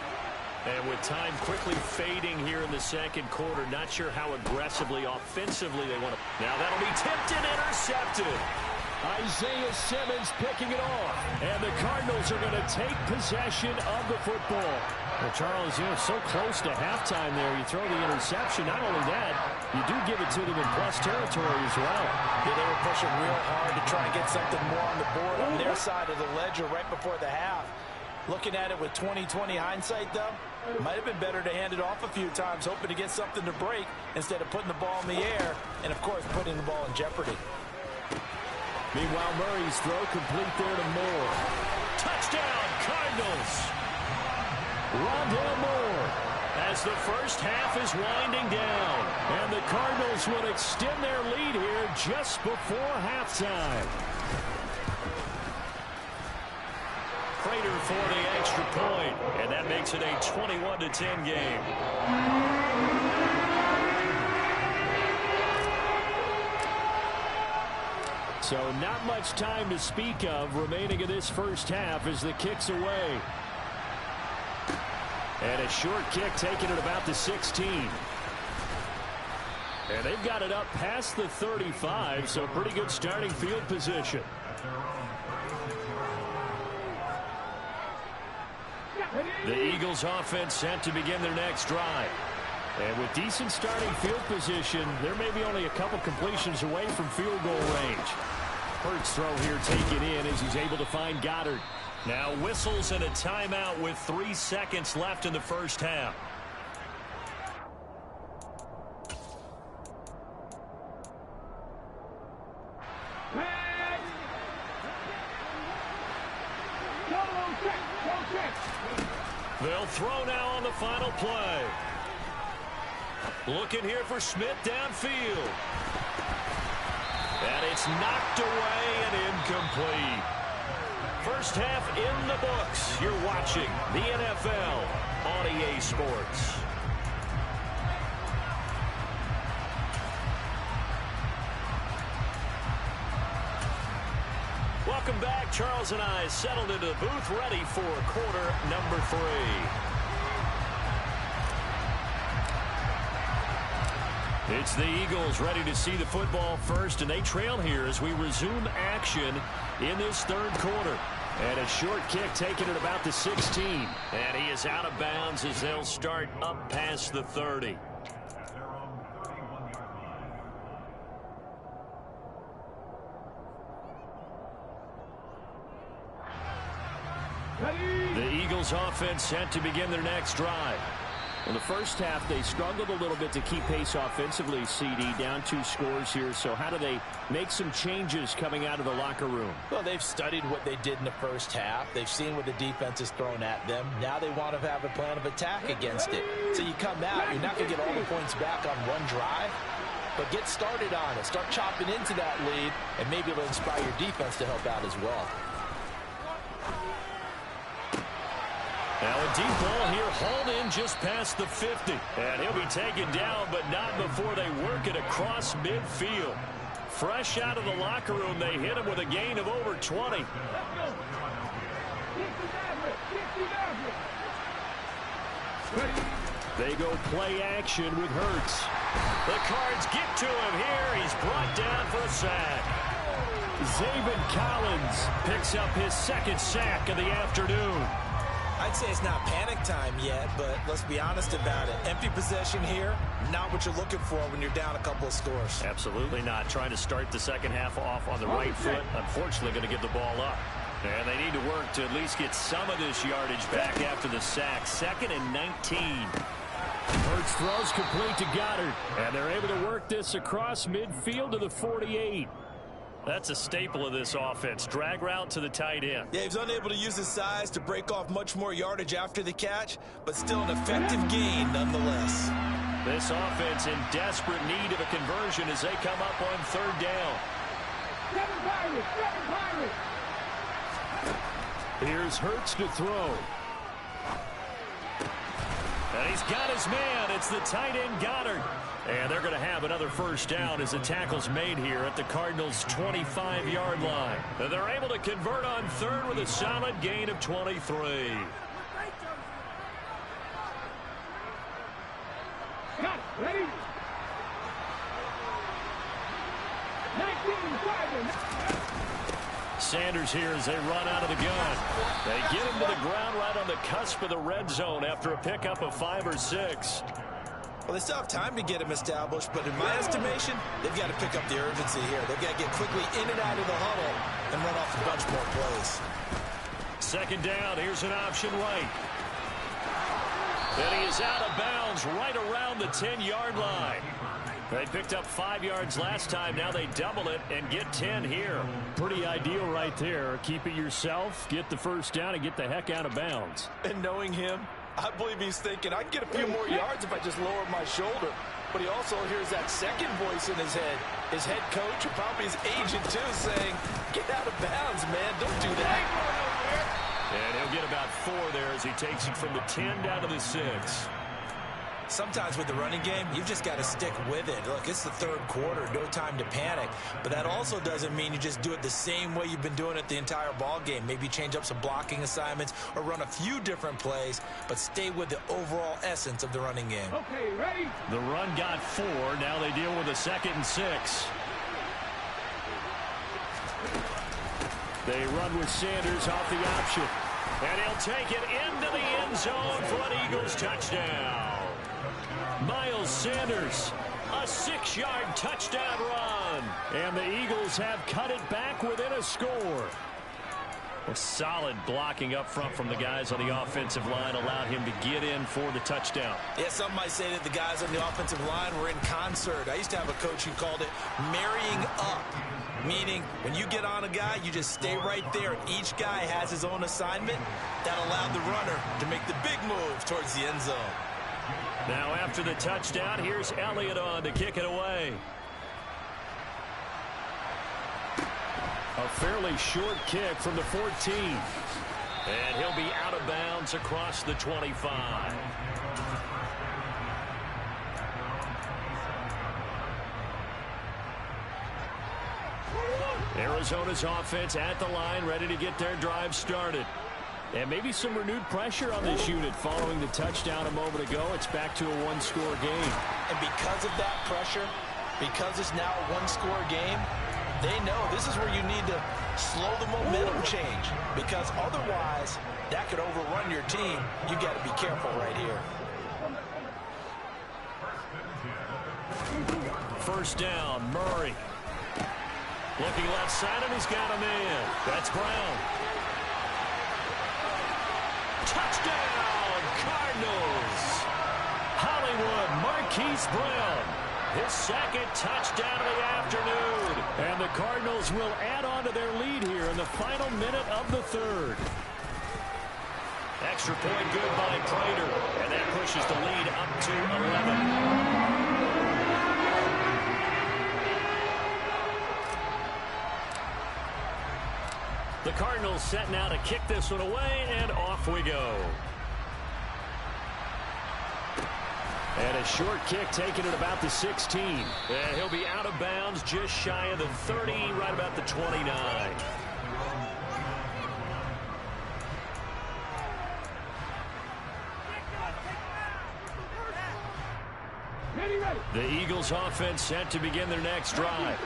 And with time quickly fading here in the 2nd quarter, not sure how aggressively, offensively they want to. Now that'll be tipped and intercepted. Isaiah Simmons picking it off. And the Cardinals are going to take possession of the football. Well, Charles, you know, so close to halftime there. You throw the interception. Not only that, you do give it to them in plus territory as well. Yeah, they were pushing real hard to try and get something more on the board on their side of the ledger right before the half. Looking at it with 20/20 hindsight, though, it might have been better to hand it off a few times, hoping to get something to break instead of putting the ball in the air and, of course, putting the ball in jeopardy. Meanwhile, Murray's throw complete there to Moore. Touchdown, Cardinals. Rondale Moore as the first half is winding down. And the Cardinals would extend their lead here just before halftime. Prater for the extra point, and that makes it a 21-10 game. So not much time to speak of remaining in this first half as the kick's away. And a short kick taken at about the 16. And they've got it up past the 35, so pretty good starting field position. The Eagles offense set to begin their next drive. And with decent starting field position, there may be only a couple completions away from field goal range. Hurts throw here taken in as he's able to find Goddard. Now whistles and a timeout with 3 seconds left in the first half. They'll throw now on the final play. Looking here for Smith downfield. And it's knocked away and incomplete. First half in the books. You're watching the NFL on EA Sports. Welcome back. Charles and I settled into the booth ready for quarter number 3. It's the Eagles ready to see the football first, and they trail here as we resume action in this third quarter. And a short kick taken at about the 16. And he is out of bounds as they'll start up past the 30. The Eagles offense set to begin their next drive. In the first half, they struggled a little bit to keep pace offensively, CD, down 2 scores here. So how do they make some changes coming out of the locker room? Well, they've studied what they did in the first half. They've seen what the defense has thrown at them. Now they want to have a plan of attack against it. So you come out, you're not going to get all the points back on one drive, but get started on it. Start chopping into that lead, and maybe it'll inspire your defense to help out as well. Now a deep ball here, hauled in just past the 50. And he'll be taken down, but not before they work it across midfield. Fresh out of the locker room, they hit him with a gain of over 20. They go play action with Hurts. The Cards get to him here. He's brought down for a sack. Zaven Collins picks up his second sack of the afternoon. I'd say it's not panic time yet, but let's be honest about it. Empty possession here, not what you're looking for when you're down a couple of scores. Absolutely not. Trying to start the second half off on the right foot. Unfortunately, going to give the ball up. And they need to work to at least get some of this yardage back after the sack. 2nd and 19. Hurts throws complete to Goddard. And they're able to work this across midfield to the 48. That's a staple of this offense. Drag route to the tight end. Yeah, he's unable to use his size to break off much more yardage after the catch, but still an effective gain nonetheless. This offense in desperate need of a conversion as they come up on 3rd down. Here's Hurts to throw. And he's got his man. It's the tight end Goddard. And they're going to have another first down as the tackle's made here at the Cardinals' 25-yard line. And they're able to convert on 3rd with a solid gain of 23. Cut. Ready? 19, Sanders here as they run out of the gun. They get him to the ground right on the cusp of the red zone after a pickup of 5 or 6. Well, they still have time to get him established, but in my estimation, they've got to pick up the urgency here. They've got to get quickly in and out of the huddle and run off a bunch more plays. 2nd down, here's an option right. And he is out of bounds right around the 10-yard line. They picked up 5 yards last time. Now they double it and get 10 here. Pretty ideal right there. Keep it yourself, get the first down, and get the heck out of bounds. And knowing him, I believe he's thinking, I can get a few more yards if I just lower my shoulder. But he also hears that second voice in his head. His head coach, or probably his agent too, saying, get out of bounds, man. Don't do that. And he'll get about 4 there as he takes it from the 10 down to the 6. Sometimes with the running game, you've just got to stick with it. Look, it's the third quarter, no time to panic. But that also doesn't mean you just do it the same way you've been doing it the entire ball game. Maybe change up some blocking assignments or run a few different plays, but stay with the overall essence of the running game. Okay, ready? The run got 4. Now they deal with a 2nd and 6. They run with Sanders off the option. And he'll take it into the end zone for an Eagles touchdown. Miles Sanders, a 6-yard touchdown run. And the Eagles have cut it back within a score. A solid blocking up front from the guys on the offensive line allowed him to get in for the touchdown. Yeah, some might say that the guys on the offensive line were in concert. I used to have a coach who called it marrying up, meaning when you get on a guy, you just stay right there. Each guy has his own assignment. That allowed the runner to make the big move towards the end zone. Now after the touchdown, here's Elliott on to kick it away. A fairly short kick from the 14. And he'll be out of bounds across the 25. Arizona's offense at the line, ready to get their drive started. And maybe some renewed pressure on this unit following the touchdown a moment ago. It's back to a one-score game. And because of that pressure, because it's now a one-score game, they know this is where you need to slow the momentum change. Because otherwise, that could overrun your team. You got to be careful right here. First down, Murray. Looking left side, and he's got a man. That's Brown. Touchdown, Cardinals. Hollywood Marquise Brown. His 2nd touchdown of the afternoon. And the Cardinals will add on to their lead here in the final minute of the 3rd. Extra point good by Prater. And that pushes the lead up to 11. The Cardinals set now to kick this one away, and off we go. And a short kick taken at about the 16. And he'll be out of bounds just shy of the 30, right about the 29. The Eagles offense set to begin their next drive.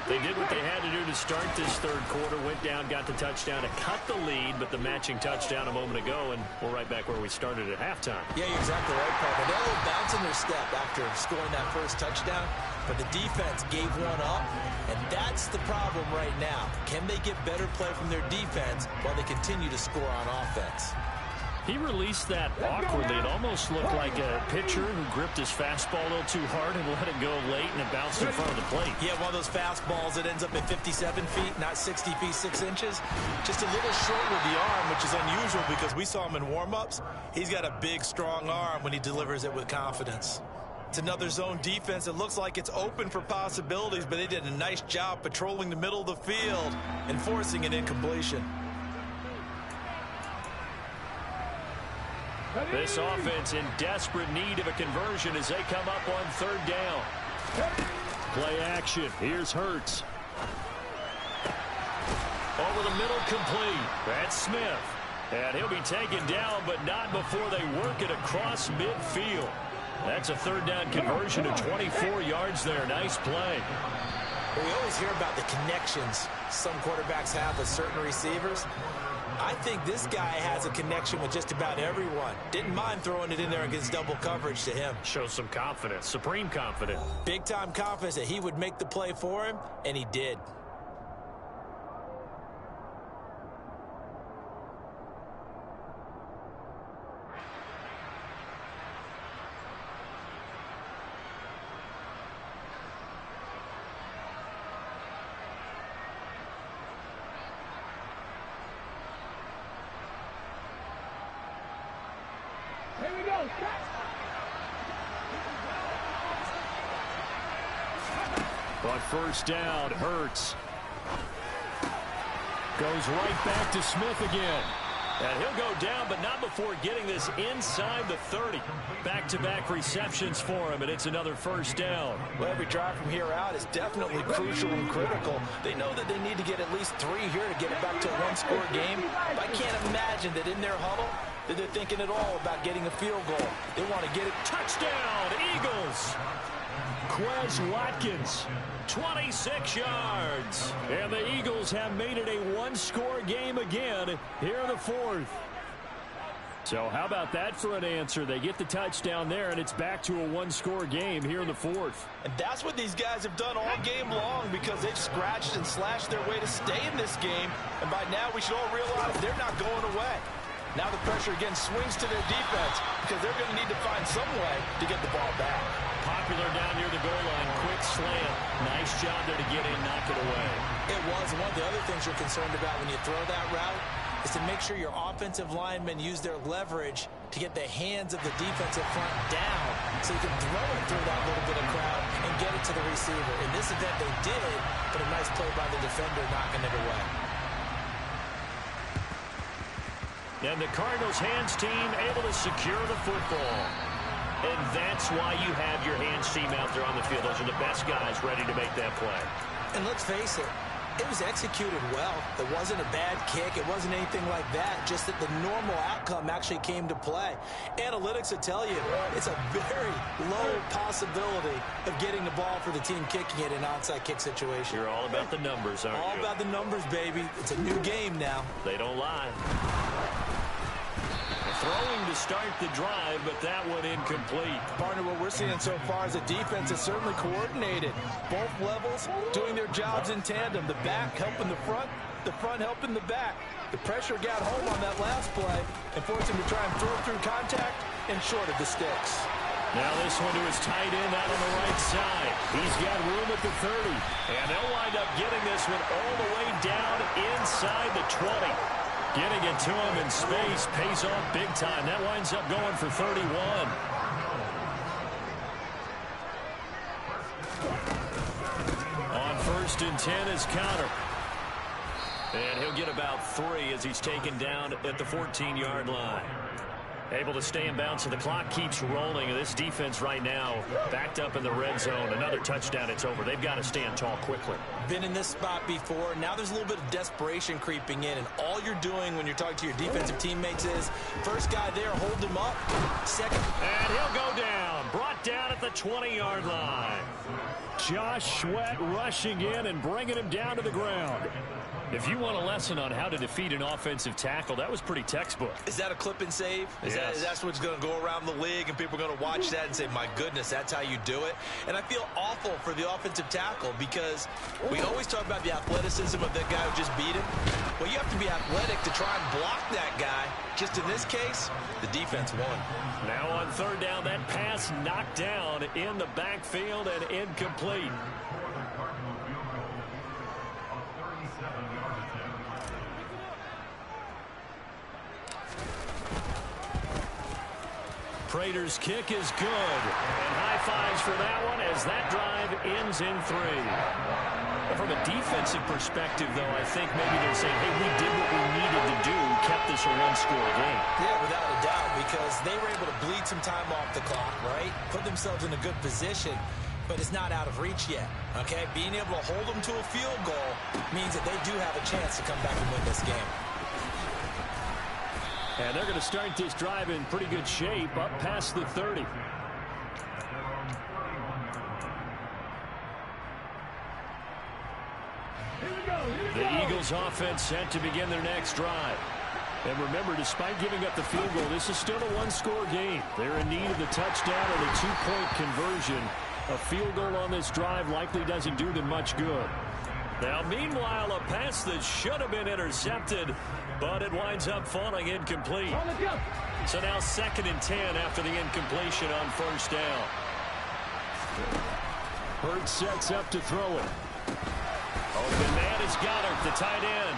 They did what they had to do to start this 3rd quarter, went down, got the touchdown to cut the lead, but the matching touchdown a moment ago, and we're right back where we started at halftime. Yeah, you're exactly right, Parker. They're a little bounce in their step after scoring that first touchdown, but the defense gave one up, and that's the problem right now. Can they get better play from their defense while they continue to score on offense? He released that awkwardly. It almost looked like a pitcher who gripped his fastball a little too hard and let it go late, and it bounced in front of the plate. Yeah, one of those fastballs that ends up at 57 feet, not 60 feet, 6 inches. Just a little short with the arm, which is unusual because we saw him in warm-ups. He's got a big, strong arm when he delivers it with confidence. It's another zone defense. It looks like it's open for possibilities, but they did a nice job patrolling the middle of the field and forcing an incompletion. This offense in desperate need of a conversion as they come up on 3rd down. Play action. Here's Hurts. Over the middle, complete. That's Smith. And he'll be taken down, but not before they work it across midfield. That's a 3rd down conversion to 24 yards there. Nice play. We always hear about the connections some quarterbacks have with certain receivers. I think this guy has a connection with just about everyone. Didn't mind throwing it in there against double coverage to him. Shows some confidence, supreme confidence. Big-time confidence that he would make the play for him, and he did. On first down, Hurts goes right back to Smith again. And he'll go down, but not before getting this inside the 30. Back-to-back receptions for him, and it's another first down. Well, every drive from here out is definitely crucial and critical. They know that they need to get at least 3 here to get it back to a one-score game. But I can't imagine that in their huddle that they're thinking at all about getting a field goal. They want to get it. Touchdown, Eagles! Quez Watkins, 26 yards. And the Eagles have made it a one-score game again here in the fourth. So how about that for an answer? They get the touchdown there, and it's back to a one-score game here in the fourth. And that's what these guys have done all game long because they've scratched and slashed their way to stay in this game. And by now we should all realize they're not going away. Now the pressure again swings to their defense because they're going to need to find some way to get the ball back. Popular down near the goal line. Quick slant. Nice job there to get in, knock it away. It was. One of the other things you're concerned about when you throw that route is to make sure your offensive linemen use their leverage to get the hands of the defensive front down so you can throw it through that little bit of crowd and get it to the receiver. In this event, they did, but a nice play by the defender knocking it away. And the Cardinals' hands team able to secure the football. And that's why you have your hands team out there on the field. Those are the best guys ready to make that play. And let's face it, it was executed well. It wasn't a bad kick. It wasn't anything like that. Just that the normal outcome actually came to play. Analytics will tell you it's a very low possibility of getting the ball for the team kicking it in an onside kick situation. You're all about the numbers, aren't you? All about the numbers, baby. It's a new game now. They don't lie. Throwing to start the drive, but that one incomplete. Partner, what we're seeing so far is a defense is certainly coordinated. Both levels doing their jobs in tandem. The back helping the front helping the back. The pressure got home on that last play and forced him to try and throw through contact and short of the sticks. Now this one to his tight end out on the right side. He's got room at the 30. And they'll wind up getting this one all the way down inside the 20. Getting it to him in space pays off big time. That winds up going for 31. On first and 10 is Counter. And he'll get about 3 as he's taken down at the 14-yard line. Able to stay in bounds, so the clock keeps rolling. This defense right now backed up in the red zone. Another touchdown, it's over. They've got to stand tall quickly. Been in this spot before. Now there's a little bit of desperation creeping in, and all you're doing when you're talking to your defensive teammates is first guy there, hold him up. Second. And he'll go down. Brought down at the 20-yard line. Josh Sweat rushing in and bringing him down to the ground. If you want a lesson on how to defeat an offensive tackle, that was pretty textbook. Is that a clip and save? Yes. That's what's going to go around the league, and people are going to watch that and say, my goodness, that's how you do it. And I feel awful for the offensive tackle because we always talk about the athleticism of that guy who just beat him. Well, you have to be athletic to try and block that guy. Just in this case, the defense won. Now on third down, that pass knocked down in the backfield and incomplete. Prater's kick is good. And high fives for that one as that drive ends in 3. From a defensive perspective, though, I think maybe they're saying, hey, we did what we needed to do, kept this a one-score game. Yeah, without a doubt, because they were able to bleed some time off the clock, right? Put themselves in a good position, but it's not out of reach yet, okay? Being able to hold them to a field goal means that they do have a chance to come back and win this game. And they're going to start this drive in pretty good shape up past the 30. The Eagles offense set to begin their next drive. And remember, despite giving up the field goal, this is still a one-score game. They're in need of the touchdown or the two-point conversion. A field goal on this drive likely doesn't do them much good. Now, meanwhile, a pass that should have been intercepted, but it winds up falling incomplete. So now 2nd and 10 after the incompletion on first down. Hurts sets up to throw it. Open man is Goddard, the tight end.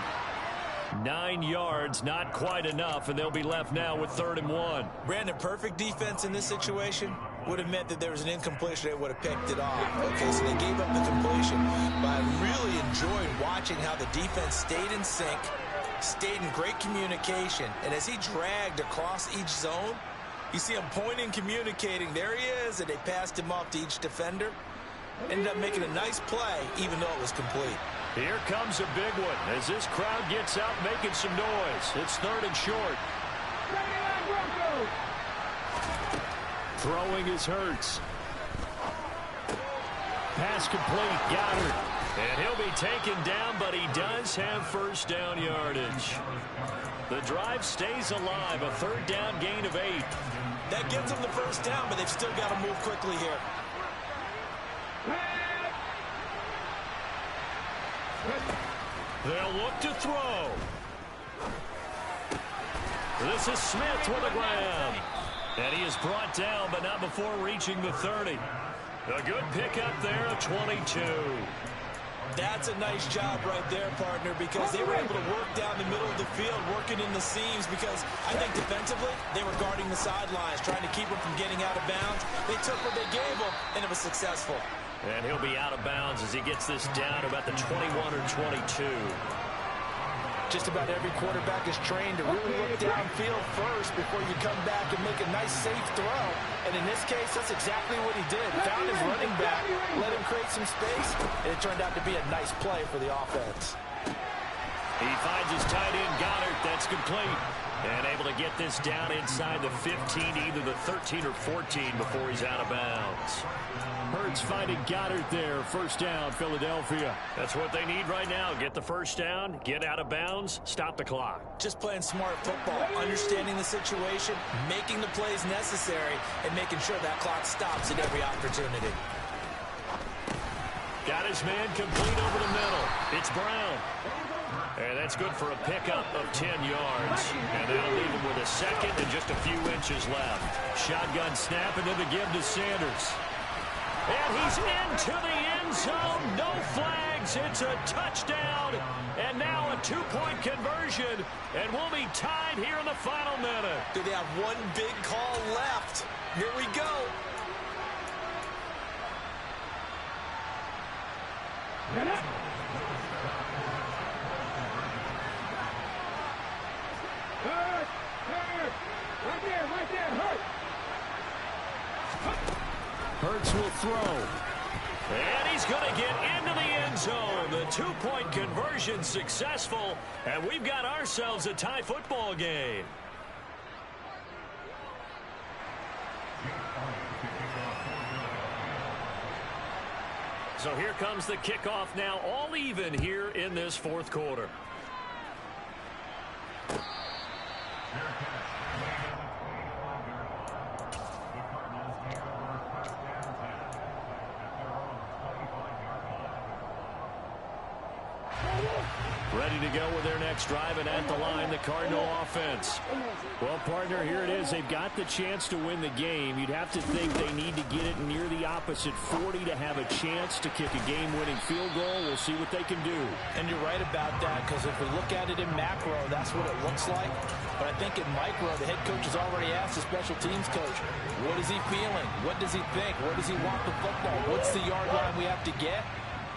9 yards, not quite enough, and they'll be left now with 3rd and 1. Brandon, perfect defense in this situation would have meant that there was an incompletion. They would have picked it off. Okay, so they gave up the completion. But I really enjoyed watching how the defense stayed in sync, stayed in great communication. And as he dragged across each zone, you see him pointing, communicating. There he is, and they passed him off to each defender. Ended up making a nice play, even though it was complete. Here comes a big one as this crowd gets out making some noise. It's 3rd and short. Throwing is Hurts. Pass complete, Goddard. And he'll be taken down, but he does have 1st down yardage. The drive stays alive, a 3rd down gain of 8. That gives them the 1st down, but they've still got to move quickly here. They'll look to throw. This is Smith with a grab. And he is brought down, but not before reaching the 30. A good pickup there of 22. That's a nice job right there, partner, because they were able to work down the middle of the field, working in the seams, because I think defensively they were guarding the sidelines, trying to keep them from getting out of bounds. They took what they gave them, and it was successful. And he'll be out of bounds as he gets this down to about the 21 or 22. Just about every quarterback is trained to really look downfield first before you come back and make a nice, safe throw. And in this case, that's exactly what he did. Found his running back, let him create some space, and it turned out to be a nice play for the offense. He finds his tight end, Goddard. That's complete. And able to get this down inside the 15, either the 13 or 14 before he's out of bounds. Hurts finding Goddard there. 1st down, Philadelphia. That's what they need right now. Get the 1st down, get out of bounds, stop the clock. Just playing smart football, understanding the situation, making the plays necessary, and making sure that clock stops at every opportunity. Got his man complete over the middle. It's Brown. And that's good for a pickup of 10 yards. And that'll leave him with a 2nd and just a few inches left. Shotgun snap and then the give to Sanders. And he's into the end zone. No flags. It's a touchdown. And now a 2-point conversion. And we'll be tied here in the final minute. Do they have one big call left? Here we go. Hurts will throw. And he's going to get into the end zone. The 2-point conversion successful. And we've got ourselves a tie football game. So here comes the kickoff now, all even here in this 4th quarter. Ready to go with their next drive, and at the line, the Cardinal offense. Well, partner, here it is. They've got the chance to win the game. You'd have to think they need to get it near the opposite 40 to have a chance to kick a game-winning field goal. We'll see what they can do. And you're right about that, because if we look at it in macro, that's what it looks like. But I think in micro, the head coach has already asked the special teams coach, what is he feeling? What does he think? Where does he want the football? What's the yard line we have to get?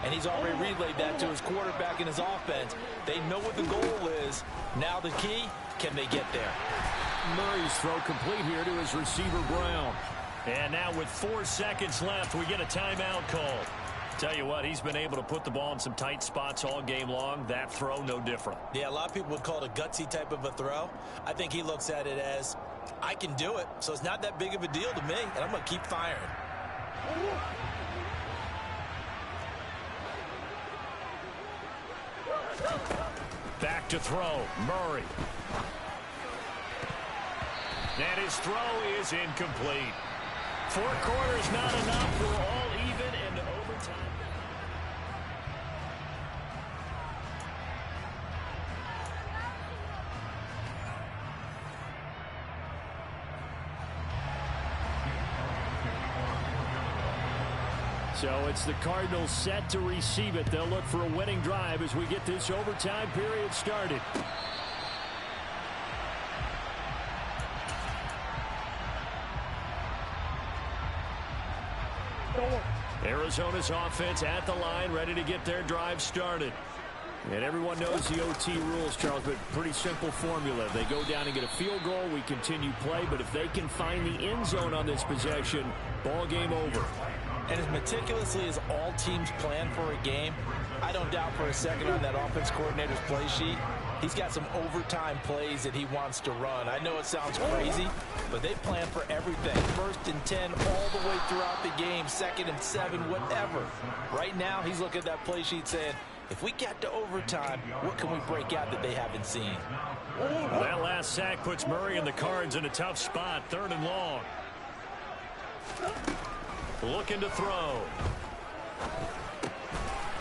And he's already relayed that to his quarterback and his offense. They know what the goal is. Now the key, can they get there? Murray's throw complete here to his receiver, Brown. And now with 4 seconds left, we get a timeout call. Tell you what, he's been able to put the ball in some tight spots all game long. That throw, no different. Yeah, a lot of people would call it a gutsy type of a throw. I think he looks at it as, I can do it, so it's not that big of a deal to me, and I'm going to keep firing. Back to throw, Murray. And his throw is incomplete. 4 quarters not enough. We're all even into overtime. So it's the Cardinals set to receive it. They'll look for a winning drive as we get this overtime period started. Arizona's offense at the line, ready to get their drive started. And everyone knows the OT rules, Charles, but pretty simple formula. They go down and get a field goal, we continue play, but if they can find the end zone on this possession, ball game over. And as meticulously as all teams plan for a game, I don't doubt for a second on that offense coordinator's play sheet, he's got some overtime plays that he wants to run. I know it sounds crazy, but they plan for everything. 1st and 10 all the way throughout the game, 2nd and 7, whatever. Right now, he's looking at that play sheet saying, if we get to overtime, what can we break out that they haven't seen? That last sack puts Murray and the Cards in a tough spot. 3rd and long. Looking to throw.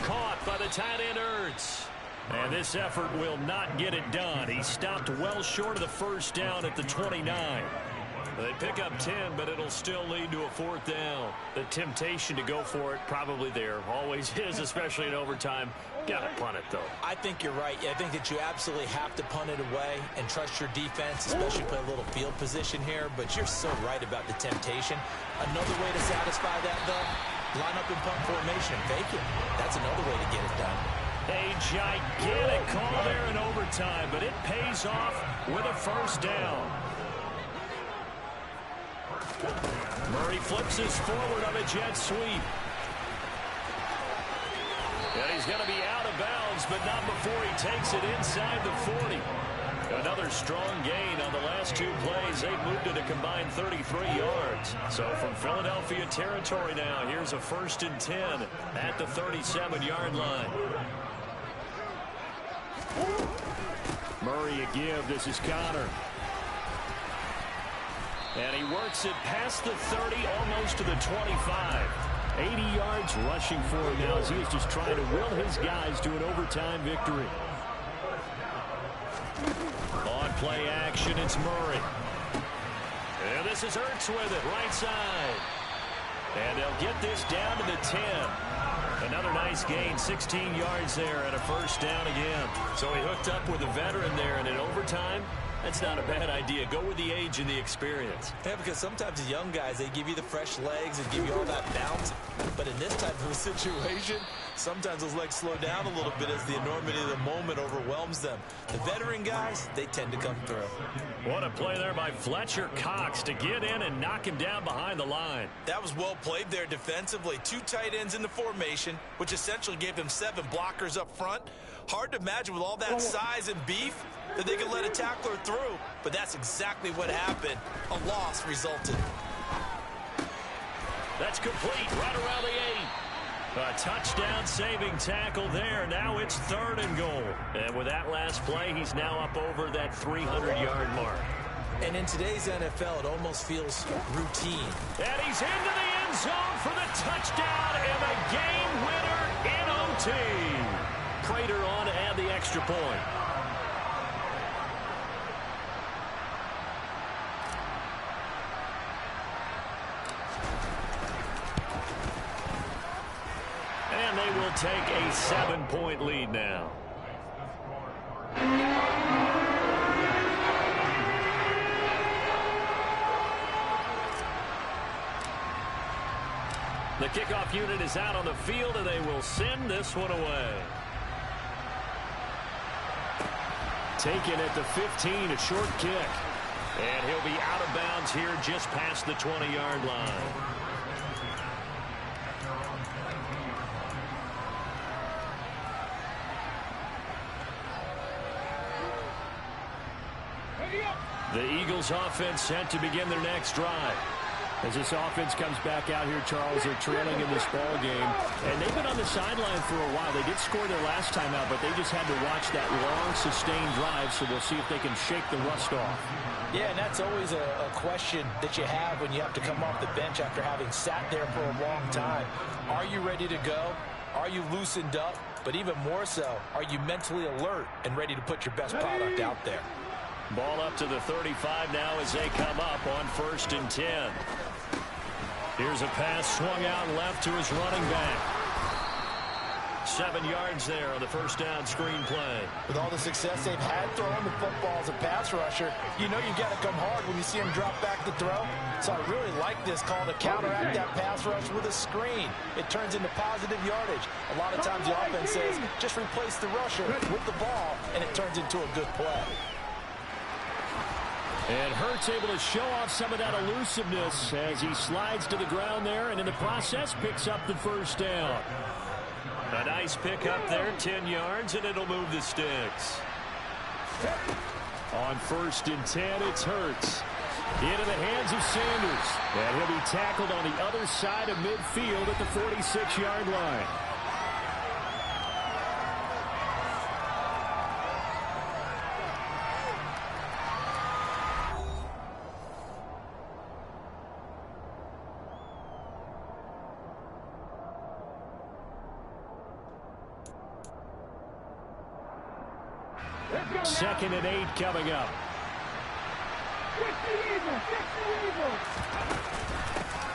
Caught by the tight end Ertz. And this effort will not get it done. He stopped well short of the first down at the 29. They pick up 10, but it'll still lead to a 4th down. The temptation to go for it probably there. Always is, especially in overtime. Got to punt it, though. I think you're right. I think that you absolutely have to punt it away and trust your defense, especially play a little field position here. But you're so right about the temptation. Another way to satisfy that, though, line up in punt formation and fake it. That's another way to get it done. A gigantic call there in overtime, but it pays off with a 1st down. Murray flips this forward on a jet sweep. And he's going to be out of bounds, but not before he takes it inside the 40. Another strong gain on the last 2 plays. They've moved it a combined 33 yards. So from Philadelphia territory now, here's a 1st and 10 at the 37-yard line. Murray a give. This is Connor. And he works it past the 30, almost to the 25. 80 yards rushing for him now as he is just trying to will his guys to an overtime victory. On play action, it's Murray. And this is Ertz with it, right side. And they'll get this down to the 10. Another nice gain, 16 yards there and a 1st down again. So he hooked up with a veteran there, and in overtime, that's not a bad idea. Go with the age and the experience. Yeah, because sometimes the young guys, they give you the fresh legs and give you all that bounce. But in this type of a situation, sometimes those legs slow down a little bit as the enormity of the moment overwhelms them. The veteran guys, they tend to come through. What a play there by Fletcher Cox to get in and knock him down behind the line. That was well played there defensively. 2 tight ends in the formation, which essentially gave them 7 blockers up front. Hard to imagine with all that size and beef that they could let a tackler through, but that's exactly what happened. A loss resulted. That's complete right around the 8. A touchdown saving tackle there. Now it's 3rd and goal. And with that last play, he's now up over that 300-yard mark. And in today's NFL, it almost feels routine. And he's into the end zone for the touchdown and the game winner in OT. Prater on to add the extra point. And they will take a 7-point lead now. The kickoff unit is out on the field, and they will send this one away. Taken at the 15, a short kick. And he'll be out of bounds here just past the 20-yard line. The Eagles offense set to begin their next drive. As this offense comes back out here, Charles, they're trailing in this ball game. And they've been on the sideline for a while. They did score their last time out, but they just had to watch that long, sustained drive, so we'll see if they can shake the rust off. Yeah, and that's always a question that you have when you have to come off the bench after having sat there for a long time. Are you ready to go? Are you loosened up? But even more so, are you mentally alert and ready to put your best product out there? Ball up to the 35 now as they come up on 1st and 10. Here's a pass swung out left to his running back. 7 yards there on the first down screen play. With all the success they've had throwing the football as a pass rusher, you know you got to come hard when you see him drop back to throw. So I really like this call to counteract that pass rush with a screen. It turns into positive yardage. A lot of times the offense says, just replace the rusher with the ball, and it turns into a good play. And Hurts able to show off some of that elusiveness as he slides to the ground there, and in the process picks up the first down. A nice pick up there, 10 yards, and it'll move the sticks. On 1st and 10, it's Hurts. Into the hands of Sanders. And he'll be tackled on the other side of midfield at the 46-yard line. Second and 8 coming up.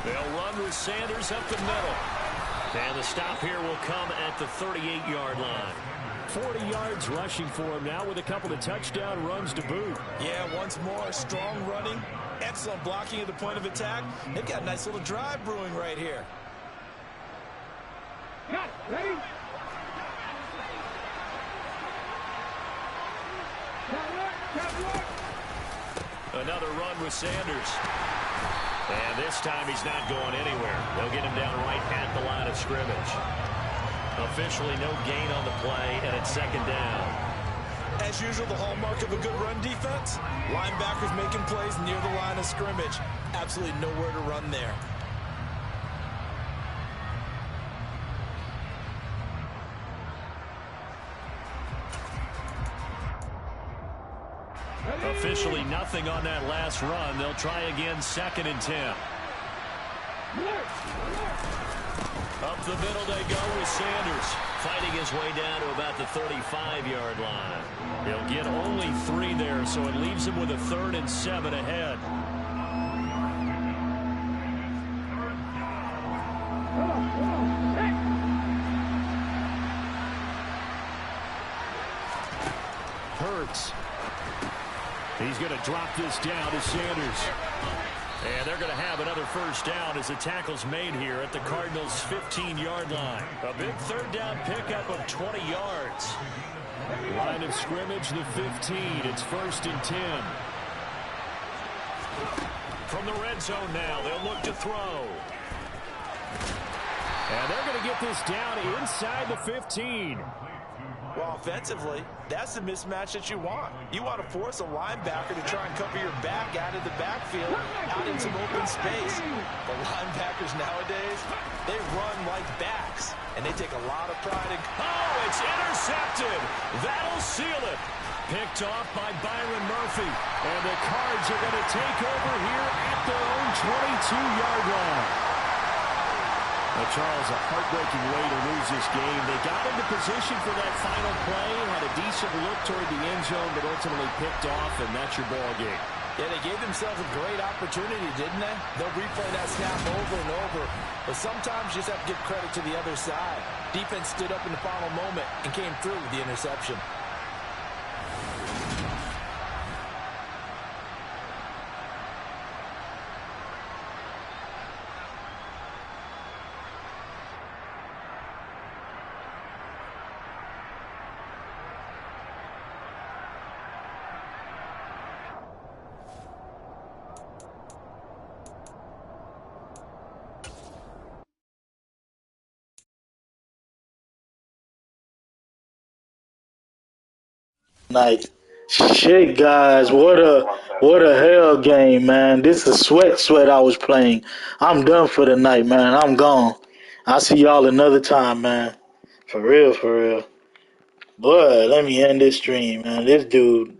They'll run with Sanders up the middle. And the stop here will come at the 38-yard line. 40 yards rushing for him now with a couple of touchdown runs to boot. Yeah, once more, strong running, excellent blocking at the point of attack. They've got a nice little drive brewing right here. Cut, ready? Another run with Sanders. And this time he's not going anywhere. They'll get him down right at the line of scrimmage. Officially no gain on the play, and it's second down. As usual, the hallmark of a good run defense, linebackers making plays near the line of scrimmage. Absolutely nowhere to run there. Officially nothing on that last run. They'll try again, 2nd and 10. Up the middle they go with Sanders, fighting his way down to about the 35-yard line. He'll get only 3 there, so it leaves him with a 3rd and 7 ahead. Hurts. He's going to drop this down to Sanders. And they're going to have another first down as the tackle's made here at the Cardinals' 15-yard line. A big 3rd down pickup of 20 yards. Line of scrimmage, the 15. It's 1st and 10. From the red zone now, they'll look to throw. And they're going to get this down inside the 15. Well, offensively, that's the mismatch that you want. You want to force a linebacker to try and cover your back out of the backfield, out in some open space. The linebackers nowadays, they run like backs, and they take a lot of pride in... Oh, it's intercepted. That'll seal it. Picked off by Byron Murphy. And the Cards are going to take over here at their own 22-yard line. Well, Charles, a heartbreaking way to lose this game. They got into position for that final play, had a decent look toward the end zone, but ultimately picked off, and that's your ball game. Yeah, they gave themselves a great opportunity, didn't they? They'll replay that snap over and over, but sometimes you just have to give credit to the other side. Defense stood up in the final moment and came through with the interception. Night. Shit, guys, what a hell game, man. This is sweat I was playing. I'm done for the night, man. I'm gone. I'll see y'all another time, man. For real, for real. But let me end this stream, man. This dude